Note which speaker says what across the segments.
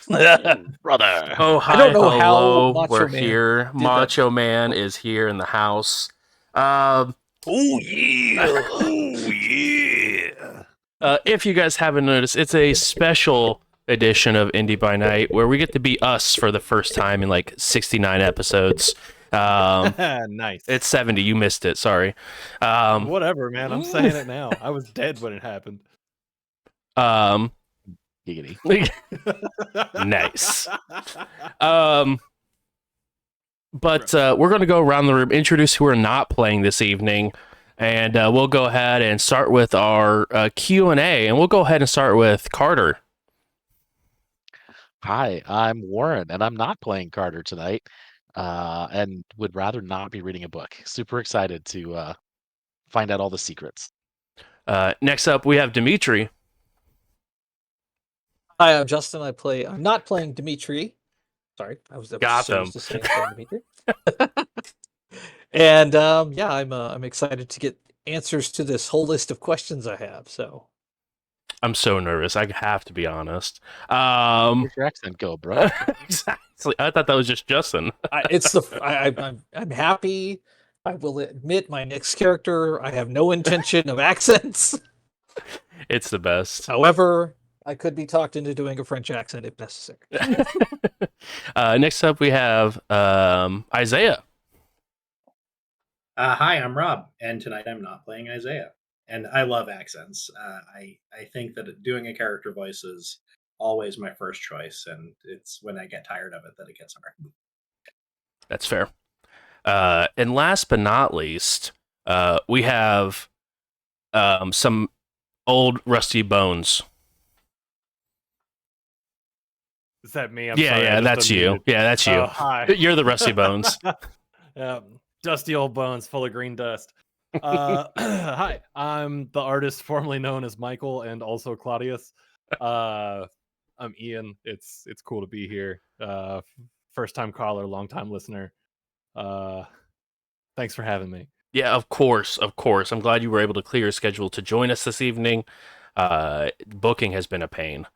Speaker 1: Brother.
Speaker 2: Oh,
Speaker 3: I don't
Speaker 2: hi,
Speaker 3: know how
Speaker 2: hello.
Speaker 3: Macho
Speaker 2: We're
Speaker 3: Man
Speaker 2: here.
Speaker 3: did that.
Speaker 2: Macho Man is here in the house.
Speaker 1: Oh yeah. Oh yeah.
Speaker 2: If you guys haven't noticed, it's a special edition of Indy by Night where we get to be us for the first time in like 69 episodes.
Speaker 4: Nice.
Speaker 2: It's 70. You missed it. Sorry.
Speaker 4: Whatever, man. I'm saying it now. I was dead when it happened.
Speaker 1: Giggity.
Speaker 2: Nice. But we're going to go around the room, introduce who are not playing this evening, and we'll go ahead and start with our Q&A, and we'll go ahead and start with Carter.
Speaker 1: Hi, I'm Warren, and I'm not playing Carter tonight, and would rather not be reading a book. Super excited to find out all the secrets.
Speaker 2: Next up, we have Dimitri.
Speaker 3: Hi, I'm Justin. I'm not playing Dimitri. Sorry, I was
Speaker 2: Gotham.
Speaker 3: supposed to say I'm playing Dimitri. And yeah, I'm excited to get answers to this whole list of questions I have. So
Speaker 2: I'm so nervous. I have to be honest.
Speaker 1: Where's your accent go, bro?
Speaker 2: Exactly. I thought that was just Justin.
Speaker 3: I'm happy. I will admit my next character. I have no intention of accents.
Speaker 2: It's the best.
Speaker 3: However, I could be talked into doing a French accent if necessary.
Speaker 2: Next up, we have Isaiah.
Speaker 5: Hi, I'm Rob, and tonight I'm not playing Isaiah. And I love accents. I think that doing a character voice is always my first choice, and it's when I get tired of it that it gets hard.
Speaker 2: That's fair. And last but not least, we have some old rusty bones.
Speaker 4: Is that me?
Speaker 2: Yeah,
Speaker 4: sorry, I just
Speaker 2: that's you.
Speaker 4: unmuted.
Speaker 2: Yeah, that's you.
Speaker 4: Oh, hi.
Speaker 2: You're the rusty bones.
Speaker 4: Dusty old bones full of green dust. Hi, I'm the artist formerly known as Michael and also Claudius. I'm Ian. It's cool to be here. First time caller, long time listener. Thanks for having me.
Speaker 2: Yeah, of course. I'm glad you were able to clear your schedule to join us this evening. Booking has been a pain.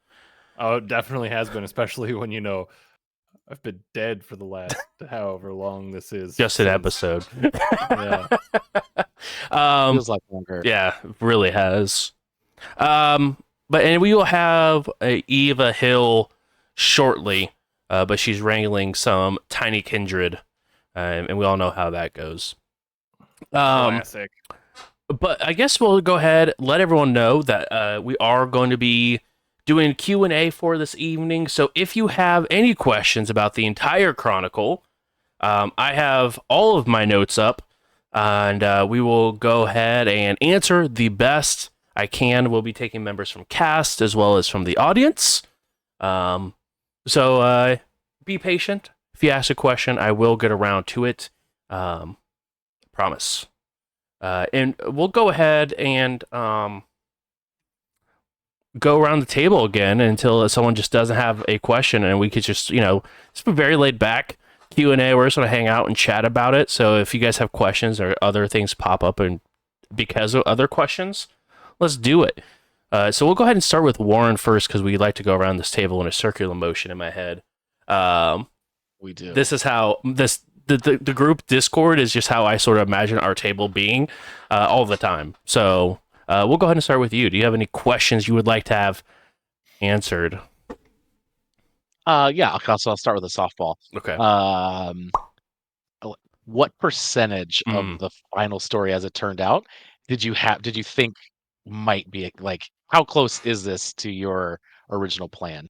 Speaker 4: Oh, it definitely has been, especially when I've been dead for the last however long this is.
Speaker 2: Just an episode.
Speaker 4: Yeah.
Speaker 1: Feels like longer.
Speaker 2: Yeah, it really has. And we will have Eva Hill shortly, but she's wrangling some tiny kindred, and we all know how that goes.
Speaker 4: Classic.
Speaker 2: But I guess we'll go ahead, let everyone know that we are going to be doing Q&A for this evening. So if you have any questions about the entire Chronicle, I have all of my notes up, and we will go ahead and answer the best I can. We'll be taking members from cast as well as from the audience. So be patient. If you ask a question, I will get around to it. Promise. And we'll go ahead and go around the table again until someone just doesn't have a question, and we could just, it's been very laid back Q&A. We're just going to hang out and chat about it. So if you guys have questions or other things pop up and because of other questions, let's do it. So we'll go ahead and start with Warren first, because we like to go around this table in a circular motion in my head.
Speaker 1: We do.
Speaker 2: This is how the group Discord is just how I sort of imagine our table being all the time. So we'll go ahead and start with you. Do you have any questions you would like to have answered?
Speaker 1: Yeah, I'll start with a softball.
Speaker 2: Okay.
Speaker 1: What percentage of the final story, as it turned out, did you think might be, like, how close is this to your original plan?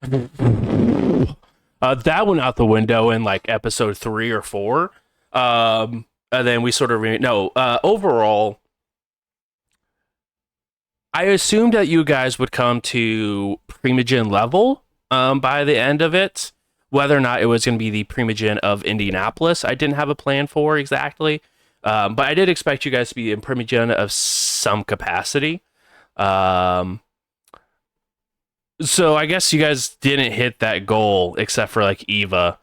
Speaker 2: That went out the window in like episode 3 or 4. And then we sort of overall, I assumed that you guys would come to Primogen level by the end of it. Whether or not it was going to be the Primogen of Indianapolis, I didn't have a plan for exactly. But I did expect you guys to be in Primogen of some capacity. So I guess you guys didn't hit that goal, except for like Eva,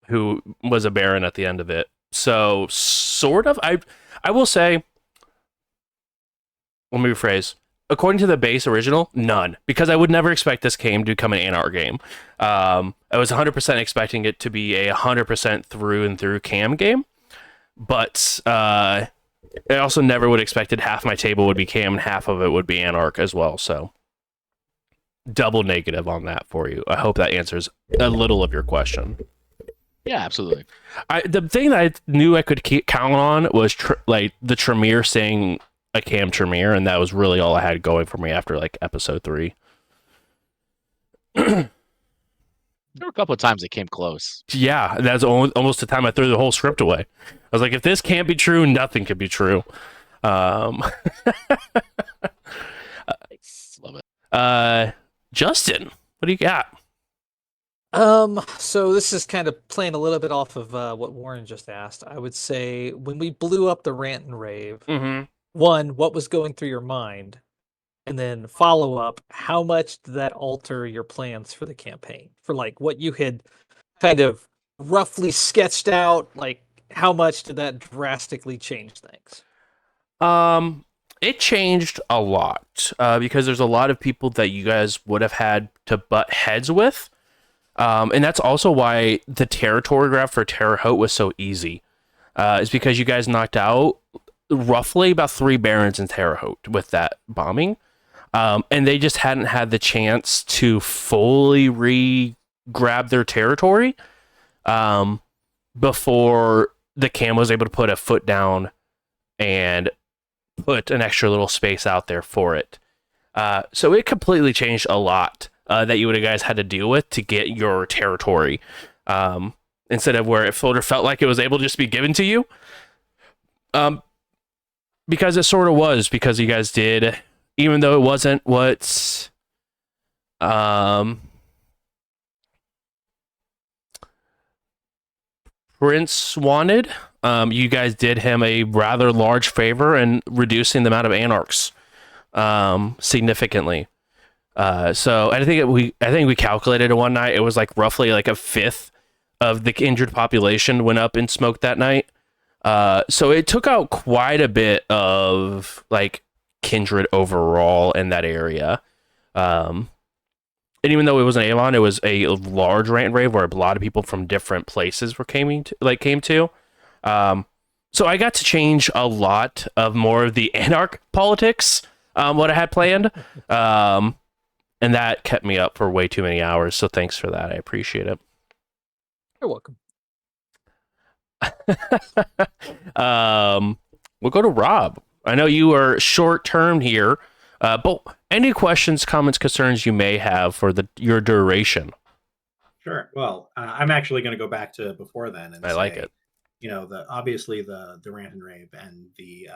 Speaker 2: who was a Baron at the end of it. So sort of, I will say, let me rephrase. according to the base original, none, because I would never expect this game to become an Anarch game. I was 100% expecting it to be a 100% through and through cam game, but I also never would have expected half my table would be cam and half of it would be Anarch as well. So double negative on that for you. I hope that answers a little of your question.
Speaker 1: Yeah, absolutely.
Speaker 2: The thing that I knew I could count on was like the Tremere saying a cam Tremere, and that was really all I had going for me after like episode 3.
Speaker 1: There were a couple of times it came close.
Speaker 2: Yeah, that's almost the time I threw the whole script away. I was like, if this can't be true, nothing can be true.
Speaker 1: Love it.
Speaker 2: Justin, what do you got?
Speaker 3: So this is kind of playing a little bit off of what Warren just asked. I would say when we blew up the rant and rave, one, what was going through your mind? And then follow up, how much did that alter your plans for the campaign? For like what you had kind of roughly sketched out, like how much did that drastically change things?
Speaker 2: It changed a lot because there's a lot of people that you guys would have had to butt heads with. And that's also why the territory graph for Terre Haute was so easy. Is because you guys knocked out roughly about 3 barons in Terre Haute with that bombing. And they just hadn't had the chance to fully re-grab their territory before the cam was able to put a foot down and put an extra little space out there for it. So it completely changed a lot that you would have guys had to deal with to get your territory. Instead of where it felt like it was able to just be given to you. Because it sort of was, because you guys did, even though it wasn't what Prince wanted, you guys did him a rather large favor in reducing the amount of anarchs significantly. So I think we calculated it one night. It was like roughly like a fifth of the injured population went up in smoke that night. So it took out quite a bit of like kindred overall in that area. And even though it was an Avon, it was a large rant and rave where a lot of people from different places came to. So I got to change a lot of more of the anarch politics, what I had planned. And that kept me up for way too many hours. So thanks for that. I appreciate it.
Speaker 3: You're welcome.
Speaker 2: We'll go to Rob. I know you are short term here, but any questions, comments, concerns you may have for your duration?
Speaker 5: Sure. Well, I'm actually going to go back to before then and
Speaker 2: like it.
Speaker 5: You know, obviously the rant and rave and the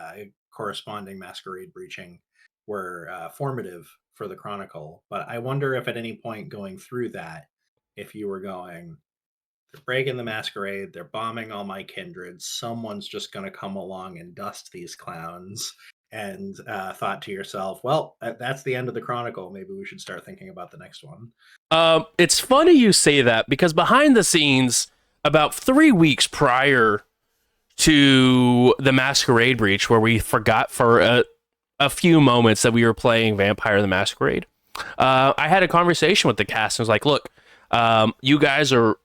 Speaker 5: corresponding masquerade breaching were formative for the Chronicle. But I wonder if at any point going through that, if you were going, they're breaking the masquerade, they're bombing all my kindred, someone's just going to come along and dust these clowns, and thought to yourself, well, that's the end of the Chronicle. Maybe we should start thinking about the next one.
Speaker 2: It's funny you say that, because behind the scenes, about 3 weeks prior to the Masquerade breach, where we forgot for a few moments that we were playing Vampire the Masquerade, I had a conversation with the cast and was like, look, you guys are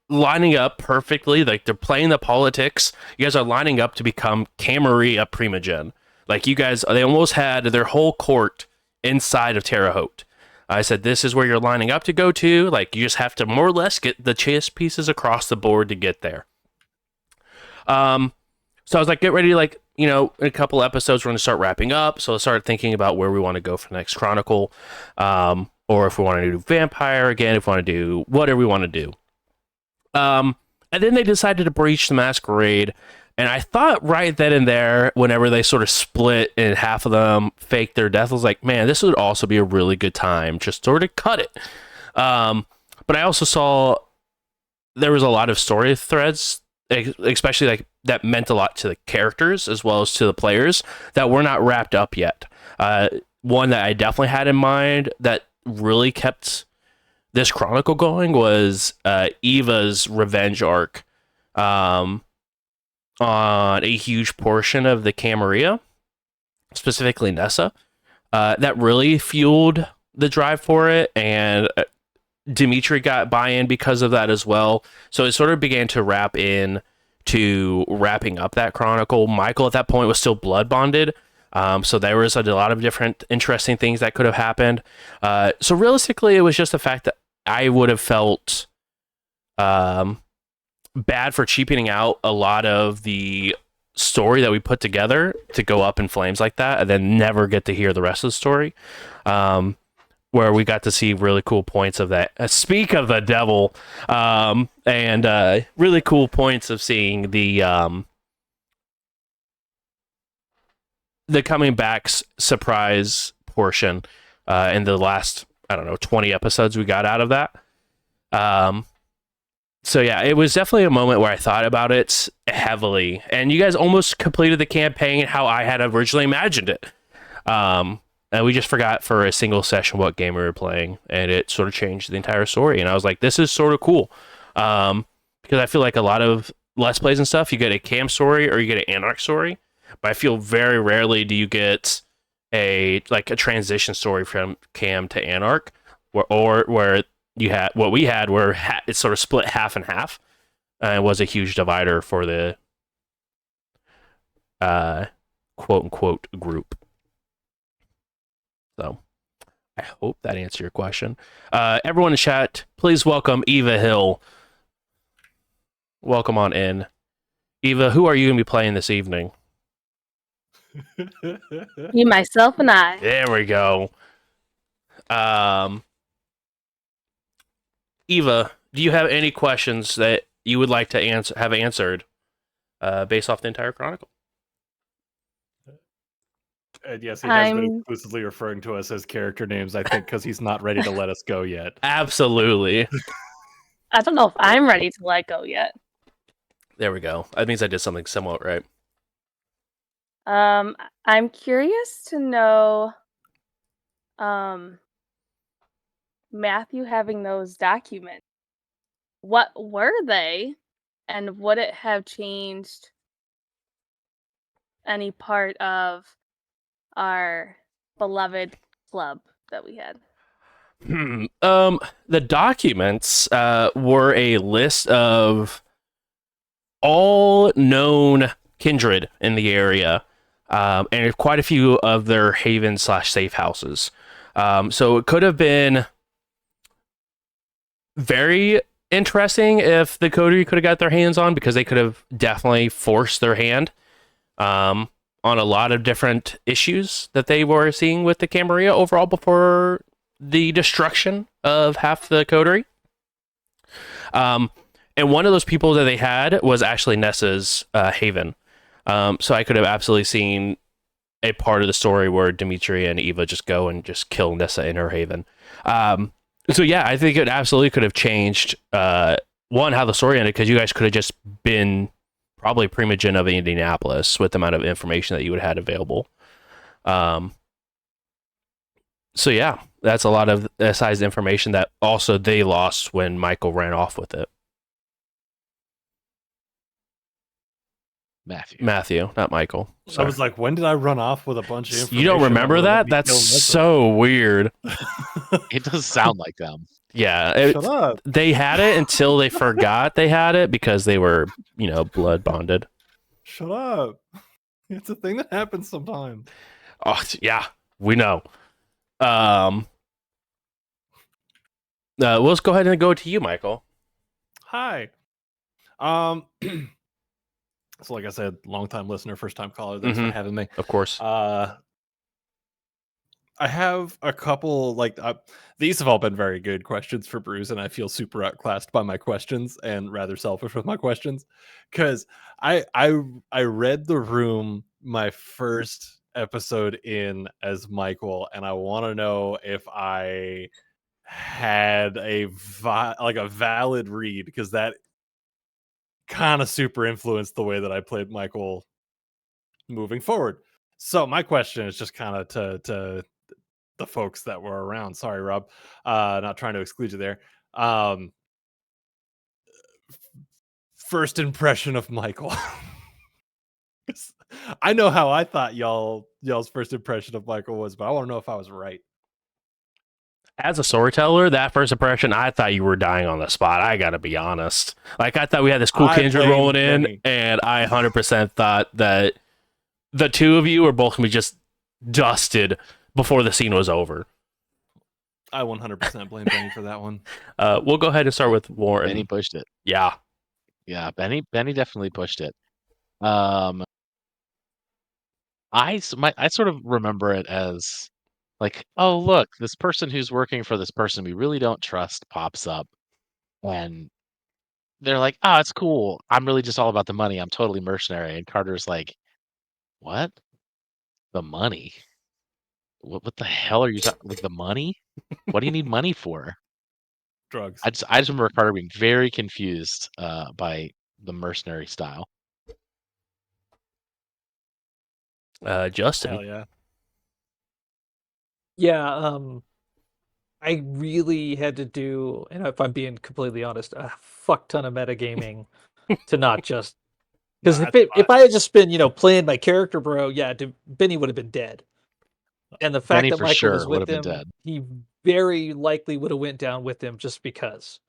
Speaker 2: lining up perfectly. Like, they're playing the politics. You guys are lining up to become Camarilla Primogen. Like, you guys, they almost had their whole court inside of Terre Haute. I said, this is where you're lining up to go to. Like, you just have to more or less get the chess pieces across the board to get there. So I was like, get ready, like, you know, in a couple episodes, we're going to start wrapping up. So I started thinking about where we want to go for the next Chronicle. Or if we want to do Vampire again, if we want to do whatever we want to do. And then they decided to breach the Masquerade. And I thought right then and there, whenever they sort of split and half of them faked their death, I was like, man, this would also be a really good time. Just sort of cut it. But I also saw there was a lot of story threads, especially like that meant a lot to the characters as well as to the players that were not wrapped up yet. One that I definitely had in mind that really kept this Chronicle going was Eva's revenge arc. On a huge portion of the Camarilla, specifically Nessa. that really fueled the drive for it, and Dimitri got buy-in because of that as well. So it sort of began to wrap in to wrapping up that chronicle. Michael at that point was still blood bonded. So there was a lot of different interesting things that could have happened. So realistically, it was just the fact that I would have felt bad for cheapening out a lot of the story that we put together to go up in flames like that and then never get to hear the rest of the story. Where we got to see really cool points of that. Speak of the devil, and really cool points of seeing the coming back surprise portion in the last, I don't know, 20 episodes we got out of that. So yeah, it was definitely a moment where I thought about it heavily, and you guys almost completed the campaign how I had originally imagined it. And we just forgot for a single session what game we were playing, and it sort of changed the entire story. And I was like, this is sort of cool. Because I feel like a lot of Let's Plays and stuff, you get a Cam story or you get an Anarch story. But I feel very rarely do you get a transition story from Cam to Anarch, where you had what we had, where it's sort of split half and half. It was a huge divider for the quote unquote group. So I hope that answered your question. Everyone in chat, please welcome Eva Hill. Welcome on in. Eva, who are you going to be playing this evening?
Speaker 6: Me, myself, and I.
Speaker 2: There we go. Eva, do you have any questions that you would like to have answered based off the entire chronicle?
Speaker 4: And yes, he has been exclusively referring to us as character names, I think, because he's not ready to let us go yet.
Speaker 2: Absolutely.
Speaker 6: I don't know if I'm ready to let go yet.
Speaker 2: There we go. That means I did something somewhat right.
Speaker 6: I'm curious to know, Matthew having those documents. What were they, and would it have changed any part of our beloved club that we had?
Speaker 2: The documents were a list of all known kindred in the area, and quite a few of their haven/safe houses. So it could have been very interesting if the coterie could have got their hands on, because they could have definitely forced their hand on a lot of different issues that they were seeing with the Camarilla overall before the destruction of half the coterie. And one of those people that they had was actually Nessa's haven. So I could have absolutely seen a part of the story where Dimitri and Eva just go and just kill Nessa in her haven. So yeah, I think it absolutely could have changed, one, how the story ended, because you guys could have just been probably Primogen of Indianapolis with the amount of information that you would have had available. So yeah, that's a lot of sized information that also they lost when Michael ran off with it. Matthew, not Michael. Sorry.
Speaker 4: I was like, when did I run off with a bunch of information?
Speaker 2: You don't remember that? That's so weird.
Speaker 1: It does sound like them.
Speaker 2: Yeah.
Speaker 4: Shut up.
Speaker 2: They had it until they forgot they had it because they were, blood bonded.
Speaker 4: Shut up. It's a thing that happens sometimes.
Speaker 2: Oh, yeah, we know. Let's go ahead and go to you, Michael.
Speaker 4: Hi. So like I said, long-time listener, first-time caller. Thanks for having me.
Speaker 2: Of course.
Speaker 4: I have a couple, these have all been very good questions for Bruce, and I feel super outclassed by my questions and rather selfish with my questions, because I read The Room my first episode in as Michael, and I want to know if I had a valid read, because that kind of super influenced the way that I played Michael moving forward. So my question is just kind of to the folks that were around. Sorry, Rob, not trying to exclude you there. First impression of Michael. I know how I thought y'all's first impression of Michael was, but I want to know if I was right.
Speaker 2: As a storyteller, that first impression, I thought you were dying on the spot. I gotta be honest. Like, I thought we had this cool
Speaker 4: I
Speaker 2: kindred
Speaker 4: blame
Speaker 2: rolling in,
Speaker 4: Benny.
Speaker 2: and I 100% thought that the two of you were both gonna be just dusted before the scene was over.
Speaker 4: I 100% blame Benny for that one.
Speaker 2: We'll go ahead and start with Warren.
Speaker 1: Benny pushed it.
Speaker 2: Yeah.
Speaker 1: Yeah, Benny definitely pushed it. I sort of remember it as like, oh look, this person who's working for this person we really don't trust pops up, and they're like, oh, it's cool. I'm really just all about the money. I'm totally mercenary. And Carter's like, what? The money? What the hell are you talking? Like the money? What do you need money for?
Speaker 4: Drugs.
Speaker 1: I just remember Carter being very confused by the mercenary style.
Speaker 2: Justin.
Speaker 4: Hell yeah.
Speaker 3: Yeah, I really had to do, and if I'm being completely honest, a fuck ton of metagaming to not just because if I had just been playing my character, bro, yeah, Benny would have been dead. And the fact
Speaker 1: Benny
Speaker 3: that
Speaker 1: for
Speaker 3: Michael was
Speaker 1: sure would
Speaker 3: with
Speaker 1: have been
Speaker 3: him,
Speaker 1: dead.
Speaker 3: he very likely would have went down with him just because.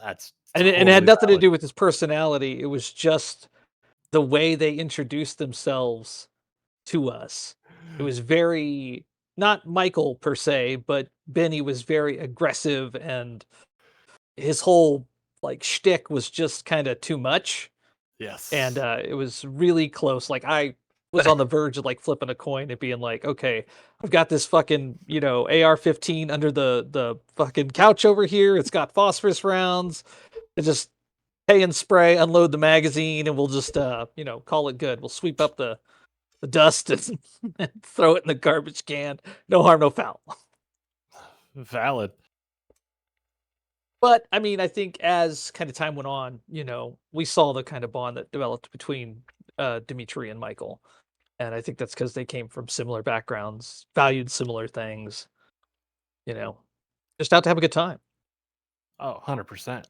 Speaker 4: That's
Speaker 3: And it had
Speaker 4: totally
Speaker 3: nothing to
Speaker 4: valid.
Speaker 3: do with his personality. It was just the way they introduced themselves to us. It was very not Michael per se, but Benny was very aggressive, and his whole like shtick was just kind of too much.
Speaker 4: Yes.
Speaker 3: And it was really close. Like I was on the verge of like flipping a coin and being like, okay, I've got this fucking AR-15 under the fucking couch over here. It's got phosphorus rounds. It just pay and spray, unload the magazine, and we'll just call it good. We'll sweep up the dust and throw it in the garbage can. No harm, no foul.
Speaker 4: Valid.
Speaker 3: But I mean, I think as kind of time went on, we saw the kind of bond that developed between Dimitri and Michael. And I think that's because they came from similar backgrounds, valued similar things, just out to have a good time.
Speaker 4: Oh, 100%.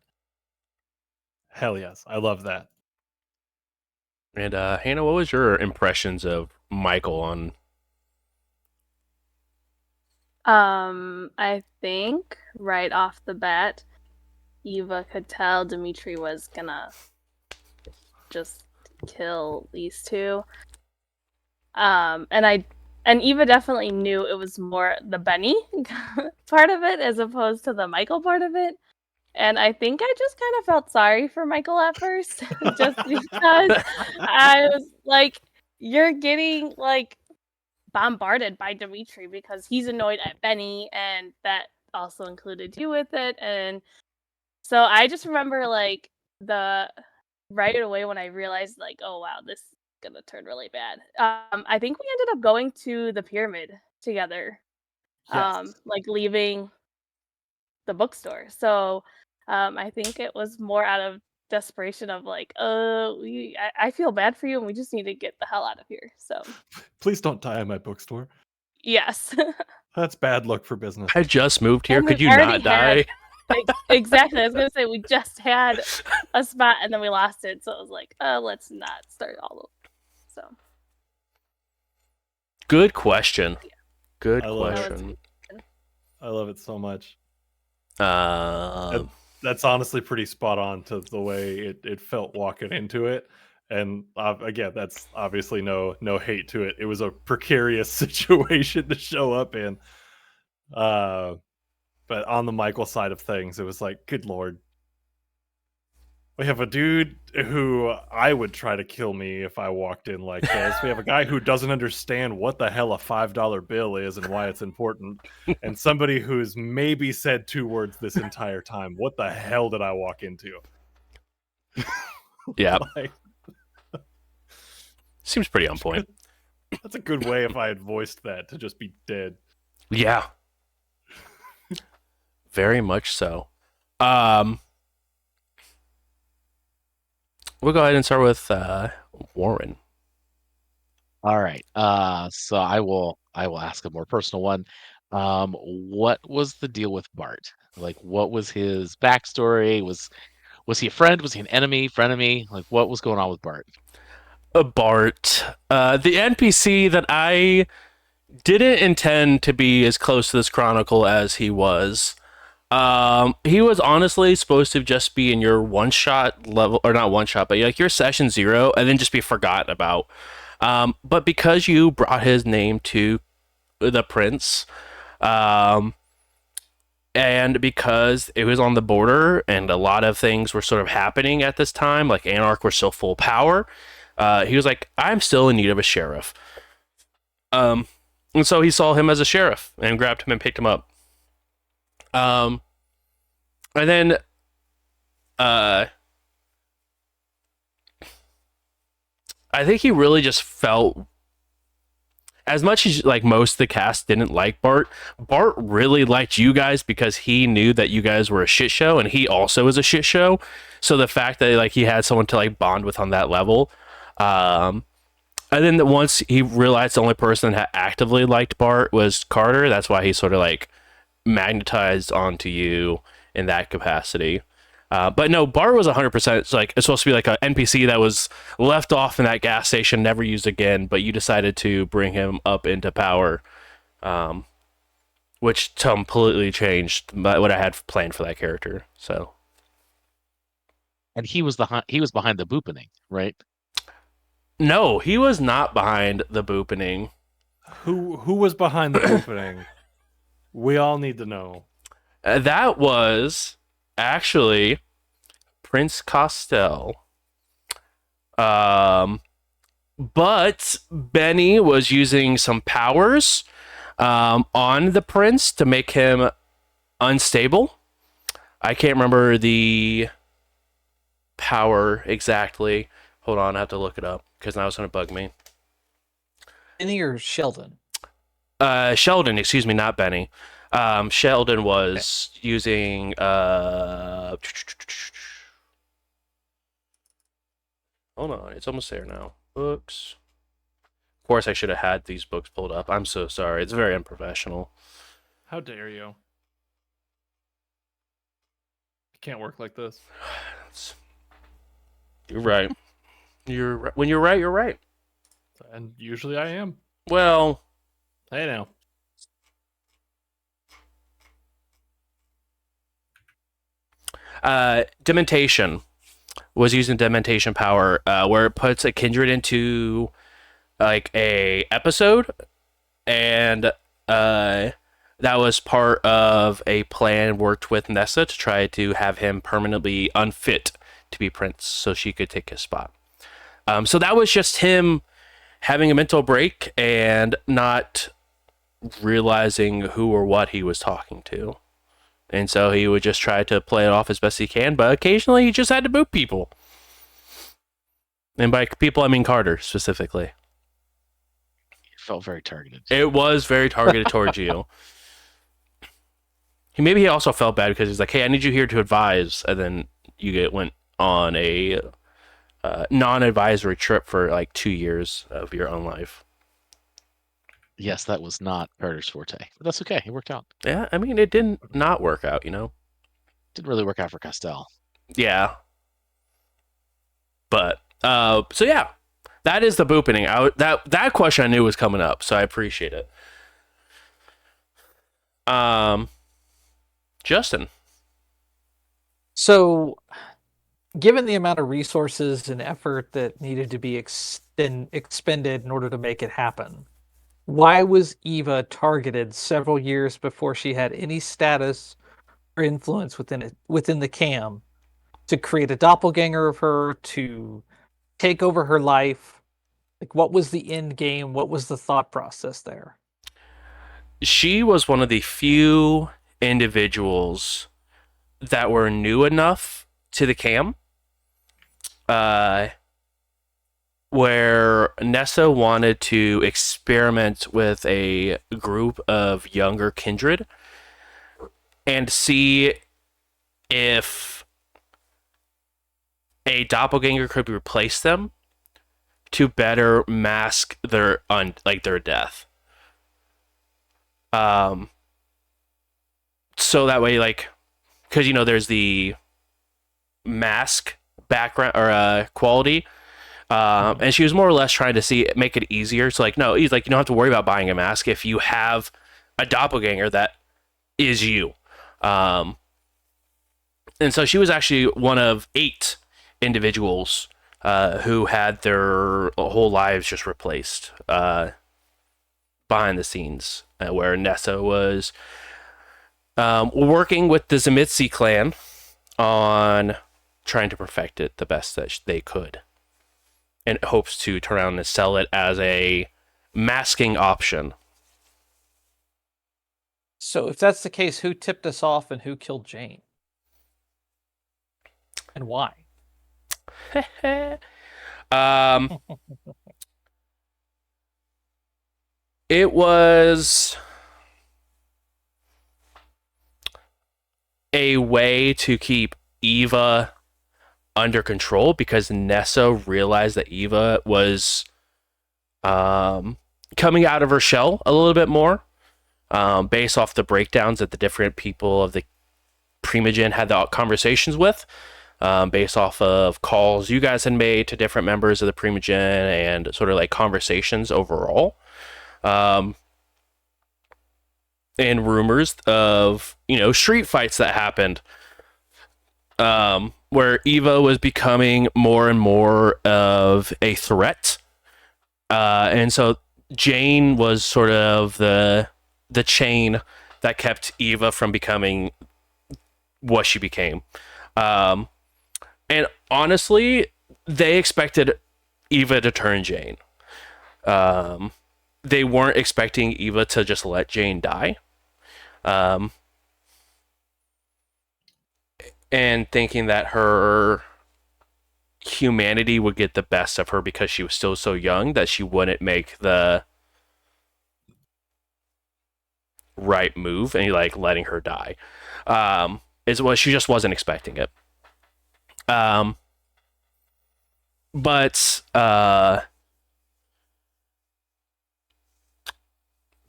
Speaker 4: Hell yes. I love that.
Speaker 2: And Hannah, what was your impressions of Michael on?
Speaker 6: I think right off the bat, Eva could tell Dimitri was gonna just kill these two. And Eva definitely knew it was more the Benny part of it as opposed to the Michael part of it. And I think I just kind of felt sorry for Michael at first, just because I was like, you're getting like bombarded by Dimitri because he's annoyed at Benny, and that also included you with it. And so I just remember like the right away when I realized like, oh wow, this is gonna turn really bad. I think we ended up going to the pyramid together.
Speaker 4: Yes.
Speaker 6: Like leaving the bookstore. So I think it was more out of desperation of like, I feel bad for you and we just need to get the hell out of here. So
Speaker 4: Please don't die in my bookstore.
Speaker 6: yes.
Speaker 4: That's bad luck for business.
Speaker 2: I just moved here.
Speaker 6: And
Speaker 2: Could
Speaker 6: we
Speaker 2: you
Speaker 6: already
Speaker 2: not die?
Speaker 6: exactly. I was gonna say we just had a spot and then we lost it. So I was like, let's not start all over. So
Speaker 2: Good question.
Speaker 6: Yeah.
Speaker 2: Good
Speaker 4: I love it.
Speaker 2: question.
Speaker 4: I love it so much.
Speaker 2: Uh,
Speaker 4: That's honestly pretty spot on to the way it felt walking into it. And again, that's obviously no hate to it. It was a precarious situation to show up in. But on the Michael side of things, it was like, good lord. We have a dude who I would try to kill me if I walked in like this. We have a guy who doesn't understand what the hell a $5 bill is and why it's important. And somebody who's maybe said 2 words this entire time. What the hell did I walk into?
Speaker 2: yeah,
Speaker 4: Like,
Speaker 2: seems pretty on point.
Speaker 4: that's a good way if I had voiced that to just be dead.
Speaker 2: Yeah, very much so. We'll go ahead and start with Warren.
Speaker 1: All right. So I will ask a more personal one. What was the deal with Bart? Like, what was his backstory? Was he a friend? Was he an enemy? Frenemy? Like, what was going on with Bart?
Speaker 2: Bart, the NPC that I didn't intend to be as close to this chronicle as he was. He was honestly supposed to just be in your one shot level, or not one shot, but like your session 0, and then just be forgotten about. But because you brought his name to the prince, um, and because it was on the border and a lot of things were sort of happening at this time, like Anarch were still full power, he was like, I'm still in need of a sheriff. Um, and so he saw him as a sheriff and grabbed him and picked him up. And then, I think he really just felt, as much as like most of the cast didn't like Bart, Bart really liked you guys because he knew that you guys were a shit show and he also is a shit show. So the fact that like he had someone to like bond with on that level, and then once he realized the only person that actively liked Bart was Carter, that's why he sort of like magnetized onto you in that capacity. But no, Bart was 100%. It's supposed to be like an NPC that was left off in that gas station, never used again. But you decided to bring him up into power, which completely changed what I had planned for that character. So,
Speaker 1: And he was behind the boopening, right?
Speaker 2: no, he was not behind the boopening.
Speaker 4: Who was behind the opening? We all need to know.
Speaker 2: That was actually Prince Costel. But Benny was using some powers on the prince to make him unstable. I can't remember the power exactly. Hold on, I have to look it up because now it's going to bug me.
Speaker 3: Benny or Sheldon?
Speaker 2: Sheldon, excuse me, not Benny. Sheldon was using hold on, it's almost there now. Books. Of course, I should have had these books pulled up. I'm so sorry. It's very unprofessional.
Speaker 4: How dare you? You can't work like this.
Speaker 2: You're right. When you're right, you're right.
Speaker 4: And usually I am.
Speaker 2: Well,
Speaker 4: Hey now.
Speaker 2: Dementation was using dementation power, where it puts a kindred into like a episode, and that was part of a plan worked with Nessa to try to have him permanently unfit to be prince, so she could take his spot. So that was just him having a mental break and not realizing who or what he was talking to. And so he would just try to play it off as best he can, but occasionally he just had to boot people. And by people, I mean Carter specifically.
Speaker 1: It felt very targeted.
Speaker 2: It was very targeted towards you. Maybe he also felt bad because he's like, hey, I need you here to advise. And then went on a non-advisory trip for like 2 years of your own life.
Speaker 1: Yes, that was not Carter's forte, but that's okay. It worked out.
Speaker 2: Yeah, I mean, it didn't not work out,
Speaker 1: Didn't really work out for Costel.
Speaker 2: Yeah. But, so yeah, that is the boopening. That question I knew was coming up, so I appreciate it. Justin.
Speaker 3: So, given the amount of resources and effort that needed to be expended in order to make it happen, why was Eva targeted several years before she had any status or influence within the cam to create a doppelganger of her, to take over her life? Like, what was the end game? What was the thought process there?
Speaker 2: She was one of the few individuals that were new enough to the cam, where Nessa wanted to experiment with a group of younger kindred and see if a doppelganger could replace them to better mask their death. So that way, like, because there's the mask background or quality. And she was more or less trying to make it easier. So like, no, he's like, you don't have to worry about buying a mask if you have a doppelganger that is you. And so she was actually one of 8 individuals who had their whole lives just replaced behind the scenes, where Nessa was working with the Zemitsi clan on trying to perfect it the best that they could, and hopes to turn around and sell it as a masking option.
Speaker 3: So if that's the case, who tipped us off and who killed Jane? And why?
Speaker 2: It was a way to keep Eva under control, because Nessa realized that Eva was coming out of her shell a little bit more, based off the breakdowns that the different people of the Primogen had the conversations with, based off of calls you guys had made to different members of the Primogen, and sort of like conversations overall. And rumors of, street fights that happened, where Eva was becoming more and more of a threat. And so Jane was sort of the chain that kept Eva from becoming what she became. And honestly, they expected Eva to turn Jane. They weren't expecting Eva to just let Jane die. And thinking that her humanity would get the best of her because she was still so young, that she wouldn't make the right move and like letting her die. Is what she just wasn't expecting it. But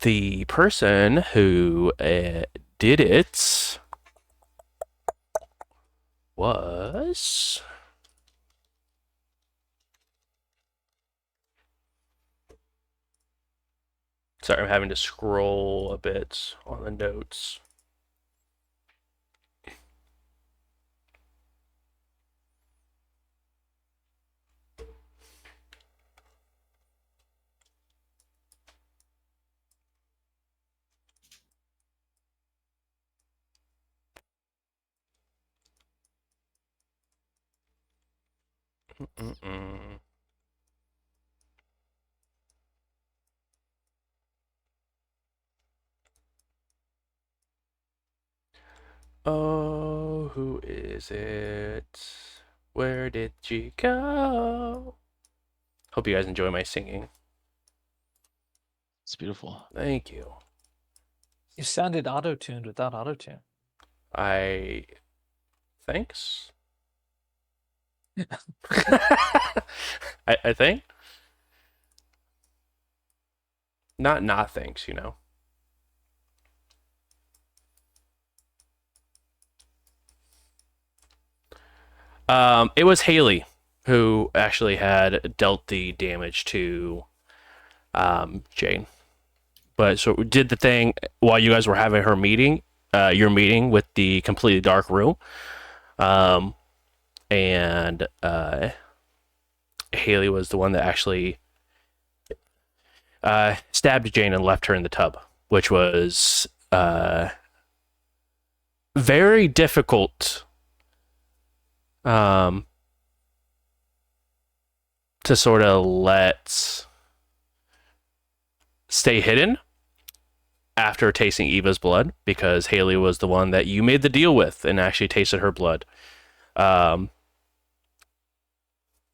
Speaker 2: the person who did it was... Sorry, I'm having to scroll a bit on the notes. Oh, who is it? Where did she go? Hope you guys enjoy my singing.
Speaker 1: It's beautiful.
Speaker 2: Thank you.
Speaker 3: You sounded auto-tuned without auto-tune.
Speaker 2: Thanks. I think. Not thanks, It was Haley who actually had dealt the damage to Jane. But so we did the thing while you guys were having your meeting with the completely dark room. And Haley was the one that actually stabbed Jane and left her in the tub, which was very difficult to sort of let stay hidden after tasting Eva's blood, because Haley was the one that you made the deal with and actually tasted her blood, to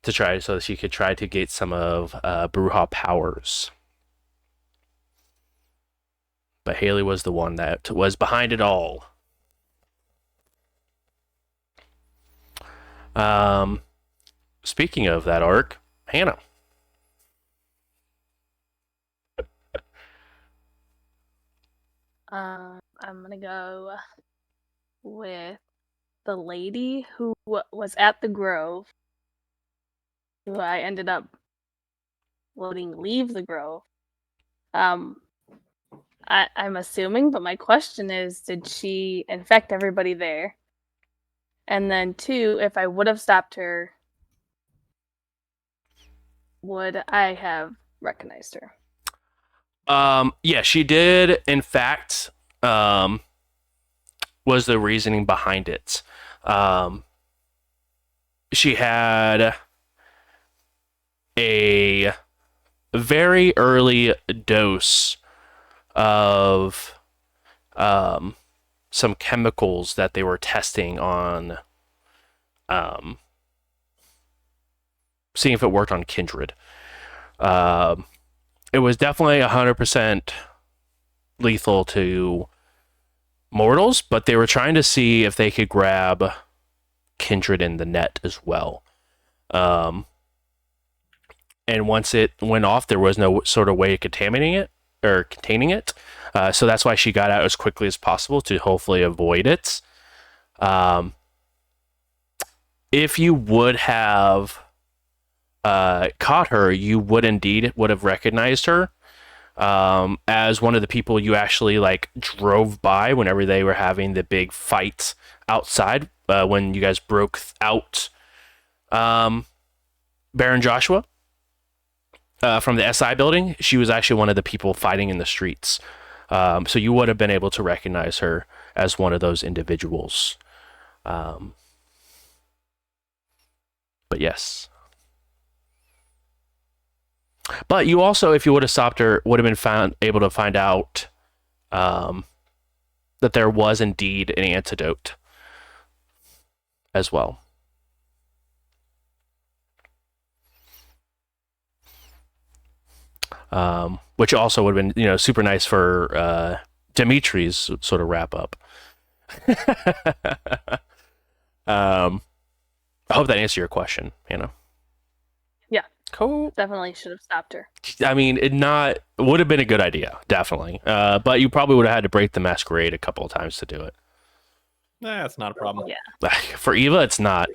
Speaker 2: try so that she could try to get some of Bruja powers. But Haley was the one that was behind it all. Speaking of that arc, Hannah.
Speaker 6: I'm gonna go with the lady who was at the Grove who I ended up letting leave the grove. I'm assuming, but my question is, did she infect everybody there? And then 2, if I would have stopped her, would I have recognized her?
Speaker 2: Yeah, she did. In fact, was the reasoning behind it. She had a very early dose of some chemicals that they were testing on, seeing if it worked on kindred. It was definitely 100% lethal to mortals, but they were trying to see if they could grab kindred in the net as well. And once it went off, there was no sort of way of contaminating it or containing it. So that's why she got out as quickly as possible to hopefully avoid it. If you would have caught her, you would have recognized her as one of the people you actually like drove by whenever they were having the big fight outside when you guys broke out Baron Joshua from the SI building. She was actually one of the people fighting in the streets. So you would have been able to recognize her as one of those individuals. But yes. But you also, if you would have stopped her, would have been able to find out that there was indeed an antidote as well. Which also would have been, super nice for Dimitri's sort of wrap up. I hope that answered your question, Hannah.
Speaker 6: Yeah.
Speaker 2: Cool.
Speaker 6: Definitely should have stopped her.
Speaker 2: I mean, it would have been a good idea, definitely. But you probably would have had to break the Masquerade a couple of times to do it.
Speaker 4: Nah, it's not a problem.
Speaker 6: Yeah.
Speaker 2: For Eva, it's not.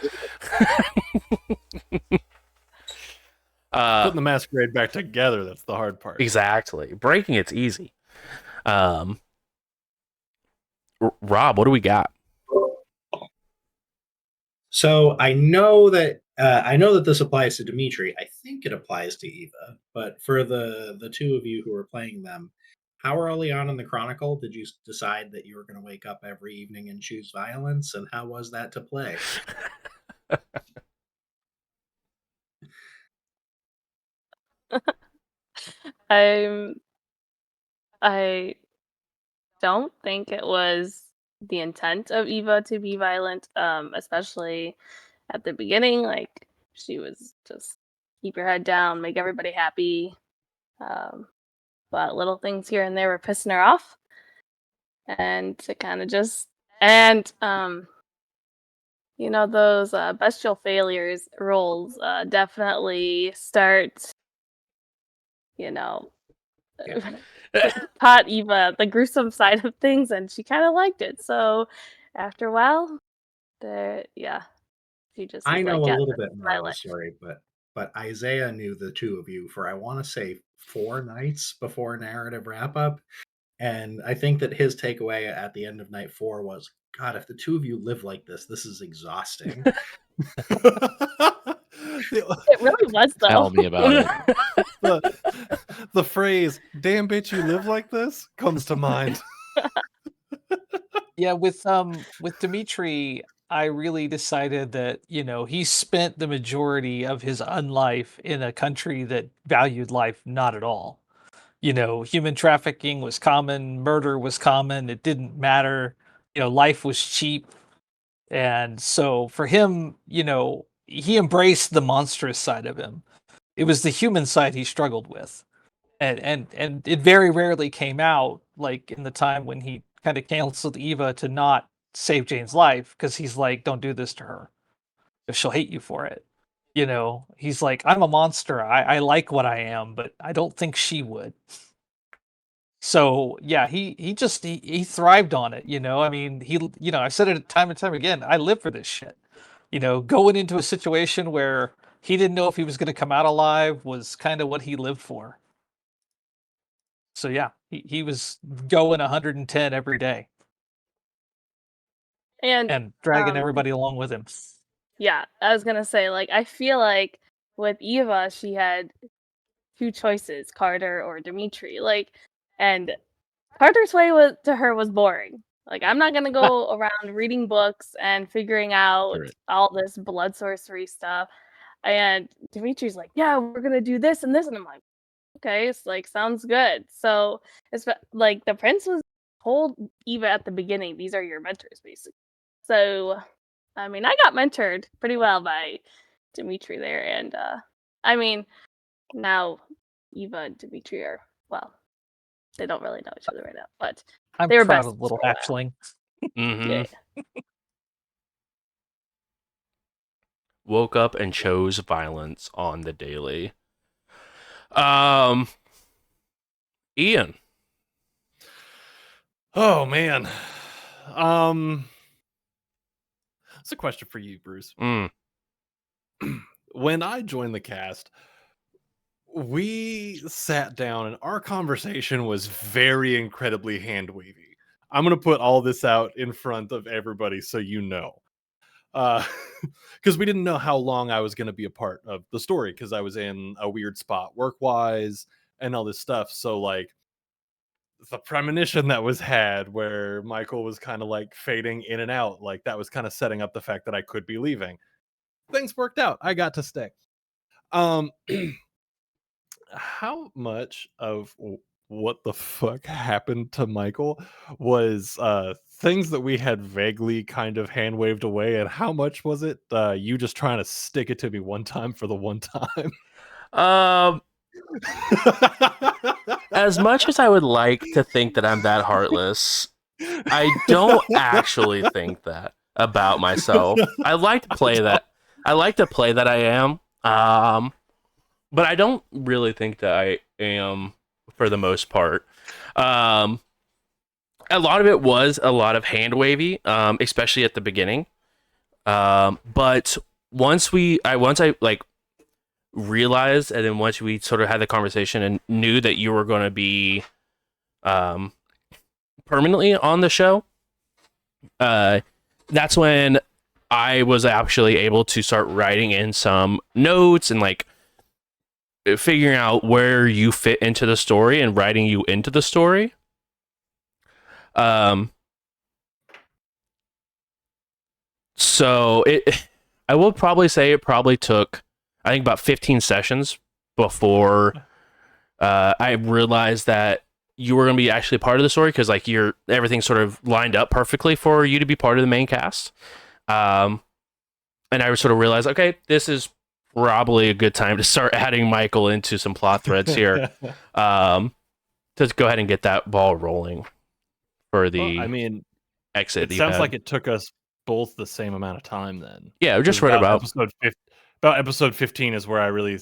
Speaker 4: Putting the Masquerade back together, that's the hard part.
Speaker 2: Exactly. Breaking it's easy. Rob, what do we got?
Speaker 5: So I know that this applies to Dimitri. I think it applies to Eva, but for the two of you who are playing them, how early on in the Chronicle did you decide that you were going to wake up every evening and choose violence, and how was that to play?
Speaker 6: I don't think it was the intent of Eva to be violent, especially at the beginning. Like, she was just keep your head down, make everybody happy. But little things here and there were pissing her off. And to kind of just, and, those bestial failures rolls definitely start, taught Eva the gruesome side of things, and she kind of liked it. So after a while, she just
Speaker 5: I
Speaker 6: was
Speaker 5: know
Speaker 6: like,
Speaker 5: a
Speaker 6: yeah,
Speaker 5: little
Speaker 6: this
Speaker 5: bit
Speaker 6: is
Speaker 5: more
Speaker 6: my
Speaker 5: of the
Speaker 6: life.
Speaker 5: story, but Isaiah knew the two of you for I want to say 4 nights before narrative wrap up, and I think that his takeaway at the end of night 4 was, God, if the two of you live like this is exhausting.
Speaker 6: It really was, though.
Speaker 1: Tell me about it.
Speaker 4: The phrase "damn bitch, you live like this" comes to mind.
Speaker 3: Yeah, with Dimitri, I really decided that, he spent the majority of his unlife in a country that valued life not at all. Human trafficking was common, murder was common, it didn't matter. Life was cheap. And so for him, he embraced the monstrous side of him. It was the human side he struggled with. And it very rarely came out, like in the time when he kind of canceled Eva to not save Jane's life, because he's like, don't do this to her. She'll hate you for it. He's like, I'm a monster. I like what I am, but I don't think she would. So yeah, he thrived on it. I mean, I've said it time and time again. I live for this shit. Going into a situation where he didn't know if he was going to come out alive was kind of what he lived for. So yeah, he was going 110 every day and dragging everybody along with him.
Speaker 6: Yeah, I was gonna say, like, I feel like with Eva, she had two choices, Carter or Dimitri. Like, and Carter's way to her was boring. Like, I'm not gonna go around reading books and figuring out
Speaker 1: Right.
Speaker 6: all this blood sorcery stuff. And Dimitri's like, yeah, we're gonna do this and this, and I'm like, okay, it's like sounds good. So it's like the prince was told Eva at the beginning, these are your mentors, basically. So I mean, I got mentored pretty well by Dimitri there, and I mean, now Eva and Dimitri are, well, they don't really know each other right now, but
Speaker 3: I'm
Speaker 6: they were
Speaker 3: proud
Speaker 6: best
Speaker 3: of little
Speaker 6: for a while.
Speaker 3: hatchling.
Speaker 6: Yeah.
Speaker 2: Woke up and chose violence on the daily. Ian.
Speaker 4: Oh man. It's a question for you, Bruce. When I joined the cast, we sat down and our conversation was very incredibly hand wavy. I'm gonna put all this out in front of everybody so you know. Because we didn't know how long I was gonna be a part of the story, because I was in a weird spot work-wise and all this stuff. So like the premonition that was had where Michael was kind of like fading in and out, like that was kind of setting up the fact that I could be leaving. Things worked out. I got to stay. How much of what the fuck happened to Michael was things that we had vaguely kind of hand waved away, and how much was it you just trying to stick it to me one time for the one time?
Speaker 2: As much as I would like to think that I'm that heartless, I don't actually think that about myself. I like to play that. I like to play that I am. But I don't really think that I am for the most part. A lot of it was a lot of hand wavy, especially at the beginning. But once I like realized, and then once we sort of had the conversation and knew that you were going to be permanently on the show, that's when I was actually able to start writing in some notes and like figuring out where you fit into the story and writing you into the story. So I will probably say it probably took, I think, about 15 sessions before I realized that you were going to be actually part of the story, because like everything sort of lined up perfectly for you to be part of the main cast. And I sort of realized, okay, this is probably a good time to start adding Michael into some plot threads here. To go ahead and get that ball rolling for the exit.
Speaker 4: It sounds like it took us both the same amount of time then.
Speaker 2: Yeah, just right about
Speaker 4: episode 15 is where I really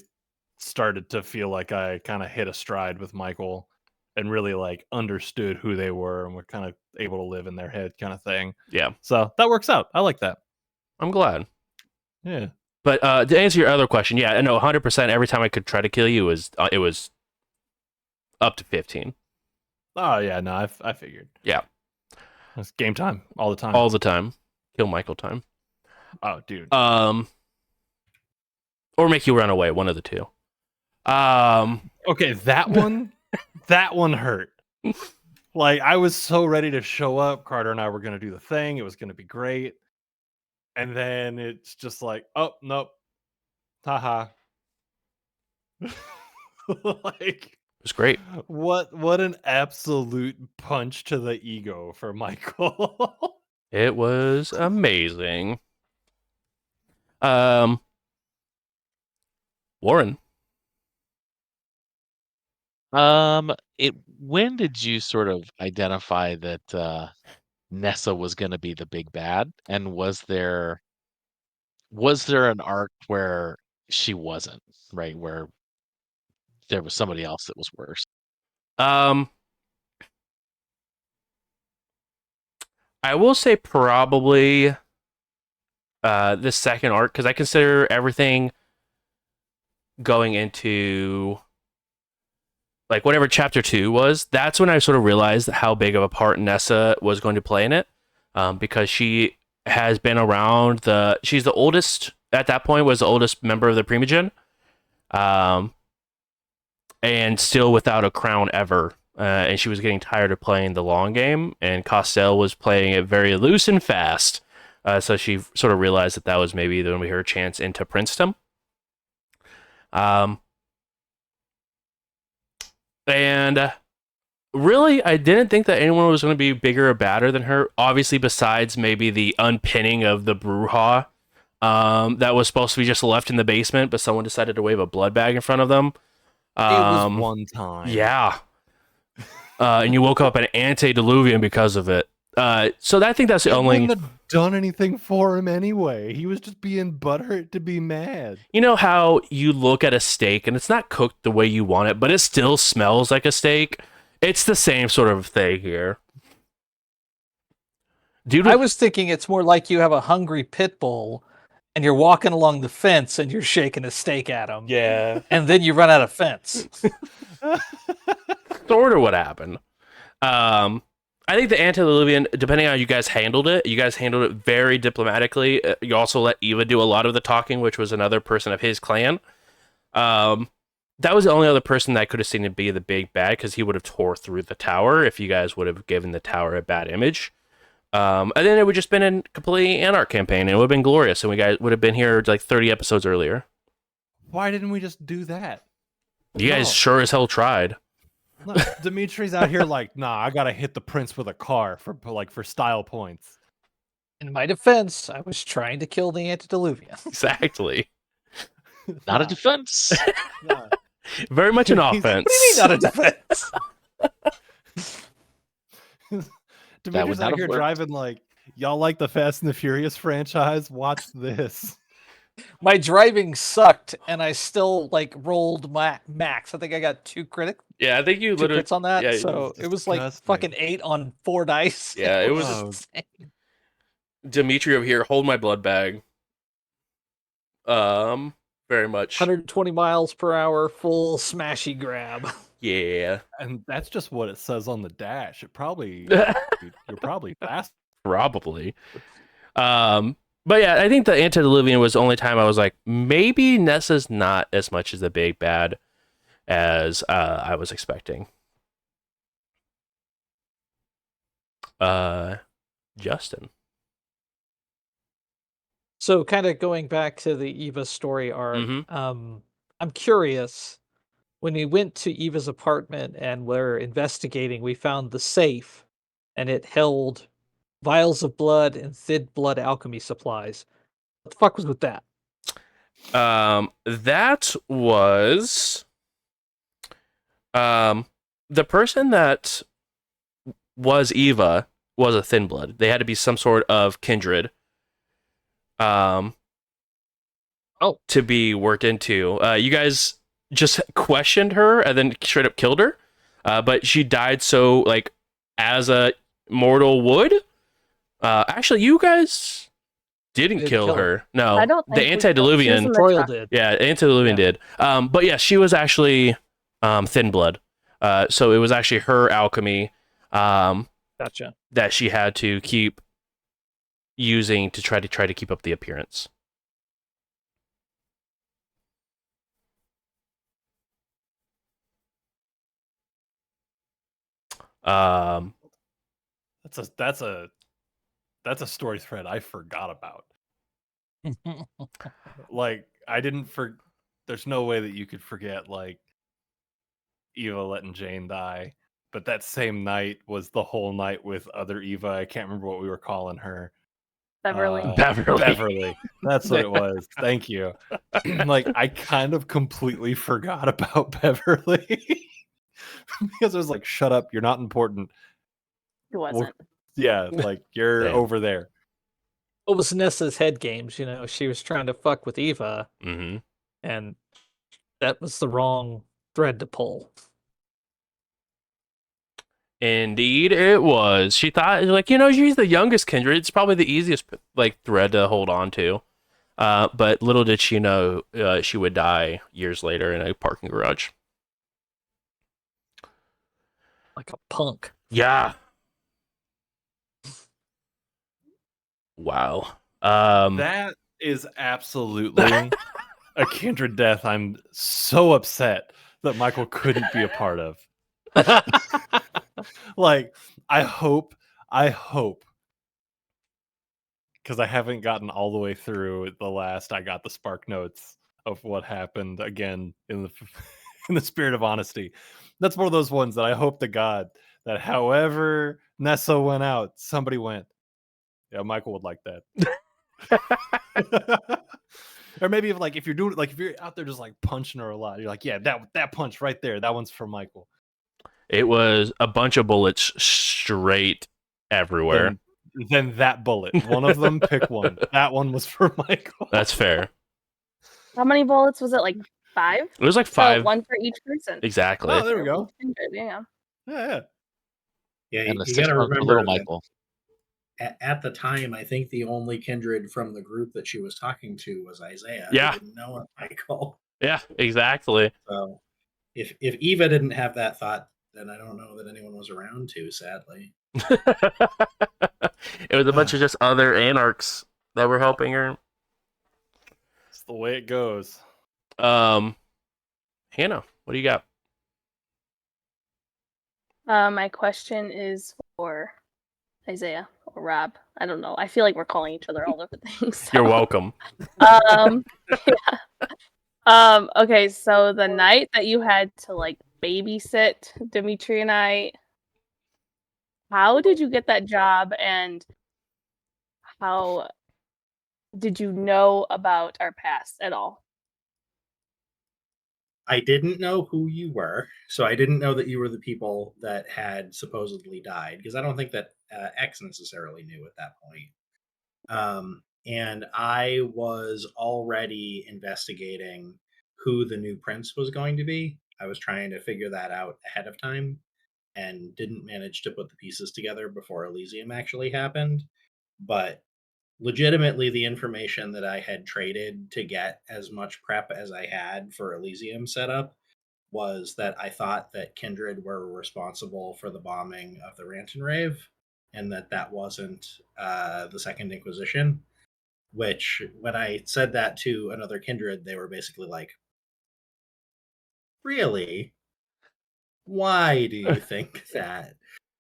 Speaker 4: started to feel like I kind of hit a stride with Michael and really like understood who they were and were kind of able to live in their head kind of thing.
Speaker 2: Yeah.
Speaker 4: So that works out. I like that.
Speaker 2: I'm glad.
Speaker 4: Yeah.
Speaker 2: But to answer your other question, yeah, no, 100%. Every time I could try to kill you, it was up to 15.
Speaker 4: Oh yeah, no, I figured.
Speaker 2: Yeah.
Speaker 4: It's game time all the time.
Speaker 2: All the time. Kill Michael time.
Speaker 4: Oh, dude.
Speaker 2: Or make you run away, one of the two.
Speaker 4: Okay, that one hurt. Like, I was so ready to show up. Carter and I were going to do the thing. It was going to be great. And then it's just like, oh, nope. Haha. Like,
Speaker 2: it was great.
Speaker 4: What an absolute punch to the ego for Michael.
Speaker 2: It was amazing. Warren.
Speaker 1: When did you sort of identify that Nessa was going to be the big bad, and was there an arc where she wasn't, right, where there was somebody else that was worse?
Speaker 2: I will say probably the second arc, because I consider everything going into like whatever chapter 2 was, that's when I sort of realized how big of a part Nessa was going to play in it, because she has been around she's the oldest at that point, was the oldest member of the Primogen, and still without a crown ever. And she was getting tired of playing the long game, and Costell was playing it very loose and fast. So she sort of realized that was maybe going to be her chance into princedom. And really, I didn't think that anyone was going to be bigger or badder than her. Obviously, besides maybe the unpinning of the Bruja, that was supposed to be just left in the basement, but someone decided to wave a blood bag in front of them.
Speaker 4: It was one time.
Speaker 2: Yeah. And you woke up an antediluvian because of it. So I think that's the only.
Speaker 4: Wouldn't have done anything for him anyway. He was just being butthurt to be mad.
Speaker 2: You know how you look at a steak and it's not cooked the way you want it, but it still smells like a steak? It's the same sort of thing here. Dude,
Speaker 3: I was thinking it's more like you have a hungry pit bull and you're walking along the fence and you're shaking a steak at him.
Speaker 2: Yeah.
Speaker 3: And then you run out of fence.
Speaker 2: Sort of what happened. I think the antediluvian, depending on how you guys handled it very diplomatically. You also let Eva do a lot of the talking, which was another person of his clan. That was the only other person that I could have seen to be the big bad, because he would have tore through the tower if you guys would have given the tower a bad image. And then it would just been a completely Anarch campaign, and it would have been glorious, and we guys would have been here like 30 episodes earlier.
Speaker 4: Why didn't we just do that?
Speaker 2: You guys sure as hell tried.
Speaker 4: No, Dimitri's out here like, nah, I gotta hit the prince with a car for style points.
Speaker 3: In my defense, I was trying to kill the antediluvian.
Speaker 2: Exactly.
Speaker 1: Not a defense.
Speaker 4: Nah.
Speaker 2: Very much an offense.
Speaker 3: What do you mean not a defense?
Speaker 4: Dimitri's out here driving like, y'all like the Fast and the Furious franchise? Watch this.
Speaker 3: My driving sucked, and I still like rolled my max. I think I got 2 critics.
Speaker 2: Yeah, I think you
Speaker 3: 2
Speaker 2: literally
Speaker 3: crits on that.
Speaker 2: yeah,
Speaker 3: So it was like
Speaker 4: disgusting.
Speaker 3: fucking 8 on 4 dice.
Speaker 2: Yeah, it was
Speaker 3: just insane.
Speaker 2: Dimitri over here, hold my blood bag. Very much
Speaker 3: 120 miles per hour, full smashy grab.
Speaker 2: Yeah.
Speaker 4: And that's just what it says on the dash. It probably you're probably fast.
Speaker 2: Probably. But yeah, I think the antediluvian was the only time I was like, maybe Nessa's not as much as the big bad as I was expecting. Justin.
Speaker 3: So kind of going back to the Eva story arc, I'm curious, when we went to Eva's apartment and were investigating, we found the safe and it held vials of blood and thin blood alchemy supplies. What the fuck was with that?
Speaker 2: That was the person that was Eva was a thin blood. They had to be some sort of kindred. To be worked into. You guys just questioned her and then straight up killed her. But she died so like as a mortal would. Actually, you guys didn't kill her. No,
Speaker 6: I don't
Speaker 2: the
Speaker 6: think we
Speaker 2: antediluvian.
Speaker 6: did.
Speaker 3: Troil did.
Speaker 2: Yeah, antediluvian did. But yeah, she was actually thin blood. So it was actually her alchemy.
Speaker 3: Gotcha.
Speaker 2: That she had to keep using to try to keep up the appearance.
Speaker 4: That's a story thread I forgot about. Like there's no way that you could forget like Eva letting Jane die, but that same night was the whole night with other Eva. I can't remember what we were calling her.
Speaker 6: Beverly.
Speaker 2: Beverly.
Speaker 4: That's what it was. Thank you. Like I kind of completely forgot about Beverly because it was like, shut up, you're not important.
Speaker 6: It wasn't.
Speaker 4: Yeah, like you're
Speaker 2: Damn.
Speaker 4: over there.
Speaker 3: What was Nessa's head games? You know, she was trying to fuck with Eva, and that was the wrong thread to pull.
Speaker 2: Indeed, it was. She thought, like, she's the youngest kindred. It's probably the easiest, like, thread to hold on to. But little did she know she would die years later in a parking garage.
Speaker 3: Like a punk.
Speaker 2: Yeah. Wow.
Speaker 4: That is absolutely a kindred death I'm so upset that Michael couldn't be a part of. Like, I hope, because I haven't gotten all the way through the last. I got the spark notes of what happened again in the in the spirit of honesty. That's one of those ones that I hope to God that however Nessa went out, somebody went. Yeah, Michael would like that. Or maybe if you're doing if you're out there just like punching her a lot, you're like, yeah, that punch right there, that one's for Michael.
Speaker 2: It was a bunch of bullets straight everywhere.
Speaker 4: Then that bullet, one of them, pick one. That one was for Michael.
Speaker 2: That's fair.
Speaker 6: How many bullets was it? Like 5?
Speaker 2: It was like
Speaker 6: So
Speaker 2: 5.
Speaker 6: one for each person.
Speaker 2: Exactly.
Speaker 4: Oh, there we go.
Speaker 6: Yeah.
Speaker 5: Yeah,
Speaker 1: And the
Speaker 5: you
Speaker 1: 6
Speaker 5: got to
Speaker 1: one for
Speaker 5: remember
Speaker 1: little
Speaker 5: that
Speaker 1: Michael.
Speaker 5: at the time, I think the only kindred from the group that she was talking to was Isaiah.
Speaker 2: Yeah.
Speaker 5: Who didn't know Michael.
Speaker 2: Yeah, exactly.
Speaker 5: So if Eva didn't have that thought, then I don't know that anyone was around to, sadly.
Speaker 2: It was a bunch of just other anarchs that were helping her.
Speaker 4: It's the way it goes.
Speaker 2: Hannah, what do you got?
Speaker 6: My question is for Isaiah or Rob. I don't know. I feel like we're calling each other all different things. So.
Speaker 2: You're welcome.
Speaker 6: Yeah. Okay, so the night that you had to like babysit Dimitri and I, how did you get that job, and how did you know about our past at all?
Speaker 5: I didn't know who you were, so I didn't know that you were the people that had supposedly died, because I don't think that X necessarily knew at that point. And I was already investigating who the new prince was going to be. I was trying to figure that out ahead of time and didn't manage to put the pieces together before Elysium actually happened. But legitimately, the information that I had traded to get as much prep as I had for Elysium setup was that I thought that Kindred were responsible for the bombing of the Rant and Rave, and that wasn't the Second Inquisition. Which, when I said that to another Kindred, they were basically like, "Really? Why do you think that?"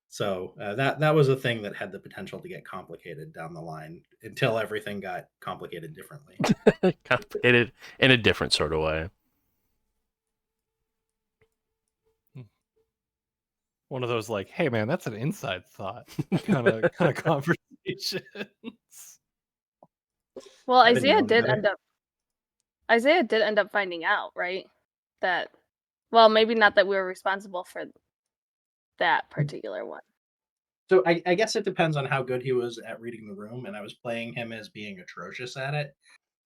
Speaker 5: So that was a thing that had the potential to get complicated down the line until everything got complicated differently.
Speaker 2: Complicated in a different sort of way.
Speaker 4: One of those like, hey man, that's an inside thought kind of conversations.
Speaker 6: Well, Isaiah did end up finding out, right? That, well, maybe not that we were responsible for that particular one.
Speaker 5: So I guess it depends on how good he was at reading the room, and I was playing him as being atrocious at it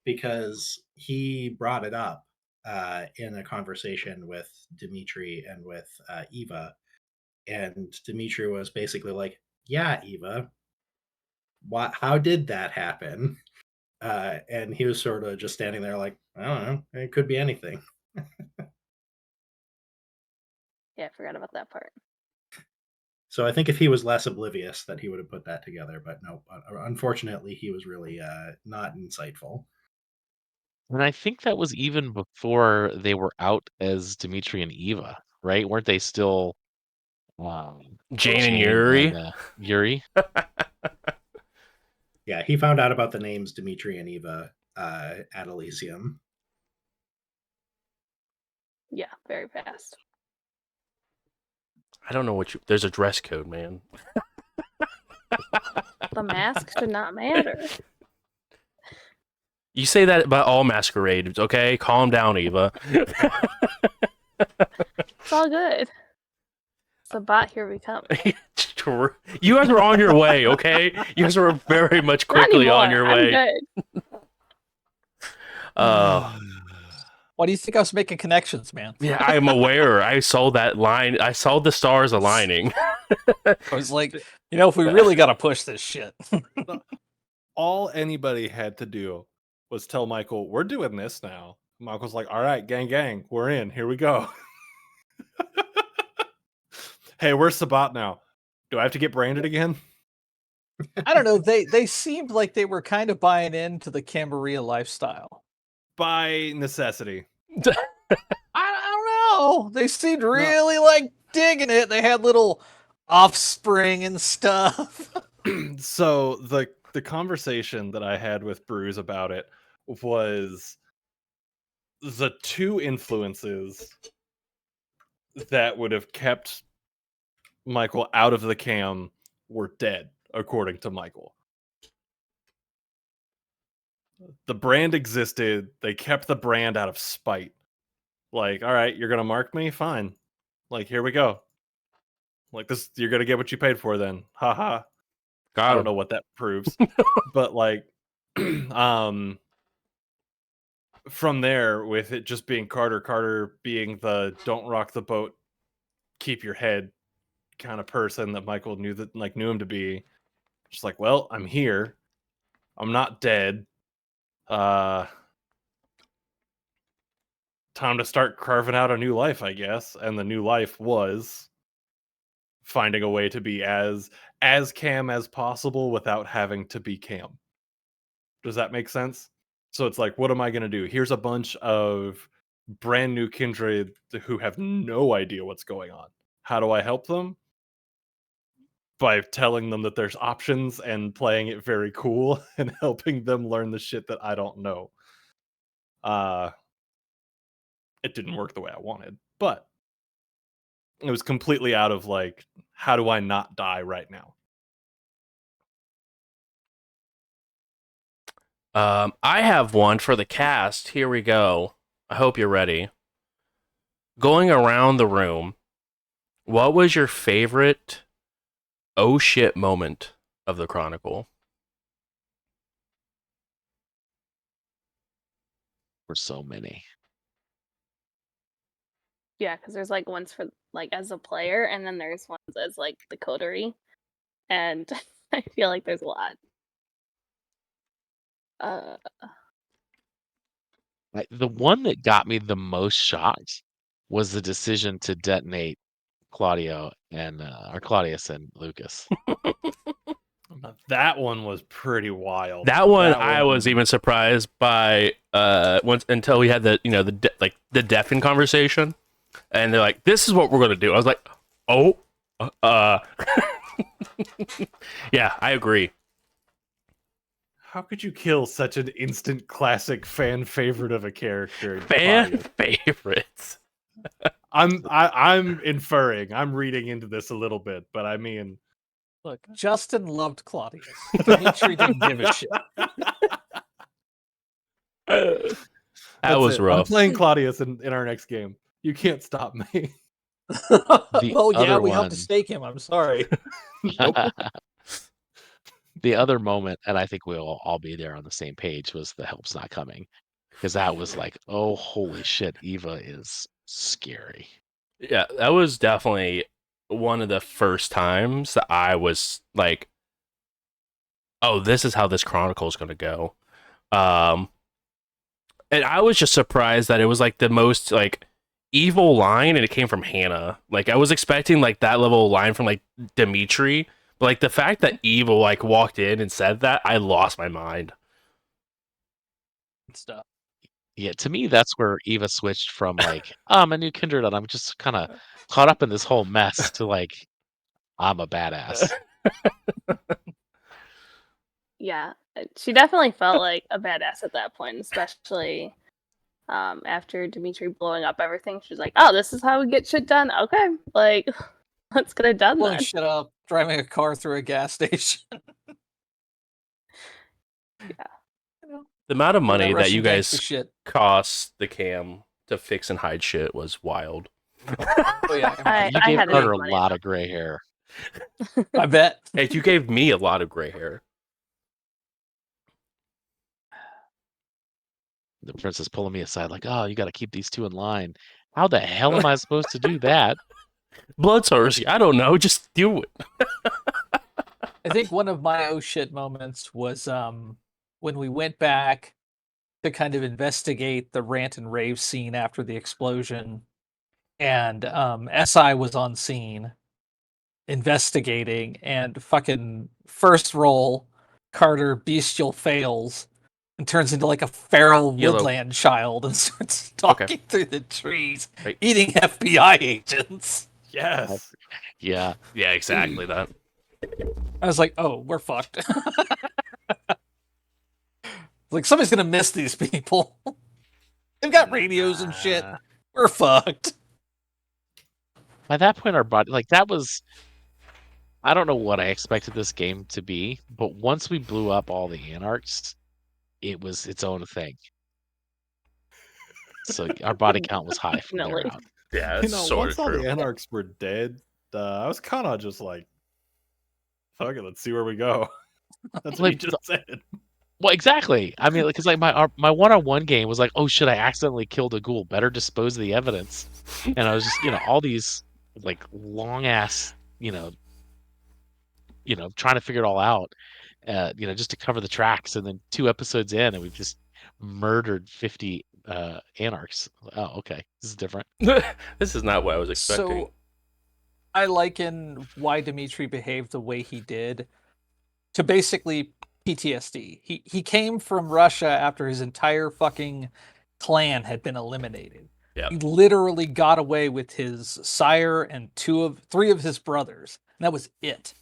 Speaker 5: because he brought it up in a conversation with Dimitri and with Eva, and Dimitri was basically like, "Yeah, Eva, how did that happen?" And he was sort of just standing there like, "I don't know, it could be anything."
Speaker 6: Yeah, I forgot about that part.
Speaker 5: So I think if he was less oblivious, that he would have put that together. But no, unfortunately, he was really not insightful.
Speaker 1: And I think that was even before they were out as Dimitri and Eva, right? Weren't they still
Speaker 2: Jane and
Speaker 1: Jane
Speaker 2: Yuri?
Speaker 1: and Yuri?
Speaker 5: Yeah, he found out about the names Dimitri and Eva at Elysium.
Speaker 6: Yeah, very fast.
Speaker 2: I don't know what you... There's a dress code, man.
Speaker 6: The mask should not matter.
Speaker 2: You say that about all masquerades, okay? Calm down, Eva.
Speaker 6: It's all good. It's a bot, here we come.
Speaker 2: You guys are on your way, okay? You guys are very much quickly on your way.
Speaker 6: I'm good.
Speaker 3: Why do you think I was making connections, man?
Speaker 2: Yeah, I'm aware. I saw that line. I saw the stars aligning.
Speaker 3: I was like, if we really got to push this shit.
Speaker 4: All anybody had to do was tell Michael, we're doing this now. Michael's like, all right, gang, gang, we're in. Here we go. Hey, where's Sabat now? Do I have to get branded again?
Speaker 3: I don't know. They seemed like they were kind of buying into the Camarilla lifestyle.
Speaker 4: By necessity.
Speaker 3: I don't know. They seemed really like digging it. They had little offspring and stuff.
Speaker 4: So the conversation that I had with Bruce about it was the two influences that would have kept Michael out of the cam were dead, according to Michael. The brand existed. They kept the brand out of spite. Like, all right, you're gonna mark me? Fine. Like, here we go. Like, this, you're gonna get what you paid for then. Haha. I don't know what that proves. But like from there, with it just being Carter being the don't rock the boat, keep your head kind of person that Michael knew him to be. Just like, well, I'm here. I'm not dead. Time to start carving out a new life, I guess. And the new life was finding a way to be as Cam as possible without having to be Cam. Does that make sense? So it's like, what am I going to do? Here's a bunch of brand new kindred who have no idea what's going on. How do I help them? By telling them that there's options and playing it very cool and helping them learn the shit that I don't know. It didn't work the way I wanted, but it was completely out of like, how do I not die right now?
Speaker 2: I have one for the cast. Here we go. I hope you're ready. Going around the room, what was your favorite oh shit moment of the Chronicle?
Speaker 1: For so many.
Speaker 6: Yeah, because there's like ones for like as a player, and then there's ones as like the coterie, and I feel like there's a lot.
Speaker 1: The one that got me the most shocked was the decision to detonate Claudius and Lucas.
Speaker 4: That one was pretty wild.
Speaker 2: That one I was even surprised by until we had the the deafen conversation, and they're like, "This is what we're gonna do." I was like, "Oh, yeah, I agree."
Speaker 4: How could you kill such an instant classic fan favorite of a character?
Speaker 2: Fan favorites.
Speaker 4: I'm inferring. I'm reading into this a little bit, but I mean,
Speaker 3: look, Justin loved Claudius. Dimitri didn't give a shit.
Speaker 2: That was rough.
Speaker 4: I'm playing Claudius in our next game. You can't stop me.
Speaker 3: Well, yeah, we helped to
Speaker 1: one-
Speaker 3: stake him. I'm sorry.
Speaker 1: The other moment, and I think we'll all be there on the same page, was the help's not coming. Because that was like, oh, holy shit, Eva is scary.
Speaker 2: Yeah, that was definitely one of the first times that I was like, oh, this is how this Chronicle is going to go. And I was just surprised that it was like the most like evil line and it came from Hannah. Like I was expecting like that level of line from like Dimitri, but like the fact that Evil like walked in and said that, I lost my mind.
Speaker 3: Stuff.
Speaker 1: Yeah, to me, that's where Eva switched from like, I'm a new kindred and I'm just kind of caught up in this whole mess to like, I'm a badass.
Speaker 6: Yeah, she definitely felt like a badass at that point, especially after Dimitri blowing up everything. She's like, "Oh, this is how we get shit done." Okay, like let's get it done.
Speaker 3: Blowing
Speaker 6: Then.
Speaker 3: shit up, driving a car through a gas station.
Speaker 6: Yeah.
Speaker 2: The amount of money that
Speaker 3: Russian
Speaker 2: you
Speaker 3: gangster
Speaker 2: guys
Speaker 3: shit.
Speaker 2: cost the cam to fix and hide shit was wild.
Speaker 3: Oh yeah,
Speaker 1: You
Speaker 6: I
Speaker 1: gave
Speaker 6: had
Speaker 1: Carter a
Speaker 6: money.
Speaker 1: lot of gray hair.
Speaker 3: I bet.
Speaker 2: Hey, you gave me a lot of gray hair.
Speaker 1: The princess pulling me aside, like, oh, you got to keep these two in line. How the hell am I supposed to do that?
Speaker 2: Bloodthirsty. I don't know. Just do it.
Speaker 3: I think one of my oh shit moments was when we went back to kind of investigate the rant and rave scene after the explosion, and SI was on scene investigating, and fucking first roll, Carter bestial fails and turns into like a feral
Speaker 2: Yellow.
Speaker 3: woodland child and starts stalking through the trees,
Speaker 2: Right.
Speaker 3: eating FBI agents.
Speaker 4: Yes.
Speaker 1: Yeah.
Speaker 2: Yeah, exactly that.
Speaker 3: I was like, oh, we're fucked. Like, somebody's gonna miss these people. They've got radios and shit. We're fucked.
Speaker 1: By that point, our body, like, that was, I don't know what I expected this game to be, but once we blew up all the Anarchs, it was its own thing. So our body count was high from there
Speaker 6: Definitely.
Speaker 1: out.
Speaker 2: Yeah,
Speaker 4: You
Speaker 2: it's
Speaker 4: know,
Speaker 2: sort
Speaker 4: once
Speaker 2: of
Speaker 4: all
Speaker 2: true.
Speaker 4: the Anarchs were dead, I was kind of just like, fuck it, let's see where we go. That's what
Speaker 1: Like,
Speaker 4: you just said.
Speaker 1: well, exactly. I mean, because like my one-on-one game was like, oh shit, I accidentally killed a ghoul. Better dispose of the evidence. And I was just, all these like long ass, trying to figure it all out, just to cover the tracks. And then 2 episodes in, and we've just murdered 50 Anarchs. Oh, okay, this is different.
Speaker 2: This is not what I was expecting.
Speaker 3: So I liken why Dimitri behaved the way he did to basically PTSD. He came from Russia after his entire fucking clan had been eliminated.
Speaker 2: Yep.
Speaker 3: He literally got away with his sire and 3 of his brothers. And that was it.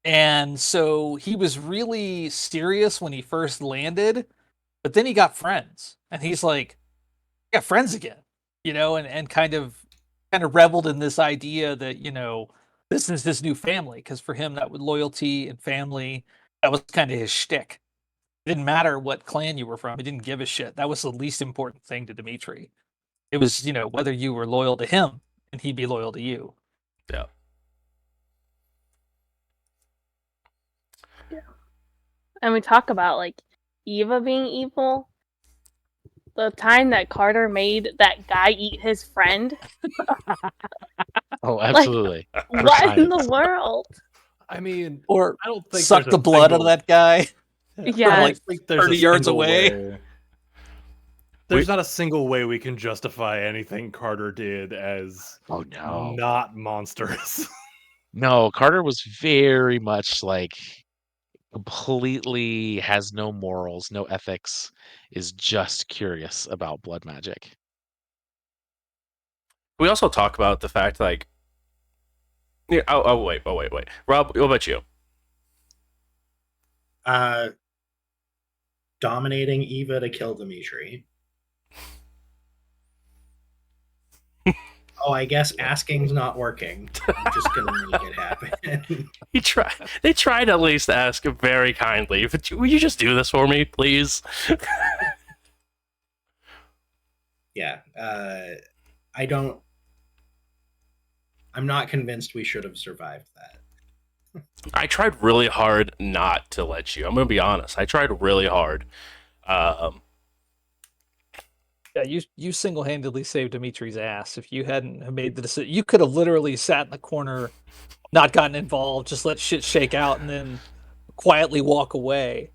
Speaker 3: And so he was really serious when he first landed, but then he got friends. And he's like, I got friends again, and kind of reveled in this idea that, this is his new family, because for him that was loyalty and family. That was kind of his shtick. It didn't matter what clan you were from. He didn't give a shit. That was the least important thing to Dimitri. It was, whether you were loyal to him and he'd be loyal to you.
Speaker 2: Yeah.
Speaker 6: And we talk about like Eva being evil. The time that Carter made that guy eat his friend.
Speaker 1: Oh, absolutely.
Speaker 6: What in the world?
Speaker 4: I mean,
Speaker 3: Or
Speaker 4: I don't think
Speaker 3: suck
Speaker 4: there's
Speaker 3: the
Speaker 4: a
Speaker 3: blood out of
Speaker 4: single-
Speaker 3: that guy.
Speaker 6: Yeah.
Speaker 4: I
Speaker 3: like
Speaker 4: don't think there's
Speaker 3: 30
Speaker 4: a
Speaker 3: yards
Speaker 4: single
Speaker 3: away.
Speaker 4: way- There's not a single way we can justify anything Carter did as
Speaker 1: Oh no.
Speaker 4: not monstrous.
Speaker 1: No, Carter was very much like completely has no morals, no ethics, is just curious about blood magic.
Speaker 2: We also talk about the fact, like, yeah, wait. Rob, what about you?
Speaker 5: Dominating Eva to kill Dimitri. Oh, I guess asking's not working. I'm just gonna make it happen.
Speaker 2: They tried at least to ask very kindly, but will you just do this for me, please?
Speaker 5: Yeah, I'm not convinced we should have survived that.
Speaker 2: I tried really hard not to let you. I'm gonna be honest. I tried really hard.
Speaker 3: Yeah, you single-handedly saved Dimitri's ass. If you hadn't have made the decision, you could have literally sat in the corner, not gotten involved, just let shit shake out, and then quietly walk away.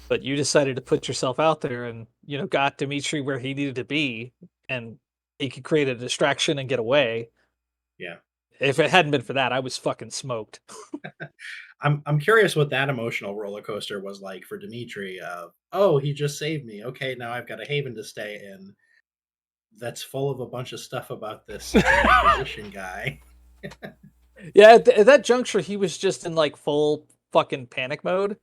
Speaker 3: But you decided to put yourself out there and, got Dimitri where he needed to be, and he could create a distraction and get away.
Speaker 5: Yeah.
Speaker 3: If it hadn't been for that, I was fucking smoked.
Speaker 5: I'm curious what that emotional roller coaster was like for Dimitri. Oh, he just saved me. Okay, now I've got a haven to stay in. That's full of a bunch of stuff about this Inquisition guy.
Speaker 3: Yeah, at that juncture, he was just in like full fucking panic mode.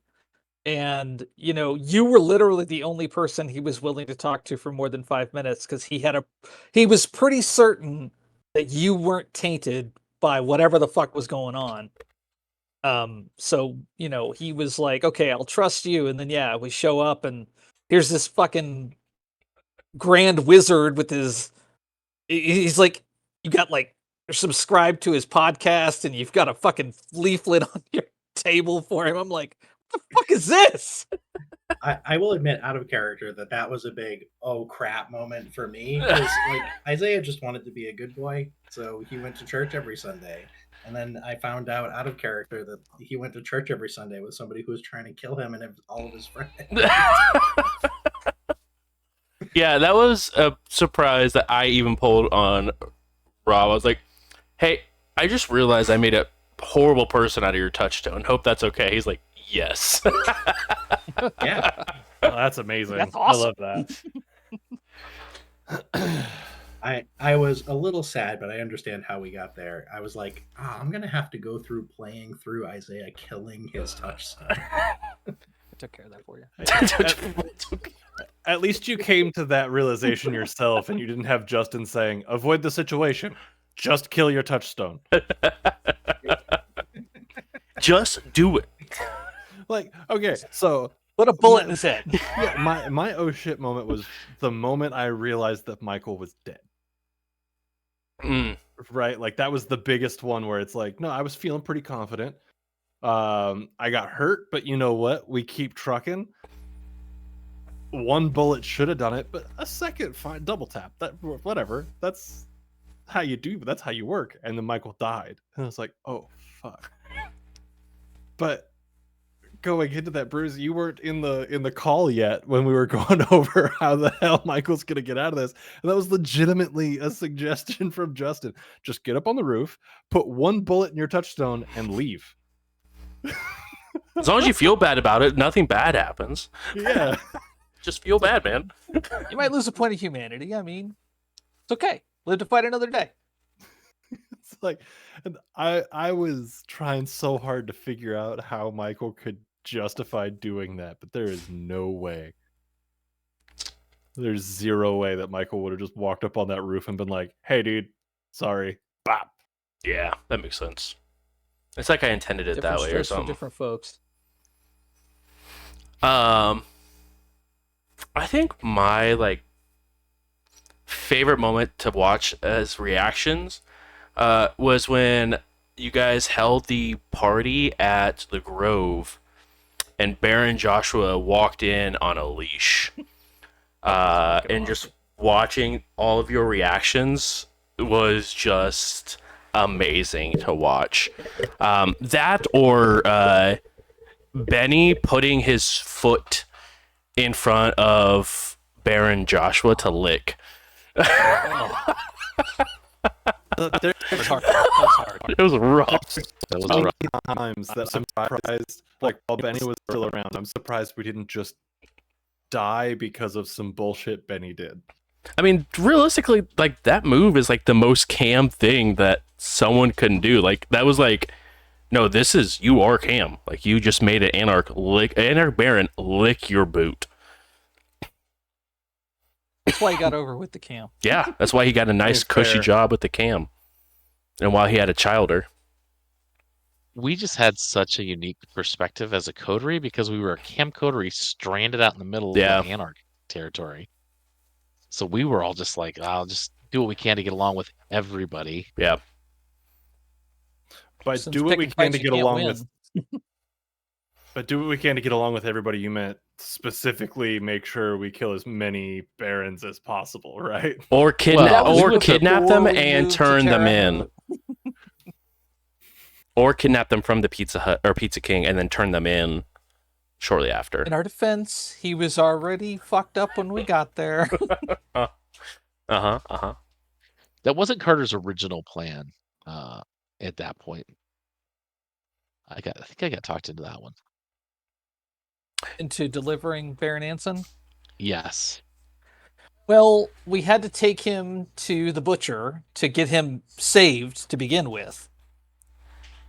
Speaker 3: And, you were literally the only person he was willing to talk to for more than 5 minutes, because he was pretty certain that you weren't tainted by whatever the fuck was going on. So, he was like, okay, I'll trust you. And then, yeah, we show up and here's this fucking grand wizard with he's like, you got like, you're subscribed to his podcast and you've got a fucking leaflet on your table for him. I'm like, what the fuck is this?
Speaker 5: I will admit, out of character, that was a big oh crap moment for me, because like Isaiah just wanted to be a good boy, so he went to church every Sunday, and then I found out of character that he went to church every Sunday with somebody who was trying to kill him and all of his friends.
Speaker 2: Yeah, that was a surprise that I even pulled on Rob. I was like, hey, I just realized I made a horrible person out of your touchstone. Hope that's okay. He's like, yes.
Speaker 5: Yeah.
Speaker 4: Oh, that's amazing.
Speaker 3: That's
Speaker 4: I
Speaker 3: awesome.
Speaker 4: love that.
Speaker 5: I was a little sad, but I understand how we got there. I was like, I'm gonna have to go through playing through Isaiah killing his touchstone.
Speaker 3: I took care of that for you.
Speaker 4: At least you came to that realization yourself, and you didn't have Justin saying, "Avoid the situation. Just kill your touchstone."
Speaker 2: Just do it.
Speaker 4: Like, okay, so
Speaker 3: Put a bullet in his head.
Speaker 4: yeah, my oh shit moment was the moment I realized that Michael was dead. Right, like that was the biggest one where it's like, no, I was feeling pretty confident. I got hurt, but you know what? We keep trucking. One bullet should have done it, but a second, fine, double tap. That whatever. That's how you do. That's how you work. And then Michael died, and I was like, oh fuck. But going into that, Bruce, you weren't in the call yet when we were going over how the hell Michael's gonna get out of this, and that was legitimately a suggestion from Justin. Just get up on the roof, put one bullet in your touchstone, and leave.
Speaker 2: As long as you feel bad about it, nothing bad happens.
Speaker 4: Yeah.
Speaker 2: Just feel bad, man.
Speaker 3: You might lose a point of humanity. I mean, it's okay. Live to fight another day.
Speaker 4: It's like, and I was trying so hard to figure out how Michael could justify doing that, but there is no way. There's zero way that Michael would have just walked up on that roof and been like, "Hey, dude, sorry." Bop.
Speaker 2: Yeah, that makes sense. It's like I intended it
Speaker 3: Different
Speaker 2: that way or
Speaker 3: strokes for
Speaker 2: something.
Speaker 3: different folks.
Speaker 2: I think my favorite moment to watch as reactions was when you guys held the party at the Grove and Baron Joshua walked in on a leash. And just watching all of your reactions was just amazing to watch. That or Benny putting his foot in front of Baron Joshua to lick.
Speaker 4: There
Speaker 3: That's hard. That's hard.
Speaker 2: It was rough.
Speaker 1: That was
Speaker 4: are
Speaker 1: rough.
Speaker 4: times that I'm surprised, like while Benny was still around, I'm surprised we didn't just die because of some bullshit Benny did.
Speaker 2: I mean, realistically, like that move is like the most Cam thing that someone can do. Like that was like, no, this is you are Cam. Like you just made an Anarch Baron lick your boot.
Speaker 3: That's why he got over with the cam.
Speaker 2: Yeah, that's why he got a nice cushy
Speaker 4: fair.
Speaker 2: job with the Cam, and while he had a childer.
Speaker 1: We just had such a unique perspective as a coterie because we were a camp coterie stranded out in the middle
Speaker 2: Yeah.
Speaker 1: of Anarch territory. So we were all just like, I'll just do what we can to get along with everybody.
Speaker 2: Yeah.
Speaker 4: But
Speaker 3: Since
Speaker 4: do what we
Speaker 3: picking
Speaker 4: can
Speaker 3: fights
Speaker 4: to
Speaker 3: you
Speaker 4: get
Speaker 3: can't
Speaker 4: along
Speaker 3: win.
Speaker 4: with. But do what we can to get along with everybody. You meant specifically make sure we kill as many barons as possible, right?
Speaker 2: Or kidnap
Speaker 1: Well,
Speaker 2: or
Speaker 1: with the
Speaker 2: kidnap them
Speaker 3: Before we
Speaker 2: and
Speaker 3: moved to
Speaker 2: turn them
Speaker 3: Terre
Speaker 2: in.
Speaker 3: Haute.
Speaker 2: Or kidnap them from the Pizza Hut or Pizza King and then turn them in shortly after.
Speaker 3: In our defense, he was already fucked up when we got there.
Speaker 2: Uh-huh.
Speaker 1: That wasn't Carter's original plan at that point. I think I got talked into that one.
Speaker 3: Into delivering Baron Anson.
Speaker 1: Yes.
Speaker 3: Well, we had to take him to the butcher to get him saved to begin with.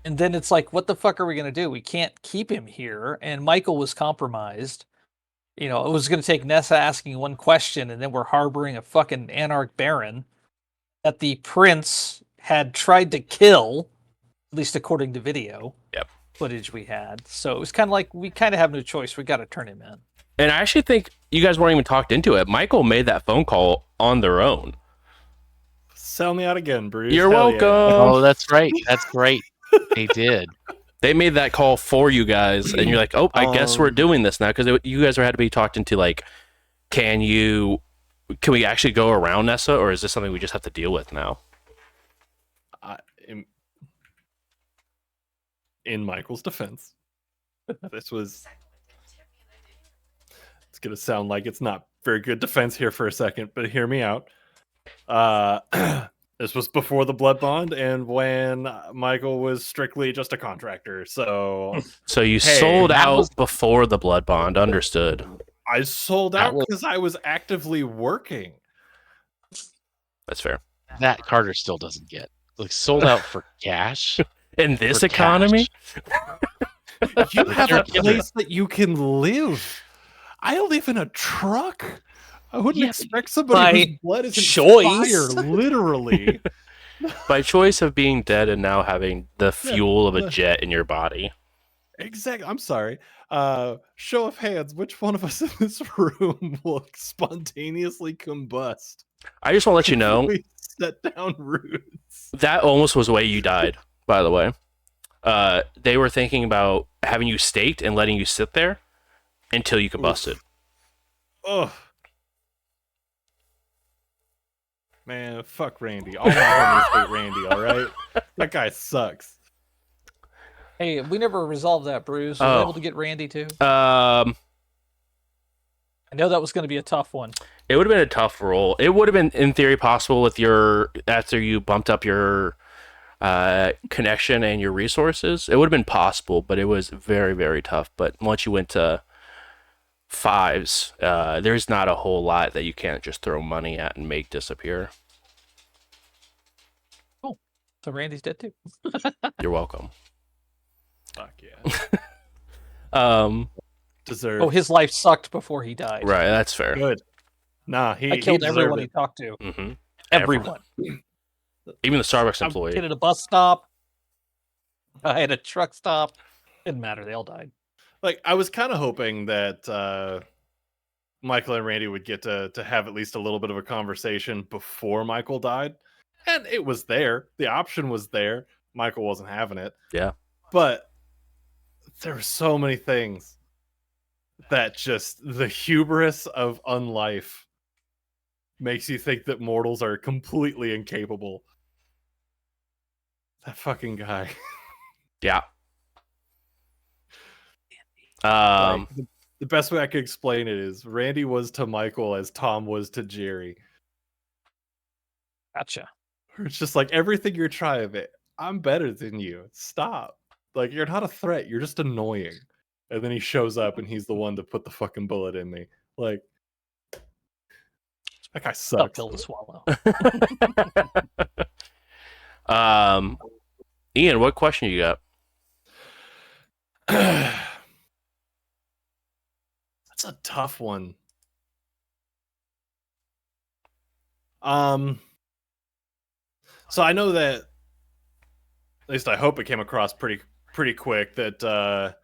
Speaker 3: And then it's like, what the fuck are we going to do? We can't keep him here. And Michael was compromised. You know, it was going to take Nessa asking one question, and then we're harboring a fucking Anarch Baron that the prince had tried to kill, at least according to video footage we had. So it was kind of like, we kind of have no choice. We got to turn him in.
Speaker 2: And I actually think you guys weren't even talked into it. Michael made that phone call on their own.
Speaker 4: Sell me out again, Bruce.
Speaker 2: You're
Speaker 4: Hell
Speaker 2: welcome.
Speaker 4: yeah.
Speaker 1: Oh, that's right. That's great. They did.
Speaker 2: They made that call for you guys, and you're like, oh, I guess we're doing this now, because you guys had to be talked into, like, can we actually go around Nessa, or is this something we just have to deal with now?
Speaker 4: In Michael's defense, this was. It's gonna sound like it's not very good defense here for a second, but hear me out. This was before the blood bond and when Michael was strictly just a contractor. So
Speaker 2: you
Speaker 4: hey,
Speaker 2: sold
Speaker 1: that
Speaker 2: out
Speaker 1: was-
Speaker 2: before the blood bond. Understood.
Speaker 4: I sold
Speaker 1: That
Speaker 4: out
Speaker 1: was-
Speaker 4: because I was actively working.
Speaker 2: That's fair.
Speaker 1: that Carter still doesn't get. Like sold out for cash.
Speaker 2: In this
Speaker 1: For
Speaker 2: economy,
Speaker 4: You have a
Speaker 1: Ridiculous.
Speaker 4: place that you can live. I live in a truck. I wouldn't
Speaker 1: Yeah,
Speaker 4: expect somebody
Speaker 3: by
Speaker 4: whose blood isn't
Speaker 3: choice.
Speaker 4: fire, literally.
Speaker 2: by choice of being dead and now having the fuel of a
Speaker 4: the-
Speaker 2: jet in your body.
Speaker 4: Exactly. I'm sorry. Show of hands. Which one of us in this room will spontaneously combust?
Speaker 2: I just want to let you know
Speaker 4: We set down roots.
Speaker 2: that almost was the way you died. By the way, they were thinking about having you staked and letting you sit there until you combusted.
Speaker 4: Ugh. Man, fuck Randy. All my homies hate Randy, alright? That guy sucks.
Speaker 3: Hey, we never resolved that, Bruce. Were
Speaker 2: Oh.
Speaker 3: we able to get Randy too?
Speaker 2: Um,
Speaker 3: I know that was going to be a tough one.
Speaker 2: it would have been a tough roll. It would have been, in theory, possible with your after you bumped up your connection and your resources. It would have been possible, but it was very, very tough. But once you went to fives, there's not a whole lot that you can't just throw money at and make disappear.
Speaker 3: So Randy's dead too.
Speaker 2: You're welcome.
Speaker 4: Fuck yeah. Deserved.
Speaker 3: Oh, his life sucked before he died.
Speaker 2: Right, that's fair.
Speaker 4: Good. Nah, he
Speaker 3: I killed
Speaker 4: deserved
Speaker 3: everyone
Speaker 4: it.
Speaker 3: he talked to.
Speaker 2: Mm-hmm.
Speaker 3: Everyone.
Speaker 2: Even the Starbucks
Speaker 3: I
Speaker 2: employee.
Speaker 3: hit at a bus stop. I had a truck stop. Didn't matter. They all died.
Speaker 4: Like, I was kind of hoping that Michael and Randy would get to have at least a little bit of a conversation before Michael died. And it was there. The option was there. Michael wasn't having it.
Speaker 2: Yeah.
Speaker 4: But there were so many things that just the hubris of unlife makes you think that mortals are completely incapable. That fucking guy.
Speaker 2: Yeah.
Speaker 4: Like, the best way I could explain it is Randy was to Michael as Tom was to Jerry.
Speaker 3: Gotcha.
Speaker 4: It's just like everything you're trying, I'm better than you. Stop. Like, you're not a threat. You're just annoying. And then he shows up and he's the one to put the fucking bullet in me. Like, that guy
Speaker 3: Tough
Speaker 4: sucks.
Speaker 3: pill to swallow.
Speaker 2: Ian, what question you got?
Speaker 4: That's a tough one. So I know that, at least I hope it came across pretty quick that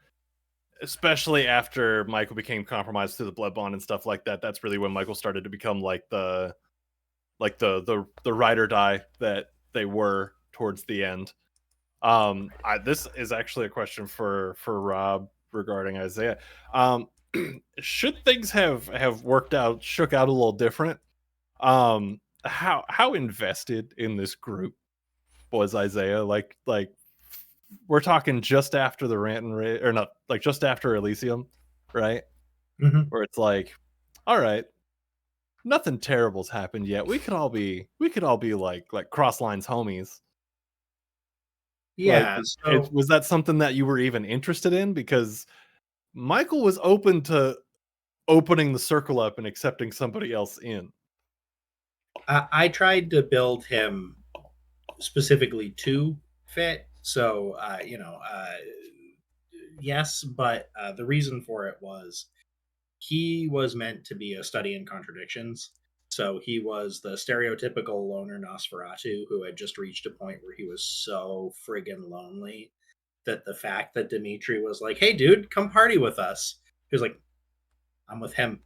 Speaker 4: especially after Michael became compromised through the blood bond and stuff like that, that's really when Michael started to become like the ride or die that they were towards the end. This is actually a question for Rob regarding Isaiah. Should things have shook out a little different? How invested in this group was Isaiah? Like we're talking just after the rant and rave, or not, like just after Elysium, right?
Speaker 5: Mm-hmm.
Speaker 4: Where it's like, all right, nothing terrible's happened yet. We could all be like cross lines homies.
Speaker 5: Yeah.
Speaker 4: Like, was that something that you were even interested in? Because Michael was open to opening the circle up and accepting somebody else in.
Speaker 5: I tried to build him specifically to fit. So, yes, but the reason for it was he was meant to be a study in contradictions. So he was the stereotypical loner Nosferatu who had just reached a point where he was so friggin' lonely that the fact that Dimitri was like, "Hey, dude, come party with us," he was like, "I'm with him.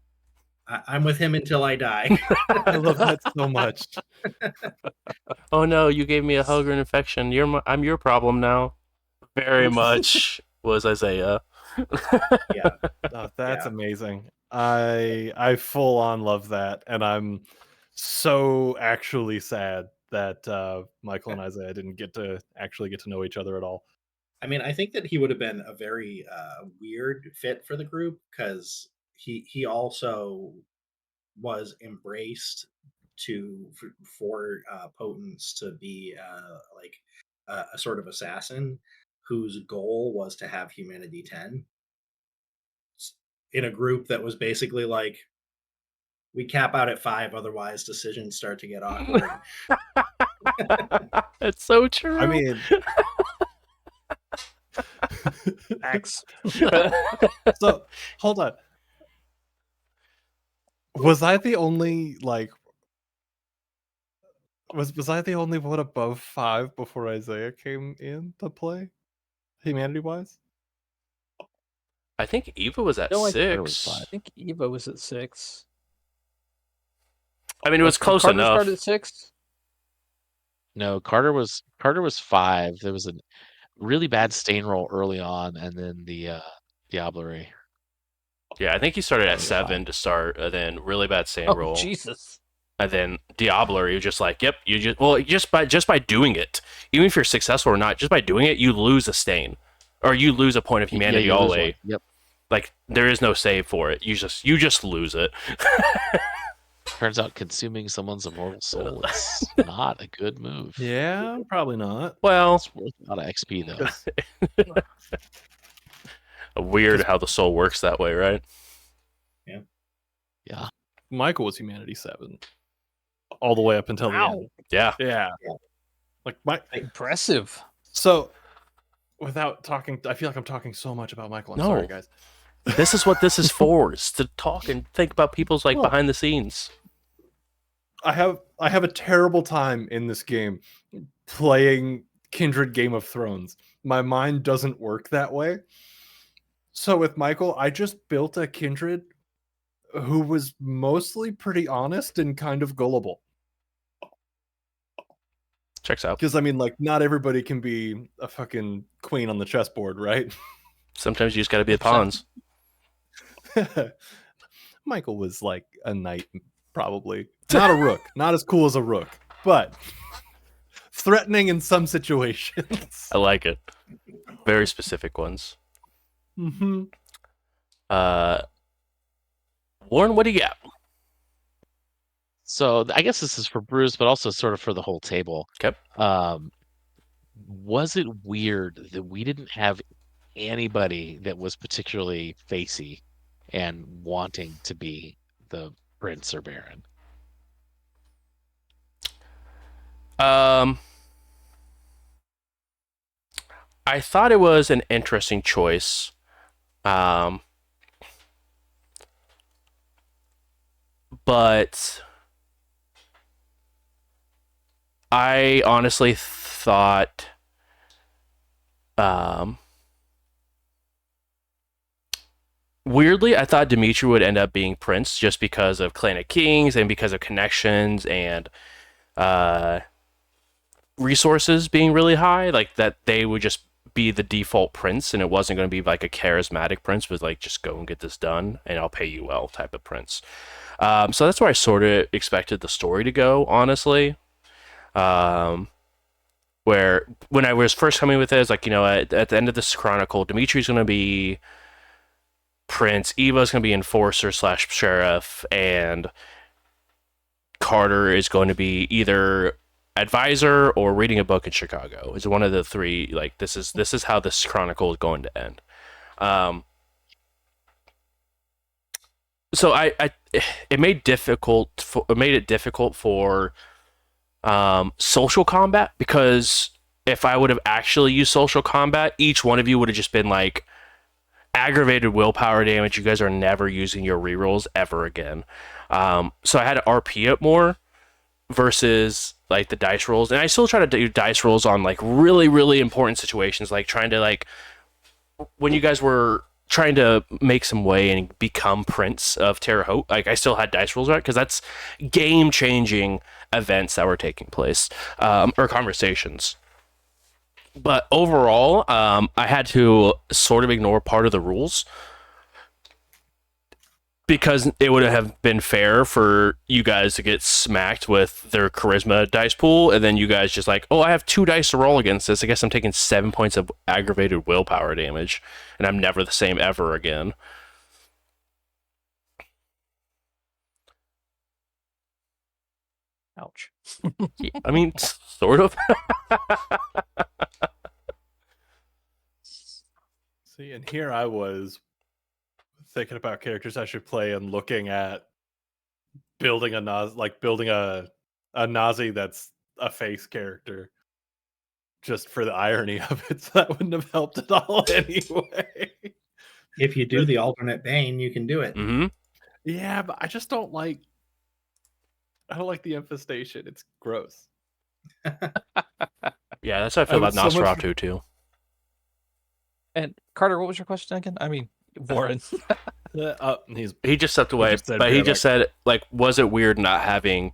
Speaker 5: I'm with him until I die."
Speaker 4: I love that so much.
Speaker 2: Oh no, you gave me a hug or an infection. I'm your problem now. Very much was Isaiah.
Speaker 5: Yeah.
Speaker 4: Oh, that's
Speaker 5: Yeah.
Speaker 4: amazing. I full on love that, and I'm so actually sad that Michael and Isaiah didn't get to know each other at all.
Speaker 5: I mean, I think that he would have been a very weird fit for the group because he also was embraced for Potence to be like a sort of assassin whose goal was to have humanity 10 in a group that was basically like, we cap out at 5, otherwise decisions start to get awkward.
Speaker 2: It's so true.
Speaker 4: I mean,
Speaker 3: X.
Speaker 4: so hold on. Was I the only like? Was I the only one above 5 before Isaiah came in to play, humanity wise?
Speaker 2: I think Eva was at
Speaker 3: No, I
Speaker 1: thought it was
Speaker 2: 6.
Speaker 3: I think Eva was at 6.
Speaker 2: I mean, it was close
Speaker 3: Carter
Speaker 2: enough.
Speaker 3: started at 6.
Speaker 1: No, Carter was 5. There was a really bad stain roll early on, and then the Diablerie.
Speaker 2: Yeah, I think he started at
Speaker 1: Probably
Speaker 2: 7
Speaker 1: 5.
Speaker 2: to start, and then really bad sand
Speaker 3: Oh,
Speaker 2: roll.
Speaker 3: Jesus.
Speaker 2: And then Diablo, you're just like, yep, you just by doing it, even if you're successful or not, just by doing it, you lose a stain, or you lose a point of humanity
Speaker 1: you lose
Speaker 2: all
Speaker 1: one. Yep.
Speaker 2: Like there is no save for it. You just lose it.
Speaker 1: Turns out consuming someone's immortal soul is not a good move.
Speaker 4: Yeah, probably not.
Speaker 2: Well,
Speaker 1: It's worth a lot of XP though.
Speaker 2: weird how the soul works that way, right?
Speaker 1: Yeah.
Speaker 4: Michael was humanity 7, all the way up until the
Speaker 3: Wow.
Speaker 4: end.
Speaker 2: Yeah.
Speaker 4: Yeah, like
Speaker 3: Impressive.
Speaker 4: So, without talking, I feel like I'm talking so much about Michael. I'm
Speaker 2: No.
Speaker 4: sorry, guys.
Speaker 2: This is what this is for, is to talk and think about people's like
Speaker 4: Well,
Speaker 2: behind the scenes.
Speaker 4: I have a terrible time in this game playing Kindred Game of Thrones. My mind doesn't work that way. So with Michael, I just built a Kindred who was mostly pretty honest and kind of gullible.
Speaker 2: Checks out.
Speaker 4: Because I mean, like, not everybody can be a fucking queen on the chessboard, right?
Speaker 2: Sometimes you just got to be the pawns.
Speaker 4: Michael was like a knight, probably. Not a rook. Not as cool as a rook, but threatening in some situations.
Speaker 2: I like it. Very specific ones.
Speaker 4: Mm-hmm.
Speaker 2: Warren, what do you got?
Speaker 1: So I guess this is for Bruce, but also sort of for the whole table.
Speaker 2: Okay.
Speaker 1: Was it weird that we didn't have anybody that was particularly facey and wanting to be the prince or baron?
Speaker 2: I thought it was an interesting choice. But I honestly thought weirdly, I thought Dimitri would end up being Prince just because of Clan of Kings and because of connections and resources being really high, like that they would just be the default prince and it wasn't going to be like a charismatic prince with like just go and get this done and I'll pay you well type of prince. So that's where I sort of expected the story to go, honestly. Where when I was first coming with it, it's like, you know, at the end of this chronicle, Dimitri's going to be prince, Eva's going to be enforcer / sheriff, and Carter is going to be either advisor or reading a book in Chicago. It's one of the three. Like this is how this chronicle is going to end. So it made it difficult for social combat, because if I would have actually used social combat, each one of you would have just been like aggravated willpower damage. You guys are never using your rerolls ever again. So I had to RP it more versus like the dice rolls, and I still try to do dice rolls on like really, really important situations, like trying to like when you guys were trying to make some way and become Prince of Terre Haute, like I still had dice rolls right because that's game-changing events that were taking place or conversations. But overall, I had to sort of ignore part of the rules because it would have been fair for you guys to get smacked with their charisma dice pool, and then you guys just like, oh, I have 2 dice to roll against this. I guess I'm taking 7 points of aggravated willpower damage, and I'm never the same ever again.
Speaker 3: Ouch.
Speaker 2: I mean, sort of.
Speaker 4: See, and here I was thinking about characters I should play and looking at building a Nazi that's a face character, just for the irony of it. So that wouldn't have helped at all anyway.
Speaker 5: If you do the alternate Bane, you can do it.
Speaker 2: Mm-hmm.
Speaker 4: Yeah, but I just don't like. I don't like the infestation. It's gross.
Speaker 2: Yeah, that's how I
Speaker 4: I
Speaker 2: feel
Speaker 4: would
Speaker 2: about
Speaker 4: so much-
Speaker 2: Nosferatu too.
Speaker 3: And Carter, what was your question again? I mean, Warren.
Speaker 2: He just stepped away,
Speaker 4: just said
Speaker 2: but he
Speaker 4: they're
Speaker 2: just said, like, was it weird not having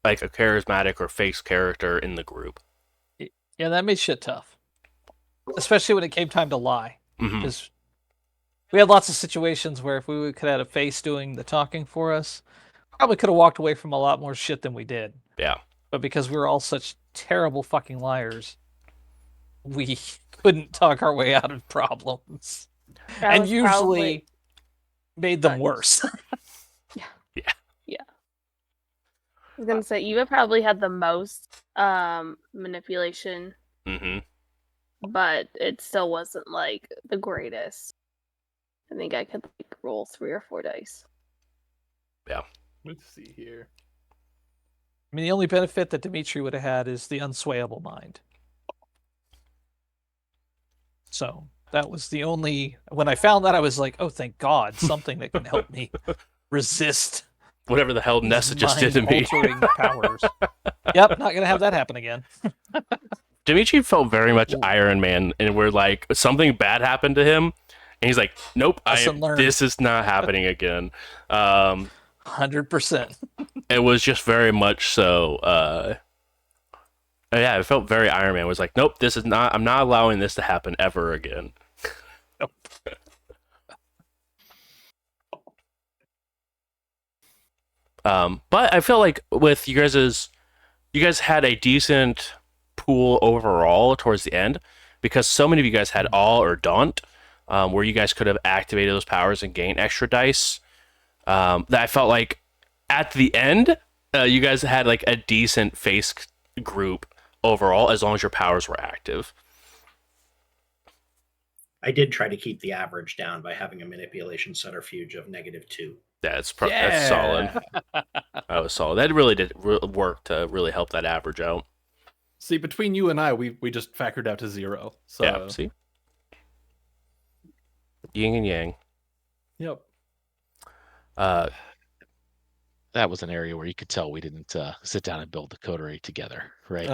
Speaker 2: like a charismatic or face character in the group?
Speaker 3: Yeah, that made shit tough, especially when it came time to lie.
Speaker 2: Mhm.
Speaker 3: Because we had lots of situations where if we could have had a face doing the talking for us, probably could have walked away from a lot more shit than we did.
Speaker 2: Yeah.
Speaker 3: But because we were all such terrible fucking liars, we couldn't talk our way out of problems.
Speaker 6: That
Speaker 3: And
Speaker 6: was
Speaker 3: usually
Speaker 6: probably-
Speaker 3: made them
Speaker 6: Sorry.
Speaker 3: worse.
Speaker 6: I was gonna say you would probably had the most manipulation,
Speaker 2: Mm-hmm.
Speaker 6: but it still wasn't like the greatest. I think I could like roll 3 or 4 dice.
Speaker 4: Let's see here.
Speaker 3: I mean, the only benefit that Dimitri would have had is the unswayable mind. So that was the only. When I found that, I was like, "Oh, thank God, something that can help me resist
Speaker 2: Whatever the hell
Speaker 3: these
Speaker 2: Nessa just did to me.
Speaker 3: mind-altering powers." Yep, not gonna have that happen again.
Speaker 2: Dimitri felt very much Iron Man, and we're like, something bad happened to him, and he's like, nope,
Speaker 3: Lesson learned.
Speaker 2: this is not happening again.
Speaker 3: 100%.
Speaker 2: It was just very much so. Yeah, it felt very Iron Man. It was like, nope, this is not. I'm not allowing this to happen ever again. But I feel like with you guys had a decent pool overall towards the end, because so many of you guys had all or daunt, where you guys could have activated those powers and gained extra dice. That I felt like at the end, you guys had like a decent face group overall, as long as your powers were active.
Speaker 5: I did try to keep the average down by having a manipulation centrifuge of -2.
Speaker 2: That's solid. That was solid. That really did work to really help that average out.
Speaker 4: See, between you and I, we just factored out to 0. So
Speaker 2: Yeah, see? Yin and yang.
Speaker 4: Yep.
Speaker 1: That was an area where you could tell we didn't sit down and build the coterie together, right?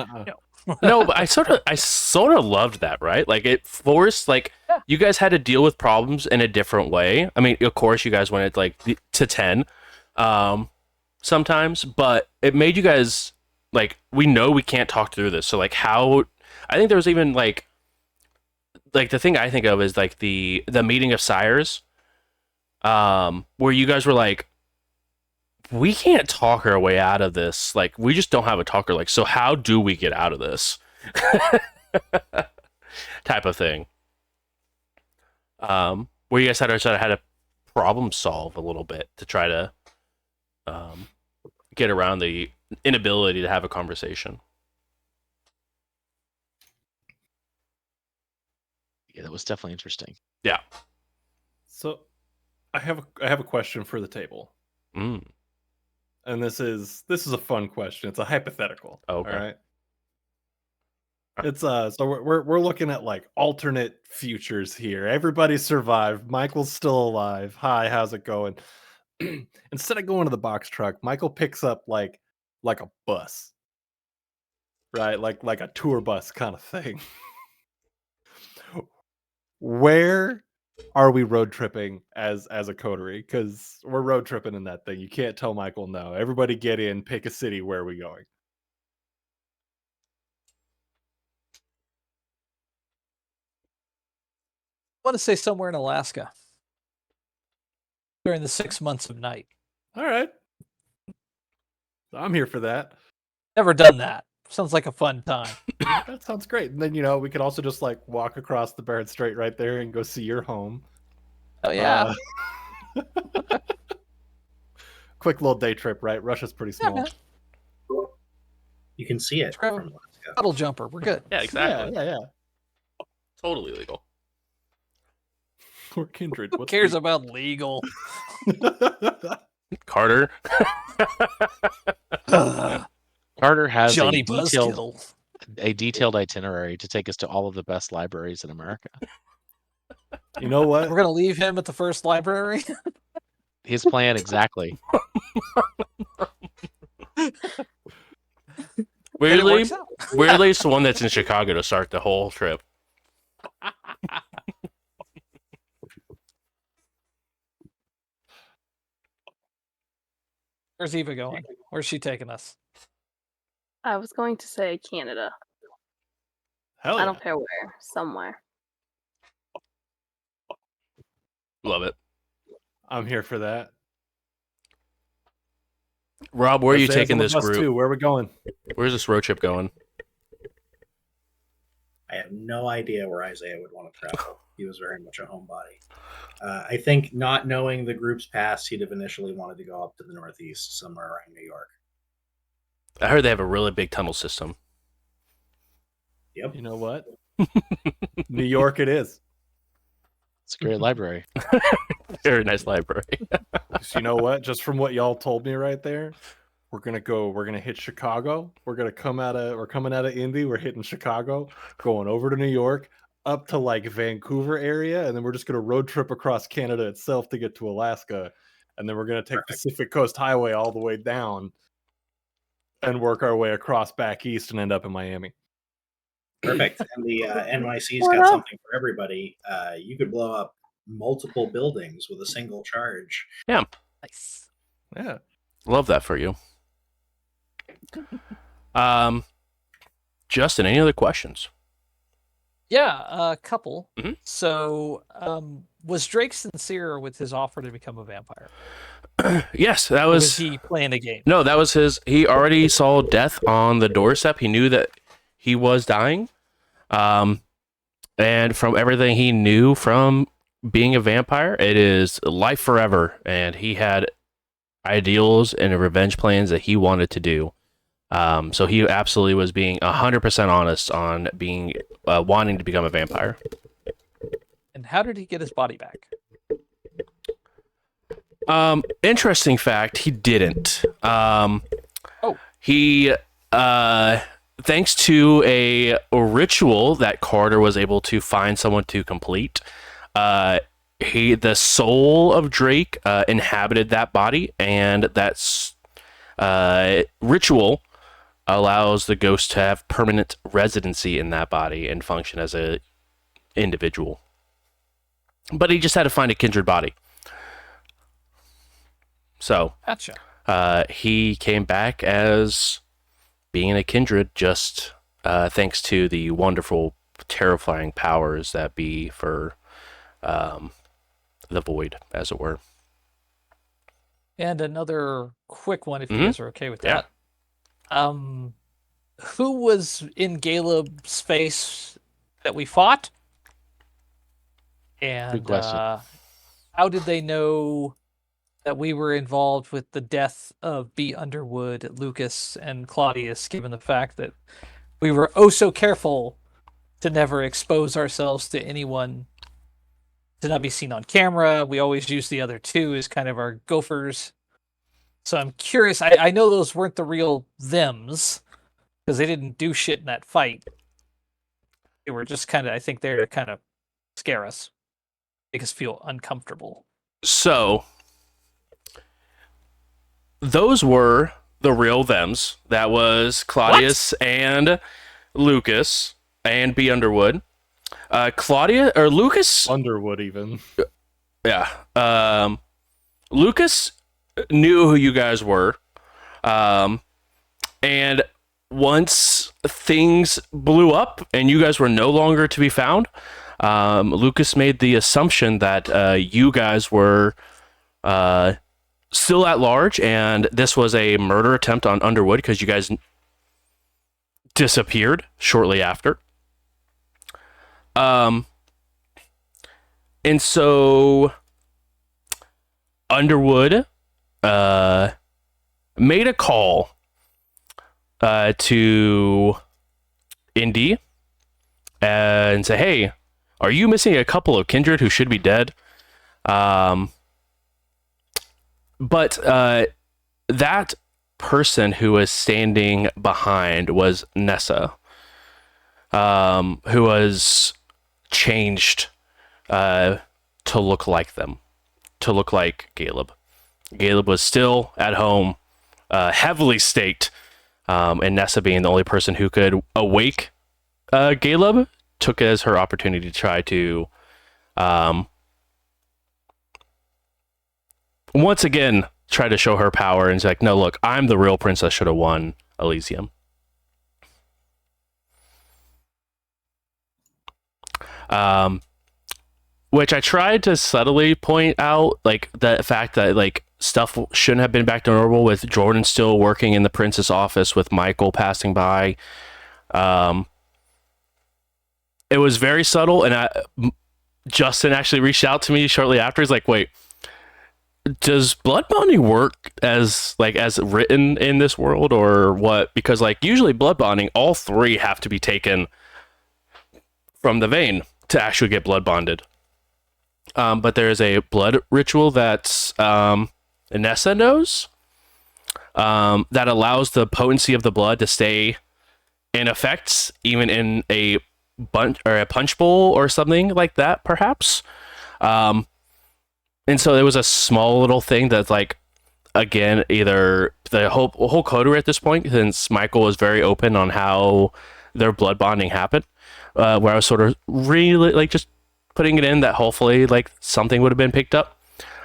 Speaker 2: No, but I sort of loved that, right? Like it forced, like you guys had to deal with problems in a different way. I mean, of course, you guys went at like to 10, sometimes, but it made you guys like, we know we can't talk through this. So like, how? I think there was even like the thing I think of is like the meeting of sires, where you guys were like, we can't talk our way out of this. Like, we just don't have a talker. Like, so how do we get out of this? Type of thing. Where you guys had to problem solve a little bit to try to get around the inability to have a conversation.
Speaker 1: Yeah, that was definitely interesting.
Speaker 2: Yeah.
Speaker 4: So I have a question for the table.
Speaker 2: Mm.
Speaker 4: And this is a fun question. It's a hypothetical.
Speaker 2: Okay.
Speaker 4: All right. It's so we're looking at like alternate futures here. Everybody survived. Michael's still alive. Hi, how's it going? Instead of going to the box truck, Michael picks up like a bus. Right? Like a tour bus kind of thing. Where are we road tripping as a coterie? Because we're road tripping in that thing. You can't tell Michael no. Everybody get in, pick a city. Where are we going?
Speaker 3: I want to say somewhere in Alaska during the 6 months of night.
Speaker 4: All right. I'm here for that.
Speaker 3: Never done that. Sounds like a fun time.
Speaker 4: That sounds great. And then, we could also just like walk across the Barrett Strait right there and go see your home.
Speaker 3: Oh yeah.
Speaker 4: Quick little day trip, right? Russia's pretty
Speaker 3: Yeah,
Speaker 4: small.
Speaker 3: man.
Speaker 5: You can see it
Speaker 3: Grab
Speaker 5: from
Speaker 3: a
Speaker 5: Alaska.
Speaker 3: puddle jumper. We're good.
Speaker 2: Yeah, exactly.
Speaker 4: Yeah.
Speaker 2: Totally legal.
Speaker 4: Or kindred.
Speaker 3: Who cares about legal?
Speaker 2: Carter.
Speaker 1: Carter has
Speaker 3: Johnny Buzzkill.
Speaker 1: a detailed itinerary to take us to all of the best libraries in America.
Speaker 4: You know what?
Speaker 3: We're gonna leave him at the first library.
Speaker 1: His plan exactly.
Speaker 2: Weirdly,
Speaker 3: works out.
Speaker 2: weirdly, it's the one that's in Chicago to start the whole trip.
Speaker 3: Where's Eva going? Where's she taking us?
Speaker 6: I was going to say Canada.
Speaker 4: Hell
Speaker 6: I
Speaker 4: yeah.
Speaker 6: don't care where. Somewhere.
Speaker 2: Love it.
Speaker 4: I'm here for that.
Speaker 2: Rob, where are you
Speaker 4: Isaiah's
Speaker 2: taking
Speaker 4: on the
Speaker 2: this
Speaker 4: bus
Speaker 2: group?
Speaker 4: too. Where are we going?
Speaker 2: Where's this road trip going?
Speaker 5: I have no idea where Isaiah would want to travel. He was very much a homebody. I think not knowing the group's past, he'd have initially wanted to go up to the Northeast, somewhere around New York.
Speaker 2: I heard they have a really big tunnel system.
Speaker 5: Yep.
Speaker 4: You know what? New York it is.
Speaker 1: It's a great library.
Speaker 2: Very nice library.
Speaker 4: So you know what? Just from what y'all told me right there, we're gonna hit Chicago. We're coming out of Indy, we're hitting Chicago, going over to New York, up to like Vancouver area, and then we're just gonna road trip across Canada itself to get to Alaska. And then we're gonna take Pacific Coast Highway all the way down and work our way across back east and end up in Miami.
Speaker 5: Perfect. And the NYC's got something for everybody. You could blow up multiple buildings with a single charge.
Speaker 2: Yeah.
Speaker 3: Nice.
Speaker 4: Yeah.
Speaker 2: Love that for you. Justin, any other questions?
Speaker 3: Yeah, a couple.
Speaker 2: Mhm.
Speaker 3: So, was Drake sincere with his offer to become a vampire?
Speaker 2: Yes, that
Speaker 3: Or
Speaker 2: was.
Speaker 3: was he playing a game?
Speaker 2: No, that was his. He already saw death on the doorstep. He knew that he was dying. And from everything he knew from being a vampire, it is life forever. And he had ideals and revenge plans that he wanted to do. So he absolutely was being 100% honest on being wanting to become a vampire.
Speaker 3: And how did he get his body back?
Speaker 2: Interesting fact, he didn't. He thanks to a ritual that Carter was able to find someone to complete, the soul of Drake inhabited that body, and that's ritual allows the ghost to have permanent residency in that body and function as a individual. But he just had to find a kindred body. So
Speaker 3: Gotcha.
Speaker 2: he came back as being a kindred, just thanks to the wonderful, terrifying powers that be for the void, as it were.
Speaker 3: And another quick one, if you guys are okay with
Speaker 2: Yeah.
Speaker 3: that. Who was in Caleb's face that we fought? And
Speaker 1: Good question.
Speaker 3: how did they know that we were involved with the death of B. Underwood, Lucas, and Claudius, given the fact that we were oh so careful to never expose ourselves to anyone, to not be seen on camera? We always use the other two as kind of our gophers. So I'm curious. I know those weren't the real thems, because they didn't do shit in that fight. They were just kind of, I think, there to kind of scare us, make us feel uncomfortable.
Speaker 2: So those were the real thems. That was Claudius and Lucas and B. Underwood. Claudia or Lucas
Speaker 4: Underwood even.
Speaker 2: Yeah. Lucas knew who you guys were. And once things blew up and you guys were no longer to be found, Lucas made the assumption that you guys were still at large, and this was a murder attempt on Underwood because you guys disappeared shortly after. And so Underwood made a call to Indy and say, "Hey, are you missing a couple of kindred who should be dead?" But that person who was standing behind was Nessa, who was changed to look like them, to look like Caleb. Caleb was still at home, heavily staked, and Nessa, being the only person who could awake Caleb, took it as her opportunity to try to once again try to show her power, and she's like, no, look, I'm the real princess, should have won Elysium. Which I tried to subtly point out, like the fact that like stuff shouldn't have been back to normal with Jordan still working in the princess office with Michael passing by. It was very subtle, and Justin actually reached out to me shortly after. He's like, wait, does blood bonding work as written in this world or what? Because like usually blood bonding, all three have to be taken from the vein to actually get blood bonded. But there is a blood ritual that Nessa knows that allows the potency of the blood to stay in effect, even in a bunch or a punch bowl or something like that, perhaps. And so it was a small little thing that's like, again, either the whole coterie at this point, since Michael was very open on how their blood bonding happened, where I was sort of really like just putting it in that hopefully like something would have been picked up,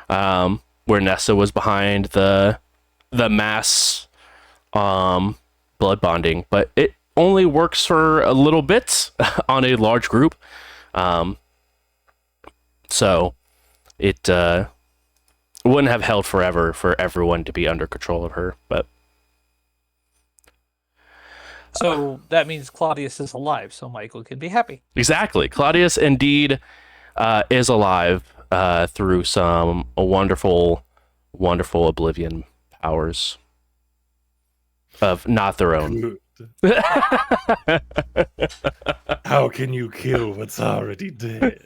Speaker 2: where Nessa was behind the mass blood bonding, but it only works for a little bit on a large group, so it wouldn't have held forever for everyone to be under control of her. But
Speaker 3: so that means Claudius is alive, so Michael can be happy.
Speaker 2: Exactly, Claudius indeed is alive through some wonderful oblivion powers of not their own.
Speaker 4: How can you kill what's already dead?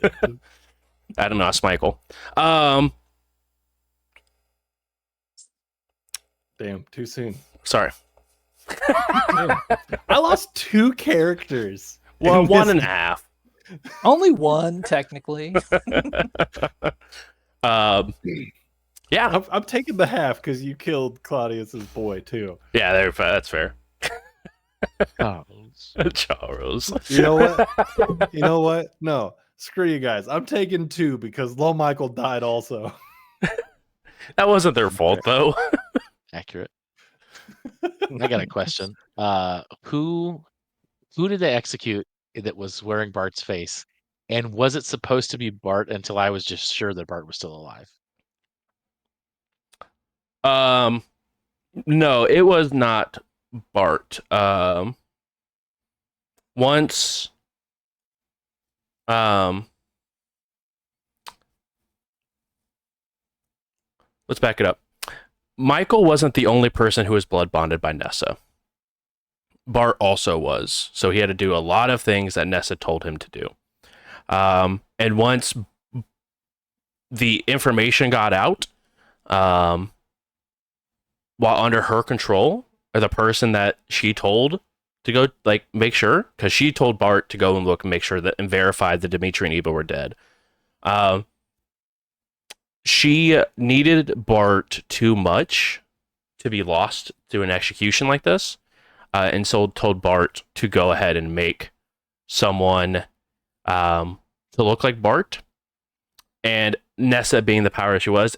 Speaker 2: I don't know, it's Michael.
Speaker 4: Damn, too soon.
Speaker 2: Sorry.
Speaker 4: I lost 2 characters.
Speaker 2: Well, 1.5.
Speaker 3: Only one, technically.
Speaker 2: Yeah,
Speaker 4: I'm taking the half because you killed Claudius's boy too.
Speaker 2: yeah, that's fair.
Speaker 1: Charles.
Speaker 2: Charles.
Speaker 4: You know what? You know what? No, screw you guys. I'm taking 2 because Low Michael died also.
Speaker 2: That wasn't their fault though.
Speaker 1: Accurate. I got a question. Who did they execute that was wearing Bart's face? And was it supposed to be Bart until I was just sure that Bart was still alive?
Speaker 2: No, it was not Bart. Once let's back it up. Michael wasn't the only person who was blood bonded by Nessa. Bart also was, so he had to do a lot of things that Nessa told him to do. And once the information got out, while under her control, or the person that she told to go like make sure, because she told Bart to go and look and make sure that and verify that Dimitri and Eva were dead. She needed Bart too much to be lost through an execution like this, and so told Bart to go ahead and make someone to look like Bart. And Nessa, being the power she was,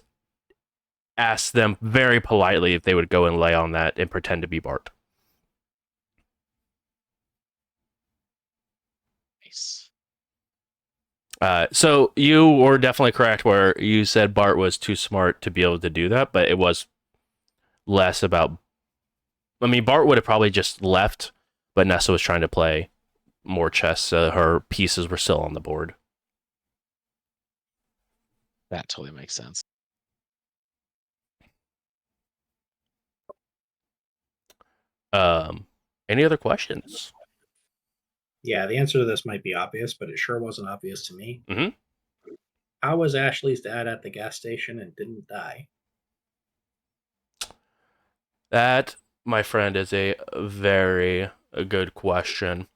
Speaker 2: asked them very politely if they would go and lay on that and pretend to be Bart.
Speaker 1: Nice.
Speaker 2: So you were definitely correct where you said Bart was too smart to be able to do that, but it was less about... I mean, Bart would have probably just left, but Nessa was trying to play more chess, so her pieces were still on the board.
Speaker 1: That totally makes sense.
Speaker 2: Any other questions?
Speaker 5: Yeah, the answer to this might be obvious, but it sure wasn't obvious to me.
Speaker 2: Mhm.
Speaker 5: How was Ashley's dad at the gas station and didn't die?
Speaker 2: That, my friend, is a very good question.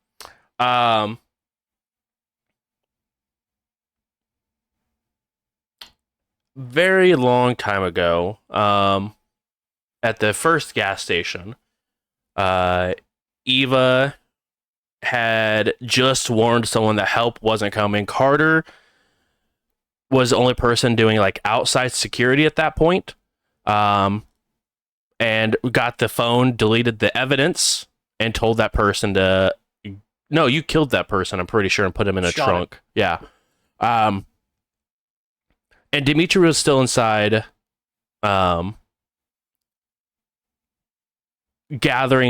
Speaker 2: Um, very long time ago, at the first gas station, Eva had just warned someone that help wasn't coming. Carter was the only person doing like outside security at that point. And got the phone, deleted the evidence, and told that person to, no, you killed that person, I'm pretty sure, and put him in a
Speaker 4: Shot
Speaker 2: trunk. Yeah. And Dimitri was still inside, gathering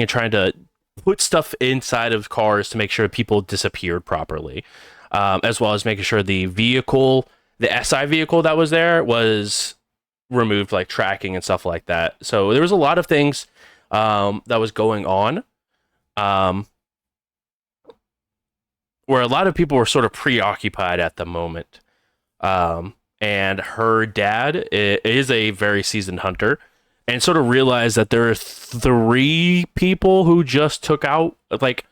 Speaker 2: and trying to put stuff inside of cars to make sure people disappeared properly, as well as making sure the vehicle, the SI vehicle that was there, was removed, like tracking and stuff like that. So there was a lot of things that was going on, where a lot of people were sort of preoccupied at the moment. And her dad is a very seasoned hunter, and sort of realized that there are 3 people who just took out, like,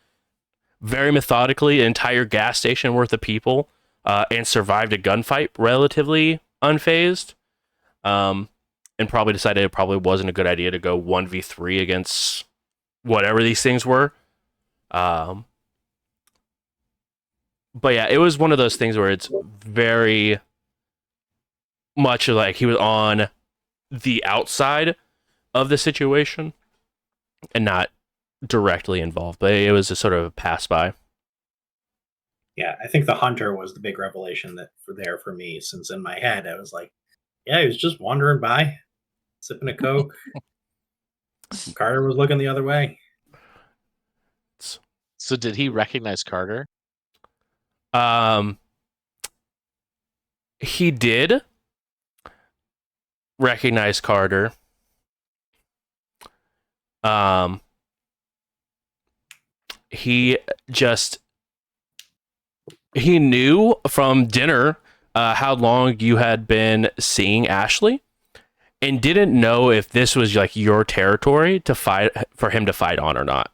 Speaker 2: very methodically, an entire gas station worth of people, and survived a gunfight relatively unfazed. And probably decided it probably wasn't a good idea to go 1v3 against whatever these things were. But yeah, it was one of those things where it's very much like he was on the outside of the situation and not directly involved, but it was a sort of a pass by.
Speaker 5: Yeah, I think the hunter was the big revelation that for me, since in my head I was like, yeah, he was just wandering by, sipping a Coke. Carter was looking the other way.
Speaker 1: So did he recognize Carter?
Speaker 2: He did recognize Carter. He just, he knew from dinner how long you had been seeing Ashley, and didn't know if this was like your territory to fight, for him to fight on or not.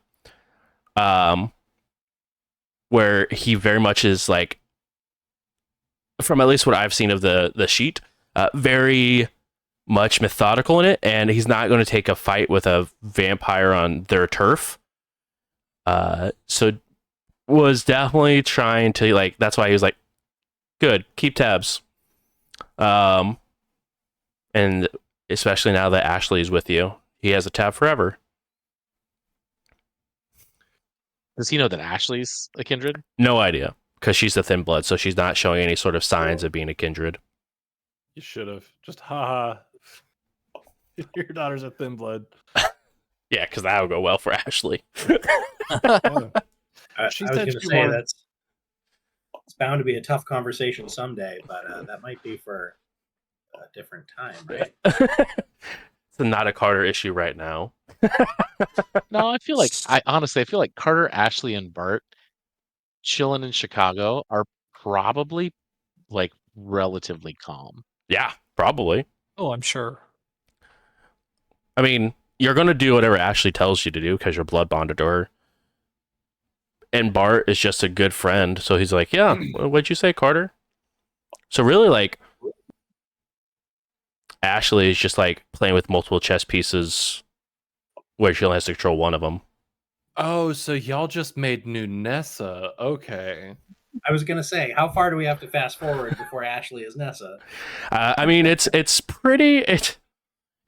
Speaker 2: Where he very much is like, from at least what I've seen of the sheet, very much methodical in it, and he's not going to take a fight with a vampire on their turf. So was definitely trying to, like, that's why he was like, good, keep tabs. And especially now that Ashley's with you, he has a tab forever.
Speaker 1: Does he know that Ashley's a kindred?
Speaker 2: No idea, because she's the thin blood, so she's not showing any sort of signs of being a kindred.
Speaker 4: You should have just haha. Your daughter's a thin blood.
Speaker 2: Yeah, because that would go well for Ashley.
Speaker 4: Yeah.
Speaker 5: I
Speaker 4: She
Speaker 5: was going
Speaker 4: said
Speaker 5: to
Speaker 4: she
Speaker 5: say
Speaker 4: wanted-
Speaker 5: that's it's bound to be a tough conversation someday, but that might be for a different time, right?
Speaker 2: It's not a Carter issue right now.
Speaker 1: No, I feel like I feel like Carter, Ashley, and Bart chilling in Chicago are probably like relatively calm.
Speaker 2: Yeah, probably.
Speaker 3: Oh, I'm sure.
Speaker 2: I mean, you're going to do whatever Ashley tells you to do because you're blood bonded to her. And Bart is just a good friend. So he's like, yeah, what'd you say, Carter? So really, like, Ashley is just like playing with multiple chess pieces where she only has to control one of them.
Speaker 4: Oh, so y'all just made new Nessa. Okay.
Speaker 5: I was going to say, how far do we have to fast forward before Ashley is Nessa?
Speaker 2: I mean, it's pretty. It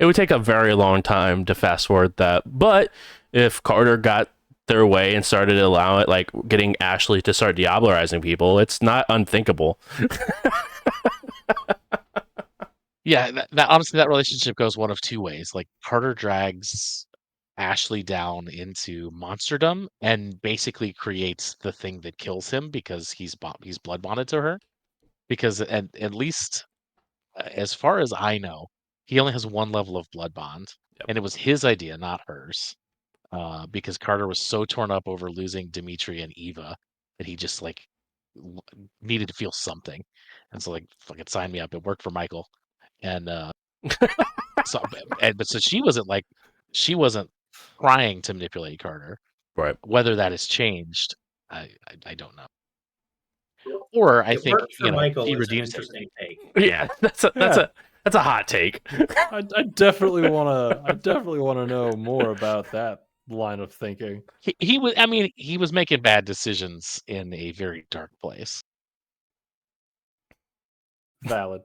Speaker 2: would take a very long time to fast forward that. But if Carter got their way and started to allow it, like getting Ashley to start diablerizing people, it's not unthinkable.
Speaker 1: Yeah, that honestly, that relationship goes one of 2 ways. Like Carter drags Ashley down into monsterdom and basically creates the thing that kills him because he's blood bonded to her. Because at least as far as I know, he only has 1 level of blood bond,
Speaker 2: Yep.
Speaker 1: and it was his idea, not hers. because Carter was so torn up over losing Dimitri and Eva that he just like needed to feel something, and so like fucking sign me up. It worked for Michael, and so but so she wasn't trying to manipulate Carter.
Speaker 2: Right.
Speaker 1: Whether that has changed, I don't know. Or I
Speaker 5: It
Speaker 1: think
Speaker 5: worked for Michael
Speaker 1: he
Speaker 5: is an
Speaker 1: redeems it.
Speaker 5: interesting take.
Speaker 2: Yeah, that's a hot take.
Speaker 4: I definitely want to know more about that line of thinking.
Speaker 1: He was. I mean, he was making bad decisions in a very dark place.
Speaker 4: Valid.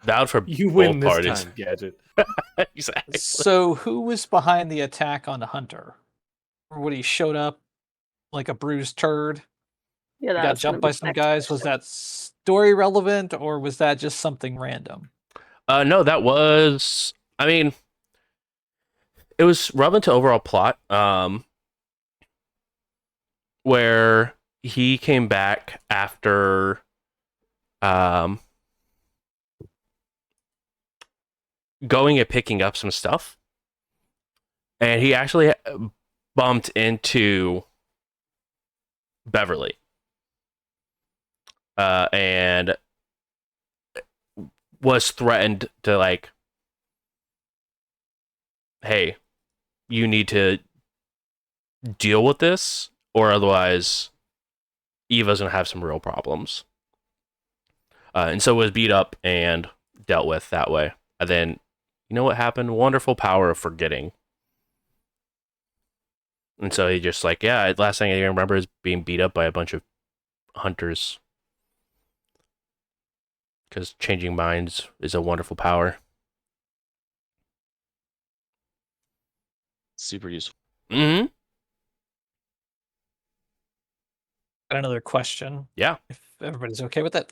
Speaker 2: Valid for
Speaker 4: You
Speaker 2: both
Speaker 4: win this
Speaker 2: parties.
Speaker 4: time, Gadget.
Speaker 2: Exactly.
Speaker 3: So who was behind the attack on the hunter? Or when he showed up like a bruised turd,
Speaker 6: Yeah,
Speaker 3: he
Speaker 6: that
Speaker 3: got
Speaker 6: was gonna
Speaker 3: jumped
Speaker 6: be
Speaker 3: by
Speaker 6: the
Speaker 3: some
Speaker 6: next
Speaker 3: guys. Was
Speaker 6: question.
Speaker 3: that story relevant or was that just something random?
Speaker 2: No, that was. I mean, it was relevant to overall plot. Where he came back after, going and picking up some stuff, and he actually bumped into Beverly, and was threatened to like, hey, you need to deal with this, or otherwise, Eva's gonna have some real problems. And so was beat up and dealt with that way. And then, you know what happened? Wonderful power of forgetting. And so he just like, yeah, last thing I remember is being beat up by a bunch of hunters. Because changing minds is a wonderful power.
Speaker 1: Super useful.
Speaker 2: Mm-hmm.
Speaker 3: Got another question.
Speaker 2: Yeah.
Speaker 3: If everybody's okay with it.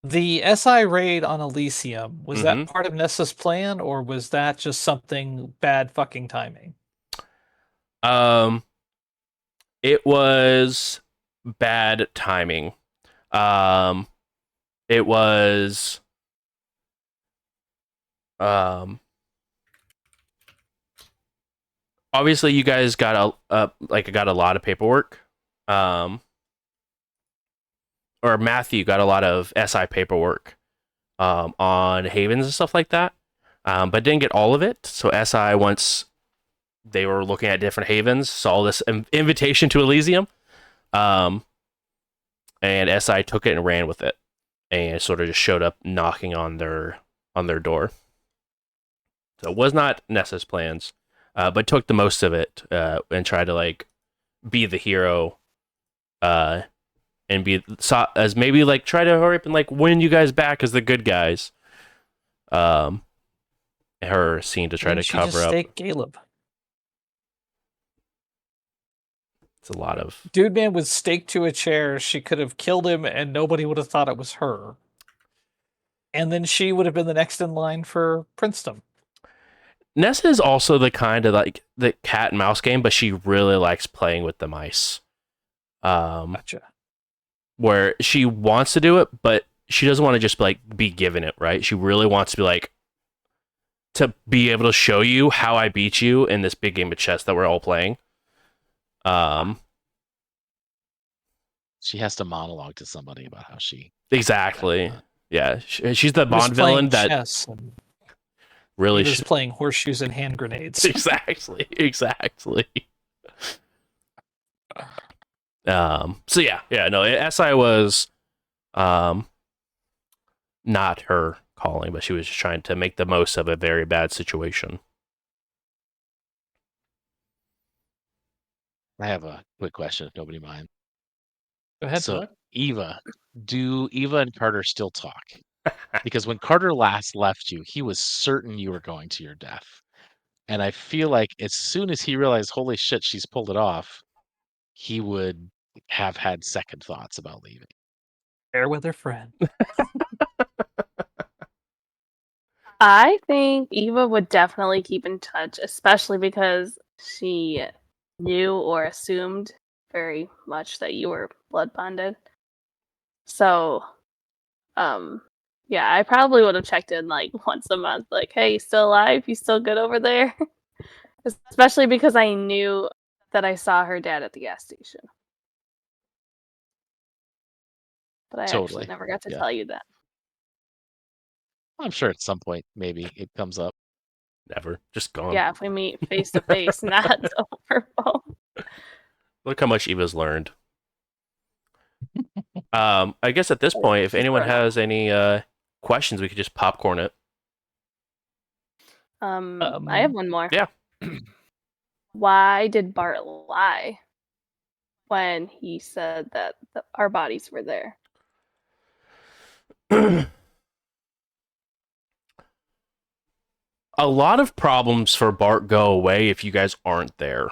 Speaker 3: The SI raid on Elysium, was that part of Nessa's plan or was that just something bad fucking timing?
Speaker 2: It was bad timing. It was obviously you guys got got a lot of paperwork. Or Matthew got a lot of SI paperwork on havens and stuff like that, but didn't get all of it. So SI, once they were looking at different havens, saw this invitation to Elysium, and SI took it and ran with it, and sort of just showed up knocking on their door. So it was not Nessa's plans, but took the most of it and tried to like be the hero, and be as maybe like try to hurry up and like win you guys back as the good guys. Her scene to try to cover up.
Speaker 3: Stake Caleb.
Speaker 2: It's a lot of
Speaker 3: Dude man was staked to a chair. She could have killed him and nobody would have thought it was her. And then she would have been the next in line for Princeton.
Speaker 2: Nessa is also the kind of like the cat and mouse game, but she really likes playing with the mice.
Speaker 3: Gotcha.
Speaker 2: Where she wants to do it, but she doesn't want to just like be given it, right? She really wants to be like to be able to show you how I beat you in this big game of chess that we're all playing.
Speaker 1: She has to monologue to somebody about how she
Speaker 2: exactly. Yeah, she's the Bond villain that
Speaker 3: chess
Speaker 2: really
Speaker 3: was playing horseshoes and hand grenades.
Speaker 2: Exactly. So no, SI was not her calling, but she was just trying to make the most of a very bad situation.
Speaker 1: I have a quick question if nobody minds.
Speaker 3: Go ahead.
Speaker 1: So Eva, do Eva and Carter still talk? Because when Carter last left you, he was certain you were going to your death. And I feel like as soon as he realized, holy shit, she's pulled it off, he would have had second thoughts about leaving.
Speaker 3: Fairweather friend.
Speaker 6: I think Eva would definitely keep in touch, especially because she knew or assumed very much that you were blood bonded. So, Yeah, I probably would have checked in like once a month, like, hey, you still alive? You still good over there? Especially because I knew that I saw her dad at the gas station. But I actually
Speaker 1: Totally.
Speaker 6: never got to
Speaker 1: Yeah.
Speaker 6: tell you that.
Speaker 1: I'm sure at some point maybe it comes up.
Speaker 2: Never. Just gone.
Speaker 6: Yeah, if we meet face to face, not over phone.
Speaker 2: Look how much Eva's learned. I guess at this point, if anyone has any questions, we could just popcorn it.
Speaker 6: I have one more.
Speaker 2: Yeah.
Speaker 6: Why did Bart lie when he said that our bodies were there?
Speaker 2: A lot of problems for Bart go away if you guys aren't there.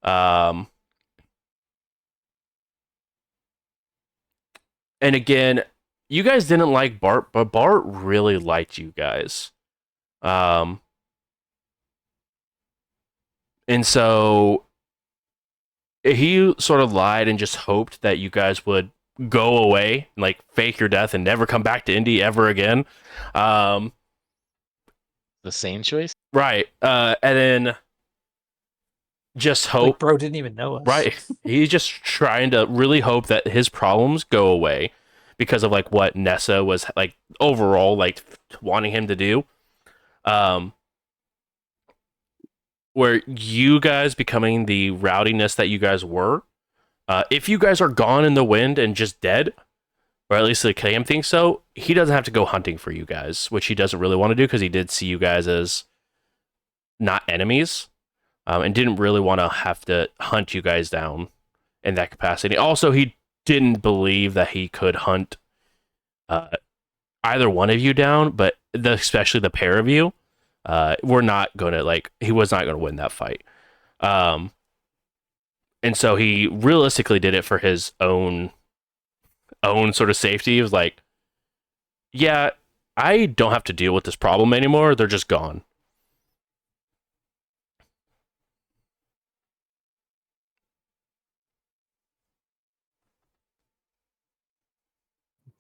Speaker 2: And again, you guys didn't like Bart, but Bart really liked you guys. And so he sort of lied and just hoped that you guys would go away, like fake your death and never come back to Indy ever again.
Speaker 1: The sane choice?
Speaker 2: Right. And then just hope.
Speaker 3: Like, bro didn't even know us.
Speaker 2: Right. He's just trying to really hope that his problems go away because of like what Nessa was like overall like wanting him to do. Where you guys becoming the rowdiness that you guys were, if you guys are gone in the wind and just dead, or at least the Cam thinks so, he doesn't have to go hunting for you guys, which he doesn't really want to do because he did see you guys as not enemies, and didn't really want to have to hunt you guys down in that capacity. Also, he didn't believe that he could hunt either one of you down, but especially the pair of you. We're not gonna he was not gonna win that fight. And so he realistically did it for his own sort of safety. He was like, yeah, I don't have to deal with this problem anymore. They're just gone.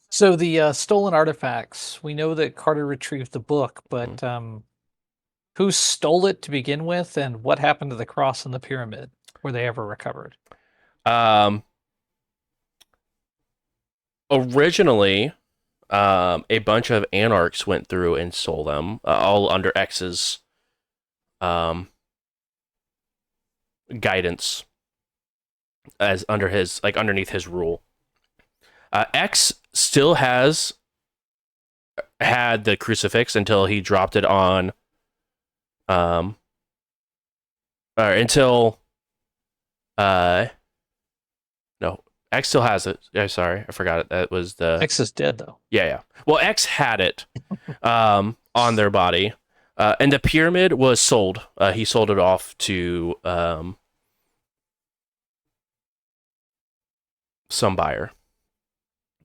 Speaker 3: So the stolen artifacts, we know that Carter retrieved the book, but who stole it to begin with, and what happened to the cross and the pyramid? Were they ever recovered?
Speaker 2: Originally, a bunch of anarchs went through and stole them, all under X's guidance, as under his underneath his rule. X still had the crucifix until he dropped it on, or until, no, X still has it. Yeah, sorry, I forgot it. That was the
Speaker 3: X is dead though.
Speaker 2: Yeah. Well, X had it, on their body, and the pyramid was sold. He sold it off to some buyer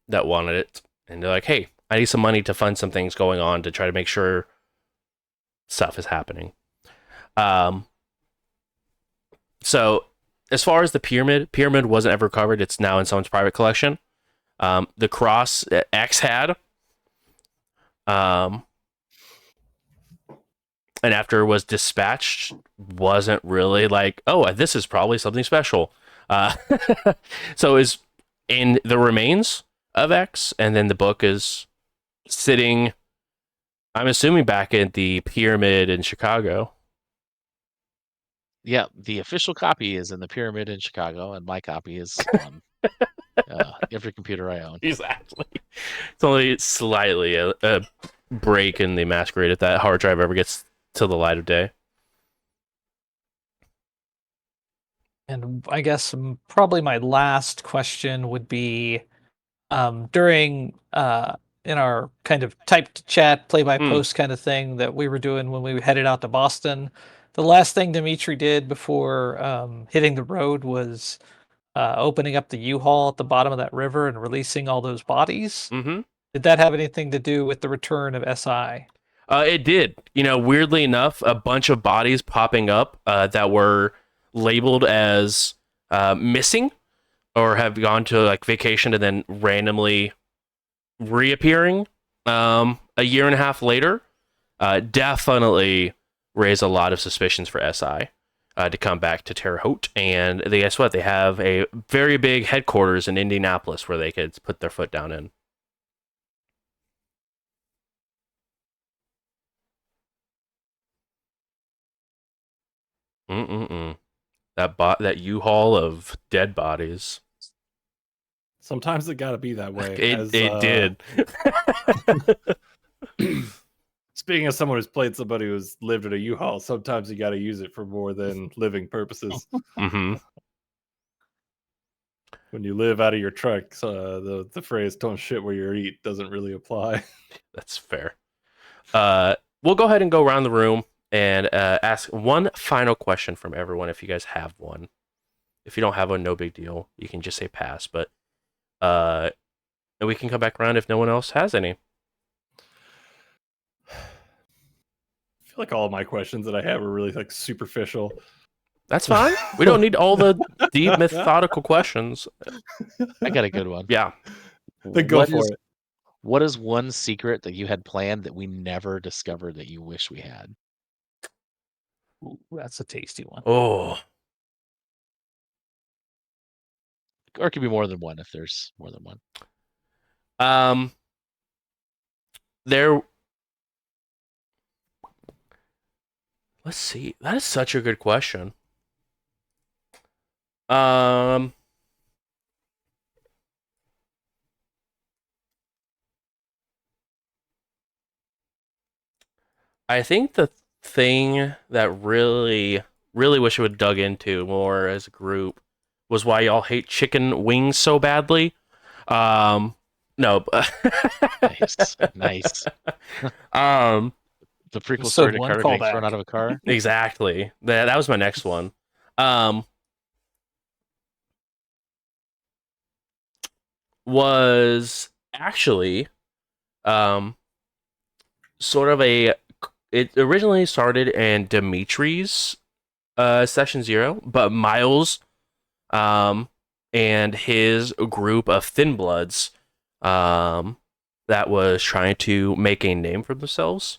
Speaker 2: that wanted it, and they're like, hey, I need some money to fund some things going on to try to make sure stuff is happening. So as far as the pyramid wasn't ever recovered. It's now in someone's private collection. The cross X had, and after it was dispatched, wasn't really like, oh, this is probably something special. So is in the remains of X, and then the book is sitting, I'm assuming, back at the pyramid in Chicago.
Speaker 1: Yeah, the official copy is in the pyramid in Chicago, and my copy is on every computer I own.
Speaker 2: Exactly. It's only slightly a break in the Masquerade if that hard drive ever gets to the light of day.
Speaker 3: And I guess probably my last question would be, during in our kind of typed chat, play by post kind of thing that we were doing when we headed out to Boston, the last thing Dimitri did before hitting the road was opening up the U-Haul at the bottom of that river and releasing all those bodies.
Speaker 2: Mm-hmm.
Speaker 3: Did that have anything to do with the return of SI?
Speaker 2: It did. Weirdly enough, a bunch of bodies popping up that were labeled as missing or have gone to vacation and then randomly reappearing a year and a half later, definitely raised a lot of suspicions for SI to come back to Terre Haute. And guess what? They have a very big headquarters in Indianapolis where they could put their foot down in. That U-Haul of dead bodies.
Speaker 4: Sometimes it got to be that way.
Speaker 2: It did.
Speaker 4: Speaking of someone who's played somebody who's lived in a U-Haul, sometimes you got to use it for more than living purposes.
Speaker 2: Mm-hmm.
Speaker 4: When you live out of your truck, the phrase "don't shit where you eat" doesn't really apply.
Speaker 2: That's fair. We'll go ahead and go around the room and ask one final question from everyone if you guys have one. If you don't have one, no big deal. You can just say pass, but and we can come back around if no one else has any.
Speaker 4: I feel like all of my questions that I have are really like superficial.
Speaker 2: That's fine. We don't need all the deep methodical questions.
Speaker 1: I got a good one.
Speaker 2: Yeah.
Speaker 4: Then go for it.
Speaker 1: What is one secret that you had planned that we never discovered that you wish we had?
Speaker 3: Ooh, that's a tasty one.
Speaker 2: Oh.
Speaker 1: Or it could be more than one if there's more than one.
Speaker 2: Let's see. That is such a good question. I think the thing that really wish we would dug into more as a group was why y'all hate chicken wings so badly. No.
Speaker 1: Nice. The prequel
Speaker 3: Episode
Speaker 1: story to
Speaker 3: one
Speaker 1: Carter Banks
Speaker 3: callback.
Speaker 1: run out of a car.
Speaker 2: Exactly. That was my next one. Was actually sort of it originally started in Dimitri's Session Zero, but Miles and his group of Thin Bloods that was trying to make a name for themselves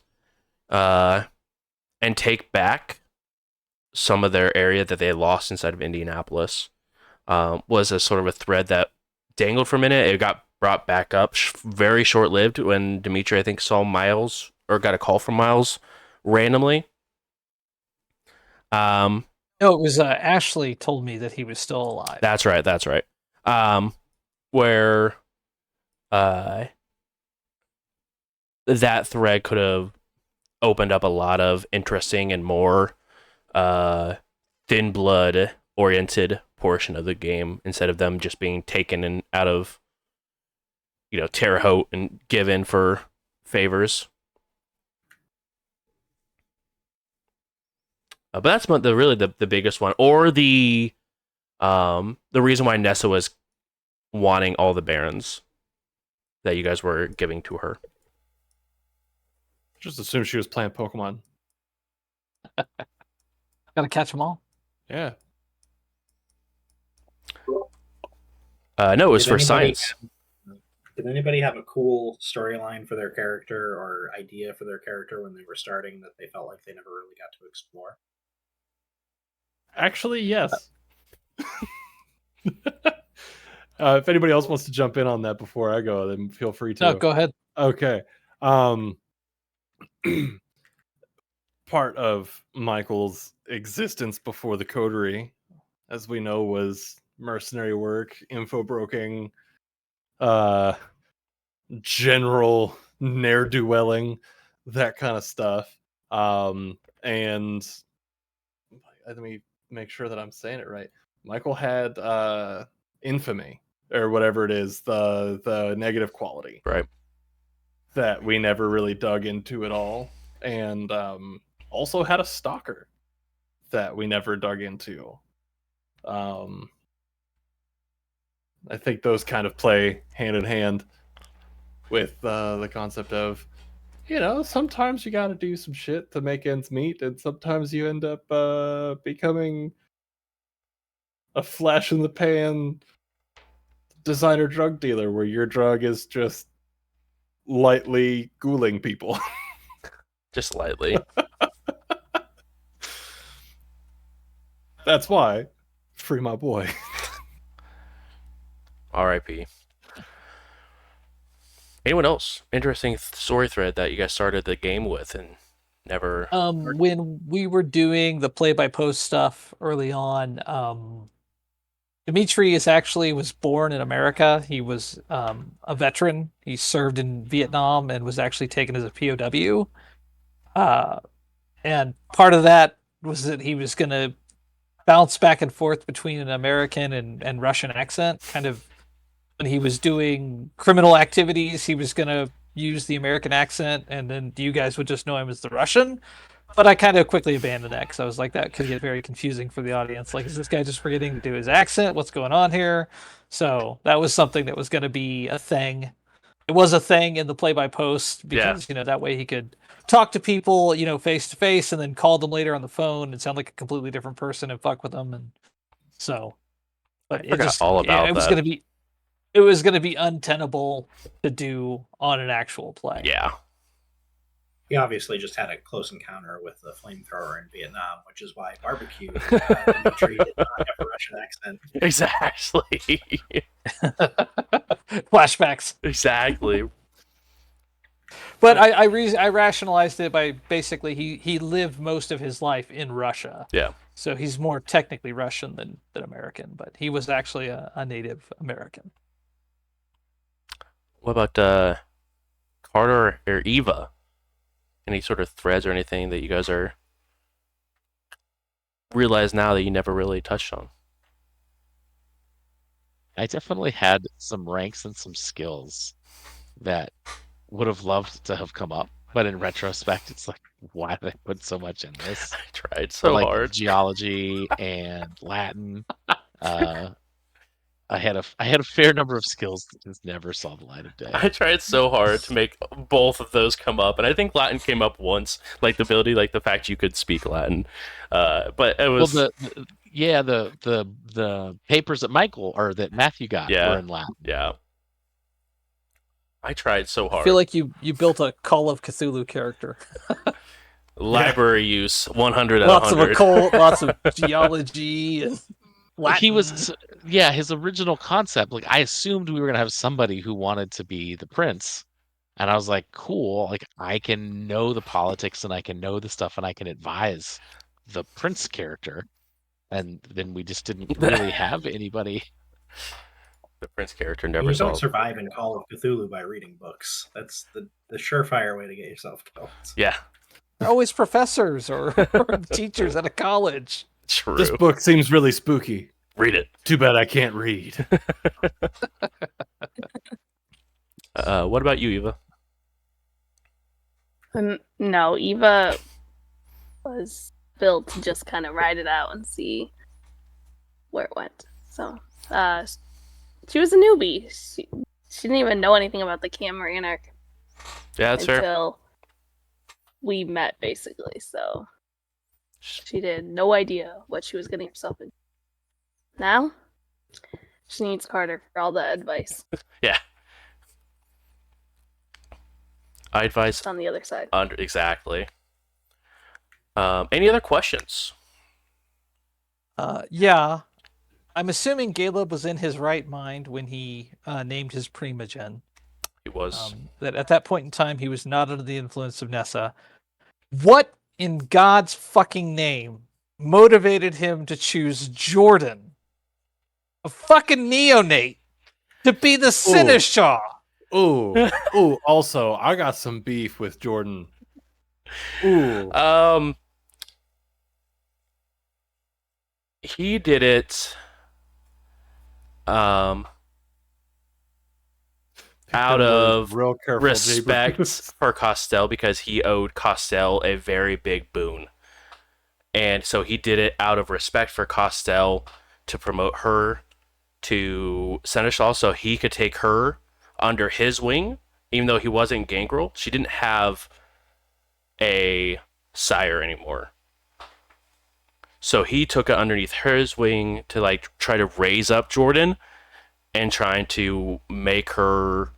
Speaker 2: and take back some of their area that they lost inside of Indianapolis was a sort of a thread that dangled for a minute. It got brought back up very short-lived when Dimitri, I think, saw Miles or got a call from Miles randomly.
Speaker 3: No, it was Ashley told me that he was still alive.
Speaker 2: That's right. Where that thread could have opened up a lot of interesting and more thin blood oriented portion of the game instead of them just being taken and out of Terre Haute and given for favors. But that's really the biggest one, or the reason why Nessa was wanting all the barons that you guys were giving to her.
Speaker 4: Just assume she was playing Pokemon.
Speaker 3: Gotta catch them all.
Speaker 4: Yeah.
Speaker 2: No, it was for science.
Speaker 5: Did anybody have a cool storyline for their character or idea for their character when they were starting that they felt like they never really got to explore?
Speaker 4: Actually, yes. If anybody else wants to jump in on that before I go, then feel free to.
Speaker 3: No, go ahead.
Speaker 4: Okay. Part of Michael's existence before the coterie, as we know, was mercenary work, info broking, general ne'er-do-welling, that kind of stuff. And let me make sure that I'm saying it right. Michael had infamy, or whatever it is, the negative quality,
Speaker 2: right,
Speaker 4: that we never really dug into at all, and also had a stalker that we never dug into. I think those kind of play hand in hand with the concept of, sometimes you got to do some shit to make ends meet, and sometimes you end up becoming a flash in the pan designer drug dealer where your drug is just lightly ghouling people.
Speaker 2: Just lightly.
Speaker 4: That's why. Free my boy.
Speaker 2: R.I.P. Anyone else? Interesting story thread that you guys started the game with and never.
Speaker 3: When we were doing the play-by-post stuff early on, Dimitri was born in America. He was a veteran. He served in Vietnam and was actually taken as a POW. And part of that was that he was going to bounce back and forth between an American and Russian accent. Kind of when he was doing criminal activities, he was going to use the American accent, and then you guys would just know him as the Russian. But I kind of quickly abandoned that because I was like, that could get very confusing for the audience. Like, is this guy just forgetting to do his accent? What's going on here? So that was something that was going to be a thing. It was a thing in the play-by-post because, that way he could talk to people, face to face, and then call them later on the phone and sound like a completely different person and fuck with them. And so, but
Speaker 2: I forgot all about
Speaker 3: it was
Speaker 2: that.
Speaker 3: it was going to be untenable to do on an actual play.
Speaker 2: Yeah.
Speaker 5: He obviously just had a close encounter with the flamethrower in Vietnam, which is why barbecue Dimitri did not have a Russian accent.
Speaker 2: Exactly.
Speaker 3: Flashbacks.
Speaker 2: Exactly.
Speaker 3: But I rationalized it by basically he lived most of his life in Russia.
Speaker 2: Yeah.
Speaker 3: So he's more technically Russian than American, but he was actually a native American.
Speaker 2: What about Carter or Eva? Any sort of threads or anything that you guys are realize now that you never really touched on?
Speaker 1: I definitely had some ranks and some skills that would have loved to have come up, but in retrospect, it's like, why did I put so much in this?
Speaker 2: I tried so
Speaker 1: like
Speaker 2: hard.
Speaker 1: Geology and Latin. I had a fair number of skills that just never saw the light of day.
Speaker 2: I tried so hard to make both of those come up, and I think Latin came up once, like the ability, like the fact you could speak Latin. But it was
Speaker 1: the papers that Matthew got were in Latin.
Speaker 2: Yeah. I tried so hard.
Speaker 3: I feel like you built a Call of Cthulhu character.
Speaker 2: Library use 100 out
Speaker 3: lots
Speaker 2: of 100.
Speaker 3: Of occult, lots of geology and Latin.
Speaker 1: He was, his original concept. Like, I assumed we were gonna have somebody who wanted to be the prince, and I was like, cool. Like, I can know the politics and I can know the stuff and I can advise the prince character. And then we just didn't really have anybody.
Speaker 2: The prince character never
Speaker 5: You
Speaker 2: saw.
Speaker 5: don't survive in Call of Cthulhu by reading books. That's the surefire way to get yourself killed.
Speaker 2: Yeah.
Speaker 3: They're always professors or teachers at a college.
Speaker 2: True.
Speaker 4: This book seems really spooky.
Speaker 2: Read it.
Speaker 4: Too bad I can't read.
Speaker 2: What about you, Eva?
Speaker 6: No, Eva was built to just kind of ride it out and see where it went. So, she was a newbie. She didn't even know anything about the Cameron arc.
Speaker 2: Yeah, that's fair.
Speaker 6: Until we met, basically. So, she had no idea what she was getting herself into. Now, she needs Carter for all the advice.
Speaker 2: Yeah. I advise
Speaker 6: It's on the other side.
Speaker 2: Exactly. Any other questions?
Speaker 3: Yeah. I'm assuming Caleb was in his right mind when he named his Primogen.
Speaker 2: He was.
Speaker 3: That at that point in time, he was not under the influence of Nessa. What in God's fucking name motivated him to choose Jordan, a fucking neonate, to be the Seneschal?
Speaker 4: Ooh. Also, I got some beef with Jordan. Ooh.
Speaker 2: He did it out of
Speaker 4: real careful
Speaker 2: respect for Costell, because he owed Costell a very big boon. And so he did it out of respect for Costell to promote her to Seneschal so he could take her under his wing, even though he wasn't Gangrel. She didn't have a sire anymore. So he took it underneath his wing to like try to raise up Jordan and trying to make her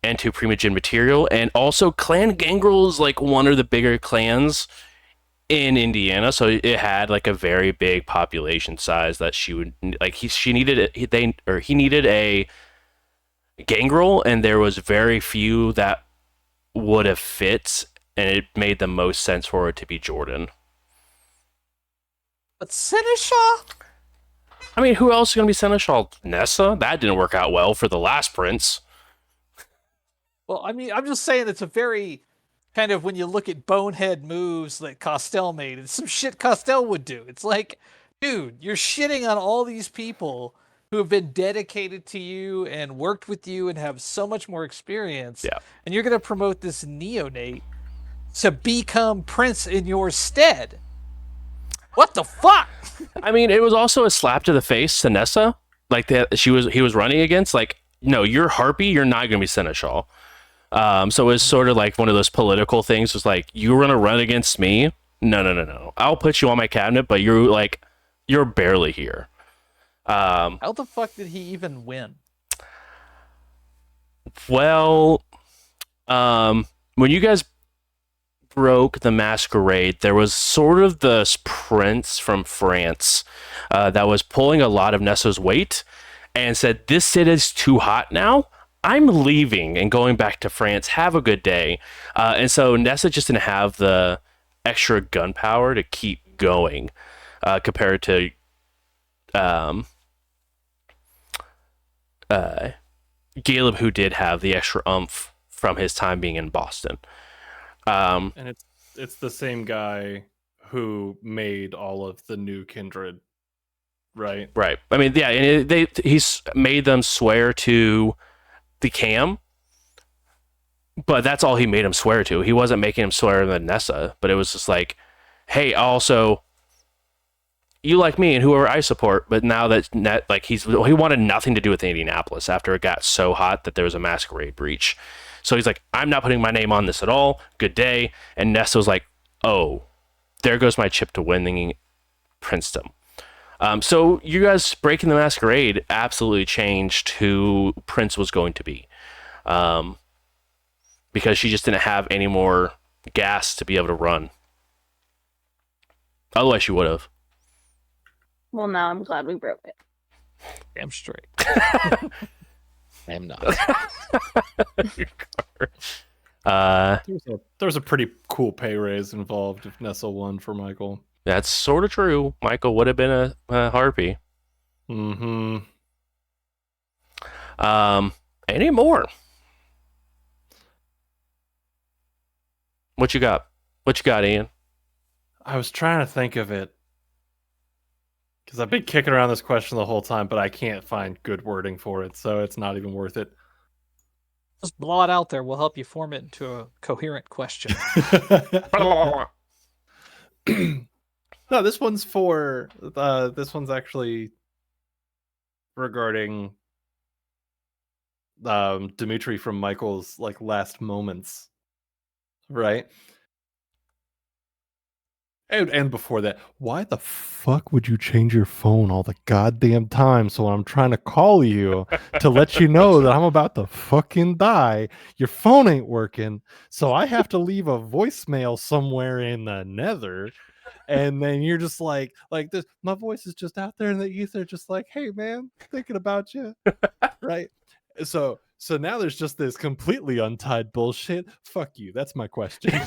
Speaker 2: into Primogen material, and also Clan Gangrel is like one of the bigger clans in Indiana, so it had like a very big population size that she would like. He needed a Gangrel, and there was very few that would have fit, and it made the most sense for it to be Jordan.
Speaker 3: But Seneschal?
Speaker 2: I mean, who else is going to be Seneschal? Nessa? That didn't work out well for the last prince.
Speaker 3: Well, I mean, I'm just saying it's a very kind of, when you look at bonehead moves that Costell made, it's some shit Costell would do. It's like, dude, you're shitting on all these people who have been dedicated to you and worked with you and have so much more experience.
Speaker 2: Yeah.
Speaker 3: And you're going to promote this neonate to become prince in your stead. What the fuck?
Speaker 2: I mean, it was also a slap to the face to Nessa, like that he was running against. Like, no, you're Harpy, you're not going to be Seneschal. So it was sort of like one of those political things. It was like, you're going to run against me? No. I'll put you on my cabinet, but you're barely here.
Speaker 3: How the fuck did he even win?
Speaker 2: Well, when you guys broke the Masquerade, there was sort of this prince from France that was pulling a lot of Nessa's weight and said, this city is too hot now. I'm leaving and going back to France. Have a good day. And so Nessa just didn't have the extra gunpowder to keep going compared to Caleb, who did have the extra oomph from his time being in Boston.
Speaker 4: And it's the same guy who made all of the new kindred, right?
Speaker 2: Right. I mean, yeah, and he's made them swear to the cam, but that's all he made him swear to. He wasn't making him swear to Nessa, but it was just like, hey, also, you like me and whoever I support, but now that he wanted nothing to do with Indianapolis after it got so hot that there was a Masquerade breach. So he's like, I'm not putting my name on this at all. Good day. And Nessa was like, oh, there goes my chip to winning Princedom. So you guys breaking the Masquerade absolutely changed who Prince was going to be. Because she just didn't have any more gas to be able to run. Otherwise she would have.
Speaker 6: Well, now I'm glad we broke it.
Speaker 3: Damn straight.
Speaker 1: I am not.
Speaker 4: There's a pretty cool pay raise involved if Nessa won for Michael.
Speaker 2: That's sort of true. Michael would have been a Harpy.
Speaker 4: Mm-hmm.
Speaker 2: Any more? What you got? What you got, Ian?
Speaker 4: I was trying to think of it because I've been kicking around this question the whole time, but I can't find good wording for it, so it's not even worth it.
Speaker 3: Just blow it out there. We'll help you form it into a coherent question.
Speaker 4: No, this one's for this one's actually regarding Dimitri from Michael's last moments, right? And before that, why the fuck would you change your phone all the goddamn time? So when I'm trying to call you to let you know that I'm about to fucking die, your phone ain't working. So I have to leave a voicemail somewhere in the nether. And then you're just like this. My voice is just out there in the ether, just like, hey man, thinking about you. Right. So now there's just this completely untied bullshit. Fuck you. That's my question.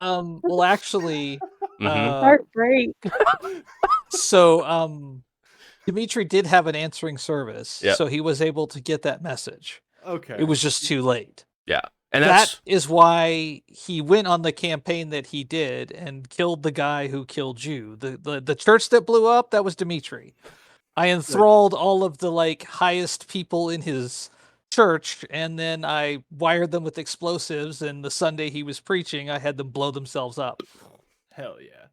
Speaker 3: Well, actually,
Speaker 6: Heartbreak.
Speaker 3: so Dimitri did have an answering service,
Speaker 2: Yep.
Speaker 3: so he was able to get that message.
Speaker 4: Okay.
Speaker 3: It was just too late.
Speaker 2: Yeah. And
Speaker 3: That is why he went on the campaign that he did and killed the guy who killed you. The church that blew up, that was Dimitri. I enthralled all of the highest people in his church, and then I wired them with explosives, and the Sunday he was preaching, I had them blow themselves up.
Speaker 4: Hell yeah.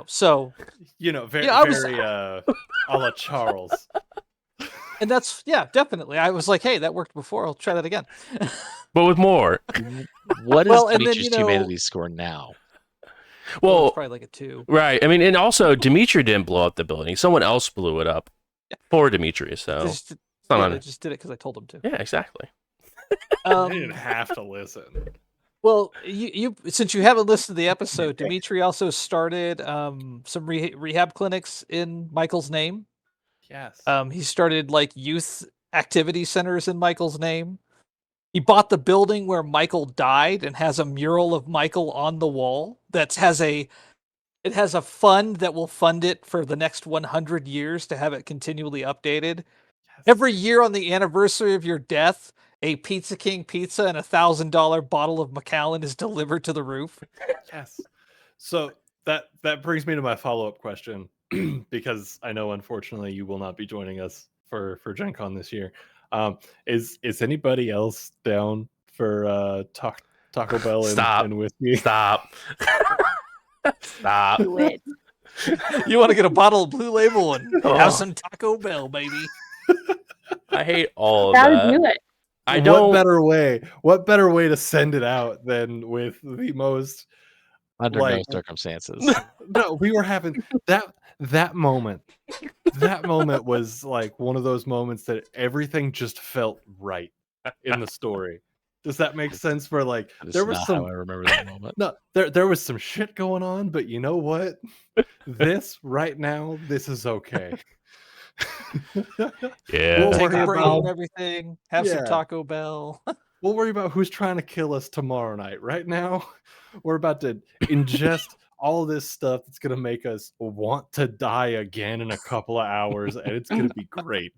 Speaker 3: So
Speaker 4: Very,
Speaker 3: Yeah, I was-
Speaker 4: very a la Charles.
Speaker 3: and that's definitely. I was like, hey, that worked before. I'll try that again.
Speaker 2: but with more.
Speaker 1: What is
Speaker 3: Well, and then,
Speaker 1: Dimitri's humanity score now?
Speaker 2: Well,
Speaker 3: it's probably like a 2.
Speaker 2: right. I mean, and also Dimitri didn't blow up the building. Someone else blew it up for Dimitri. So
Speaker 3: They
Speaker 2: it's not on-
Speaker 3: just did it because I told them to.
Speaker 2: yeah, exactly.
Speaker 4: I didn't have to listen.
Speaker 3: Well, you since you haven't listened to the episode, Dimitri also started some rehab clinics in Michael's name.
Speaker 4: Yes.
Speaker 3: He started like youth activity centers in Michael's name. He bought the building where Michael died and has a mural of Michael on the wall that has a fund that will fund it for the next 100 years to have it continually updated.
Speaker 4: Yes.
Speaker 3: Every year on the anniversary of your death, a Pizza King pizza and $1,000 bottle of Macallan is delivered to the roof.
Speaker 4: Yes. So that brings me to my follow-up question, because I know unfortunately you will not be joining us for Gen Con this year. Is anybody else down for Taco Bell
Speaker 2: Stop.
Speaker 4: and whiskey?
Speaker 2: Stop. Stop.
Speaker 6: Do it.
Speaker 3: You want to get a bottle of Blue Label and
Speaker 2: Oh.
Speaker 3: have some Taco Bell, baby.
Speaker 2: I hate all of
Speaker 6: Gotta
Speaker 2: that.
Speaker 6: do it.
Speaker 2: I don't.
Speaker 4: What better way to send it out than with the most
Speaker 1: Under
Speaker 4: like
Speaker 1: no circumstances.
Speaker 4: no, we were having that moment. That moment was like one of those moments that everything just felt right in the story. Does that make sense? Where like
Speaker 1: That is
Speaker 4: there was
Speaker 1: not
Speaker 4: some
Speaker 1: how I remember that moment.
Speaker 4: no, there was some shit going on, but you know what? This right now, this is okay.
Speaker 2: Yeah.
Speaker 4: We'll
Speaker 3: Take
Speaker 4: worry
Speaker 3: a break
Speaker 4: about
Speaker 3: from everything. Have some
Speaker 4: Yeah.
Speaker 3: Taco Bell.
Speaker 4: we'll worry about who's trying to kill us tomorrow night. Right now, we're about to ingest all this stuff that's gonna make us want to die again in a couple of hours, and it's gonna be great.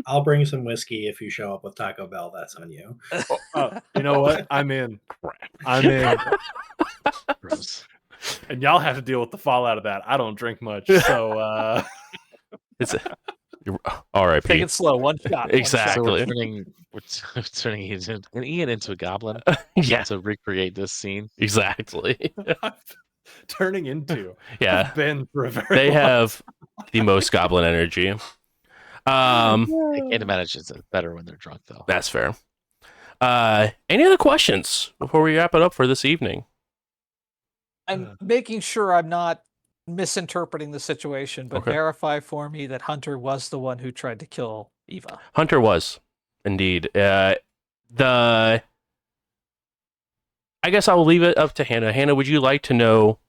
Speaker 5: I'll bring some whiskey if you show up with Taco Bell. That's on you.
Speaker 4: You know what? I'm in. I'm in.
Speaker 1: Gross.
Speaker 4: And y'all have to deal with the fallout of that. I don't drink much, so
Speaker 2: It's R.I.P.
Speaker 3: Take it slow. One shot.
Speaker 2: Exactly.
Speaker 1: So we're turning Ian into a goblin
Speaker 2: Yeah.
Speaker 1: to recreate this scene.
Speaker 2: Exactly.
Speaker 4: turning into.
Speaker 2: Yeah.
Speaker 4: I've been for a very
Speaker 2: They
Speaker 4: long
Speaker 2: have the most goblin energy.
Speaker 1: I can't imagine it's better when they're drunk, though.
Speaker 2: That's fair. Any other questions before we wrap it up for this evening?
Speaker 3: I'm making sure I'm not misinterpreting the situation, but
Speaker 2: Okay.
Speaker 3: verify for me that Hunter was the one who tried to kill Eva.
Speaker 2: Hunter was indeed. I guess I'll leave it up to Hannah. Hannah, would you like to know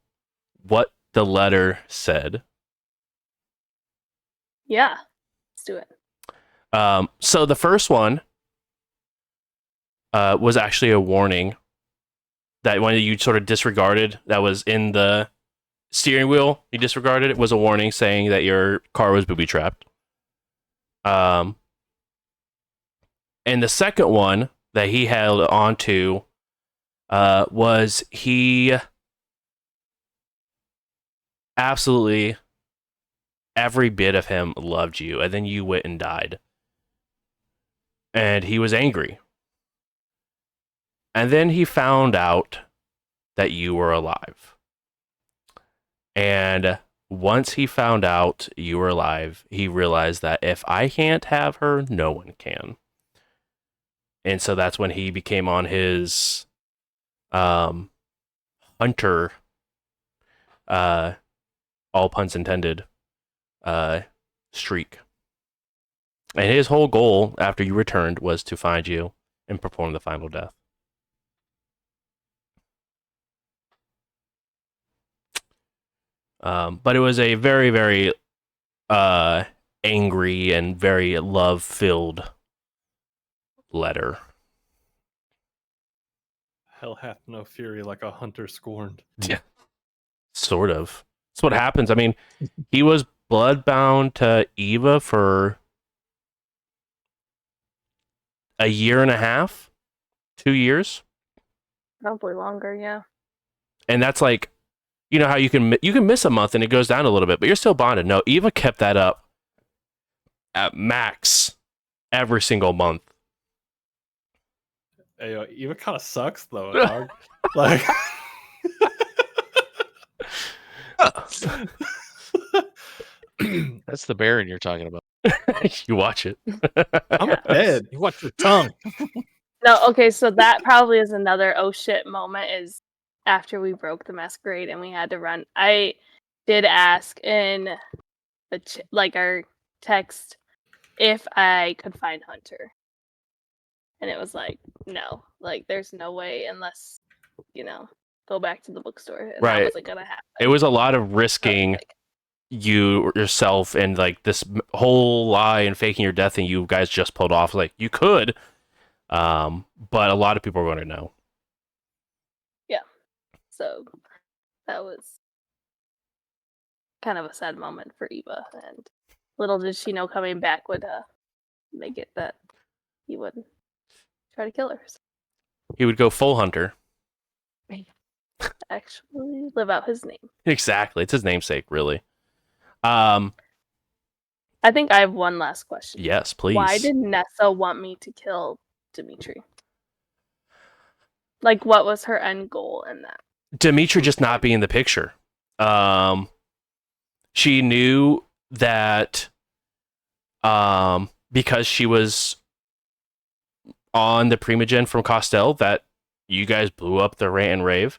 Speaker 2: what the letter said?
Speaker 6: Yeah. Let's do it.
Speaker 2: So the first one was actually a warning. That one that you sort of disregarded, that was in the steering wheel, you disregarded it, was a warning saying that your car was booby trapped. And the second one that he held on to was he absolutely, every bit of him loved you, and then you went and died. And he was angry. And then he found out that you were alive. And once he found out you were alive, he realized that if I can't have her, no one can. And so that's when he became on his hunter, all puns intended, streak. And his whole goal after you returned was to find you and perform the final death. But it was a very, very angry and very love-filled letter.
Speaker 4: Hell hath no fury like a hunter scorned.
Speaker 2: Yeah. Sort of. That's what happens. I mean, he was bloodbound to Eva for a year and a half, 2 years.
Speaker 6: Probably longer, yeah.
Speaker 2: And that's like, you know how you can miss a month and it goes down a little bit, but you're still bonded. No, Eva kept that up at max every single month.
Speaker 4: Hey, Eva kind of sucks though, dog. Like,
Speaker 1: That's the Baron you're talking about.
Speaker 2: You watch it.
Speaker 4: I'm dead.
Speaker 3: You watch your tongue.
Speaker 6: No, okay, so that probably is another oh shit moment is after we broke the masquerade and we had to run. I did ask in the our text if I could find Hunter. And it was like, no, like there's no way unless, go back to the bookstore. And that
Speaker 2: Right.
Speaker 6: wasn't gonna happen.
Speaker 2: It was a lot of
Speaker 6: So,
Speaker 2: risking
Speaker 6: like,
Speaker 2: yourself and like this whole lie and faking your death, and you guys just pulled off. Like you could, but a lot of people are going to know.
Speaker 6: yeah. So that was kind of a sad moment for Eva, and little did she know coming back would make it that he would try to kill her. So
Speaker 2: He would go full hunter.
Speaker 6: actually live out his name.
Speaker 2: Exactly. It's his namesake, really.
Speaker 6: I think I have one last question.
Speaker 2: Yes, please.
Speaker 6: Why did Nessa want me to kill Dimitri? Like, what was her end goal in that?
Speaker 2: Dimitri just not being in the picture? She knew that because she was on the Primogen from Costel that you guys blew up the rant and rave.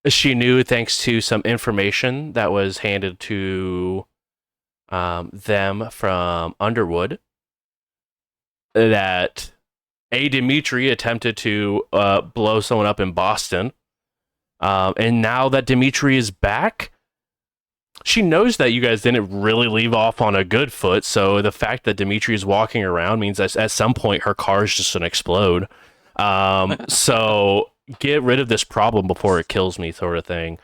Speaker 2: She knew, thanks to some information that was handed to them from Underwood, that Dimitri attempted to blow someone up in Boston. And now that Dimitri is back, she knows that you guys didn't really leave off on a good foot. So the fact that Dimitri is walking around means that at some point her car is just going to explode. So get rid of this problem before it kills me, sort of thing.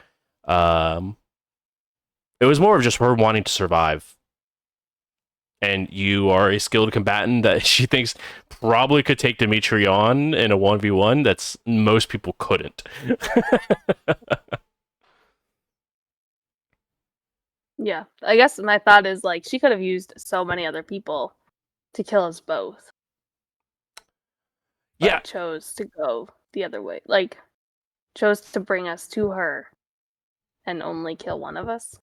Speaker 2: It was more of just her wanting to survive. And you are a skilled combatant that she thinks probably could take Dimitri on in a 1v1 that's most people couldn't.
Speaker 6: Yeah, I guess my thought is like she could have used so many other people to kill us both. But
Speaker 2: Yeah,
Speaker 6: chose to go the other way. Like, chose to bring us to her and only kill one of us.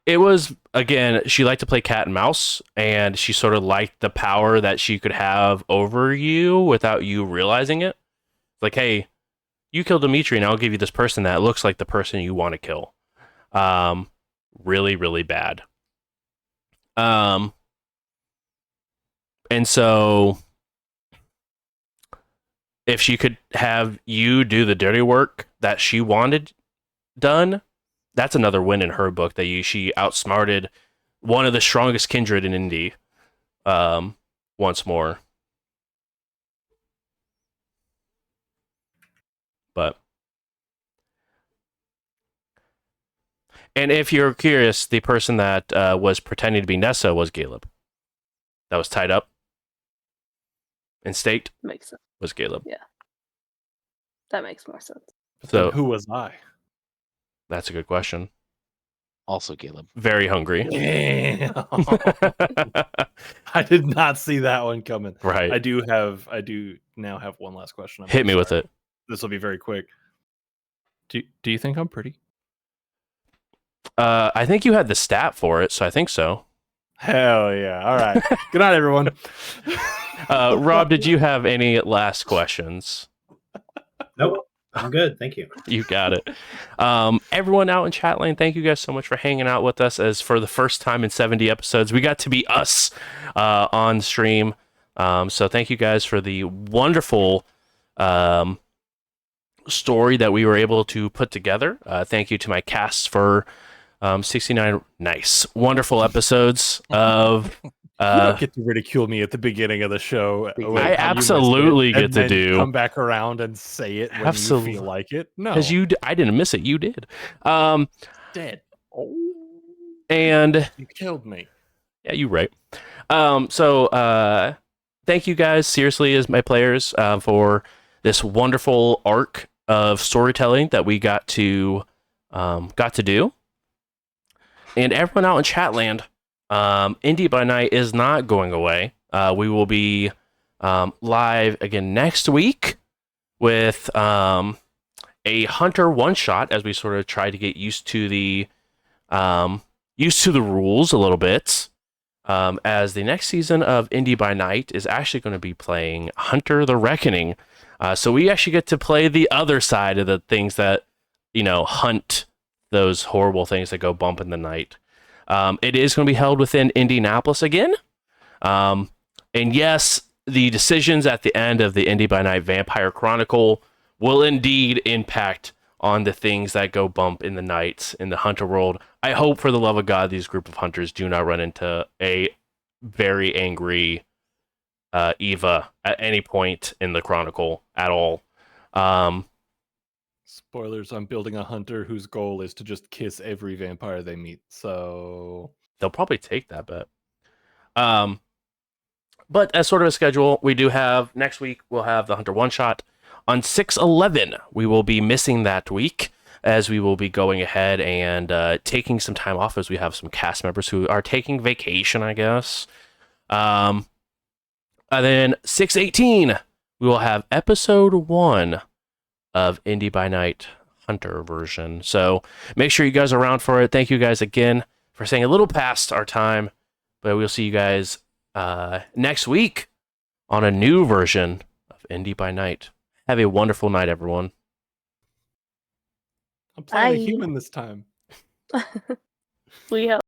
Speaker 2: it was, again, she liked to play cat and mouse, and she sort of liked the power that she could have over you without you realizing it. Like, hey, you kill Dimitri, and I'll give you this person that looks like the person you want to kill. Really, really bad. And so if she could have you do the dirty work that she wanted done, that's another win in her book, that she outsmarted one of the strongest kindred in Indy once more. But and if you're curious, the person that was pretending to be Nessa was Caleb. That was tied up and staked.
Speaker 6: Makes sense.
Speaker 2: Was Caleb.
Speaker 6: Yeah. That makes more sense.
Speaker 2: So
Speaker 4: Then who was I?
Speaker 2: that's a good question.
Speaker 1: Also, Caleb.
Speaker 2: Very hungry.
Speaker 4: Damn. I did not see that one coming.
Speaker 2: Right.
Speaker 4: I do now have one last question.
Speaker 2: Hit me with it.
Speaker 4: This will be very quick. Do you think I'm pretty?
Speaker 2: I think you had the stat for it, so I think so.
Speaker 4: Hell yeah. All right. Good night, everyone.
Speaker 2: Rob, did you have any last questions?
Speaker 5: Nope. I'm good. Thank you.
Speaker 2: You got it. Everyone out in chat lane, thank you guys so much for hanging out with us. As for the first time in 70 episodes, we got to be us on stream. So thank you guys for the wonderful story that we were able to put together. Thank you to my cast for 69 wonderful episodes of...
Speaker 4: You don't get to ridicule me at the beginning of the show.
Speaker 2: I absolutely get to do.
Speaker 4: Come back around and say it when you feel like it. No,
Speaker 2: because I didn't miss it. You did.
Speaker 4: Dead.
Speaker 2: And
Speaker 4: you killed me.
Speaker 2: Yeah, you right. So thank you guys seriously as my players for this wonderful arc of storytelling that we got to do. And everyone out in Chatland, Indy by Night is not going away. We will be live again next week with a Hunter one shot as we sort of try to get used to the rules a little bit. As the next season of Indy by Night is actually going to be playing Hunter the Reckoning. So we actually get to play the other side of the things that, hunt those horrible things that go bump in the night. It is going to be held within Indianapolis again. And yes, the decisions at the end of the Indy by Night Vampire Chronicle will indeed impact on the things that go bump in the night in the hunter world. I hope for the love of God these group of hunters do not run into a very angry Eva at any point in the Chronicle at all.
Speaker 4: Spoilers, I'm building a hunter whose goal is to just kiss every vampire they meet, so...
Speaker 2: They'll probably take that bet. But as sort of a schedule, we do have next week, we'll have the Hunter one shot. On 6/11, we will be missing that week as we will be going ahead and taking some time off as we have some cast members who are taking vacation, I guess. And then 6/18, we will have episode 1 of Indy by Night Hunter version. So make sure you guys are around for it. Thank you guys again for staying a little past our time, but we'll see you guys next week on a new version of Indy by Night. Have a wonderful night, everyone.
Speaker 4: I'm playing a
Speaker 6: Bye.
Speaker 4: human this time.
Speaker 6: We hope.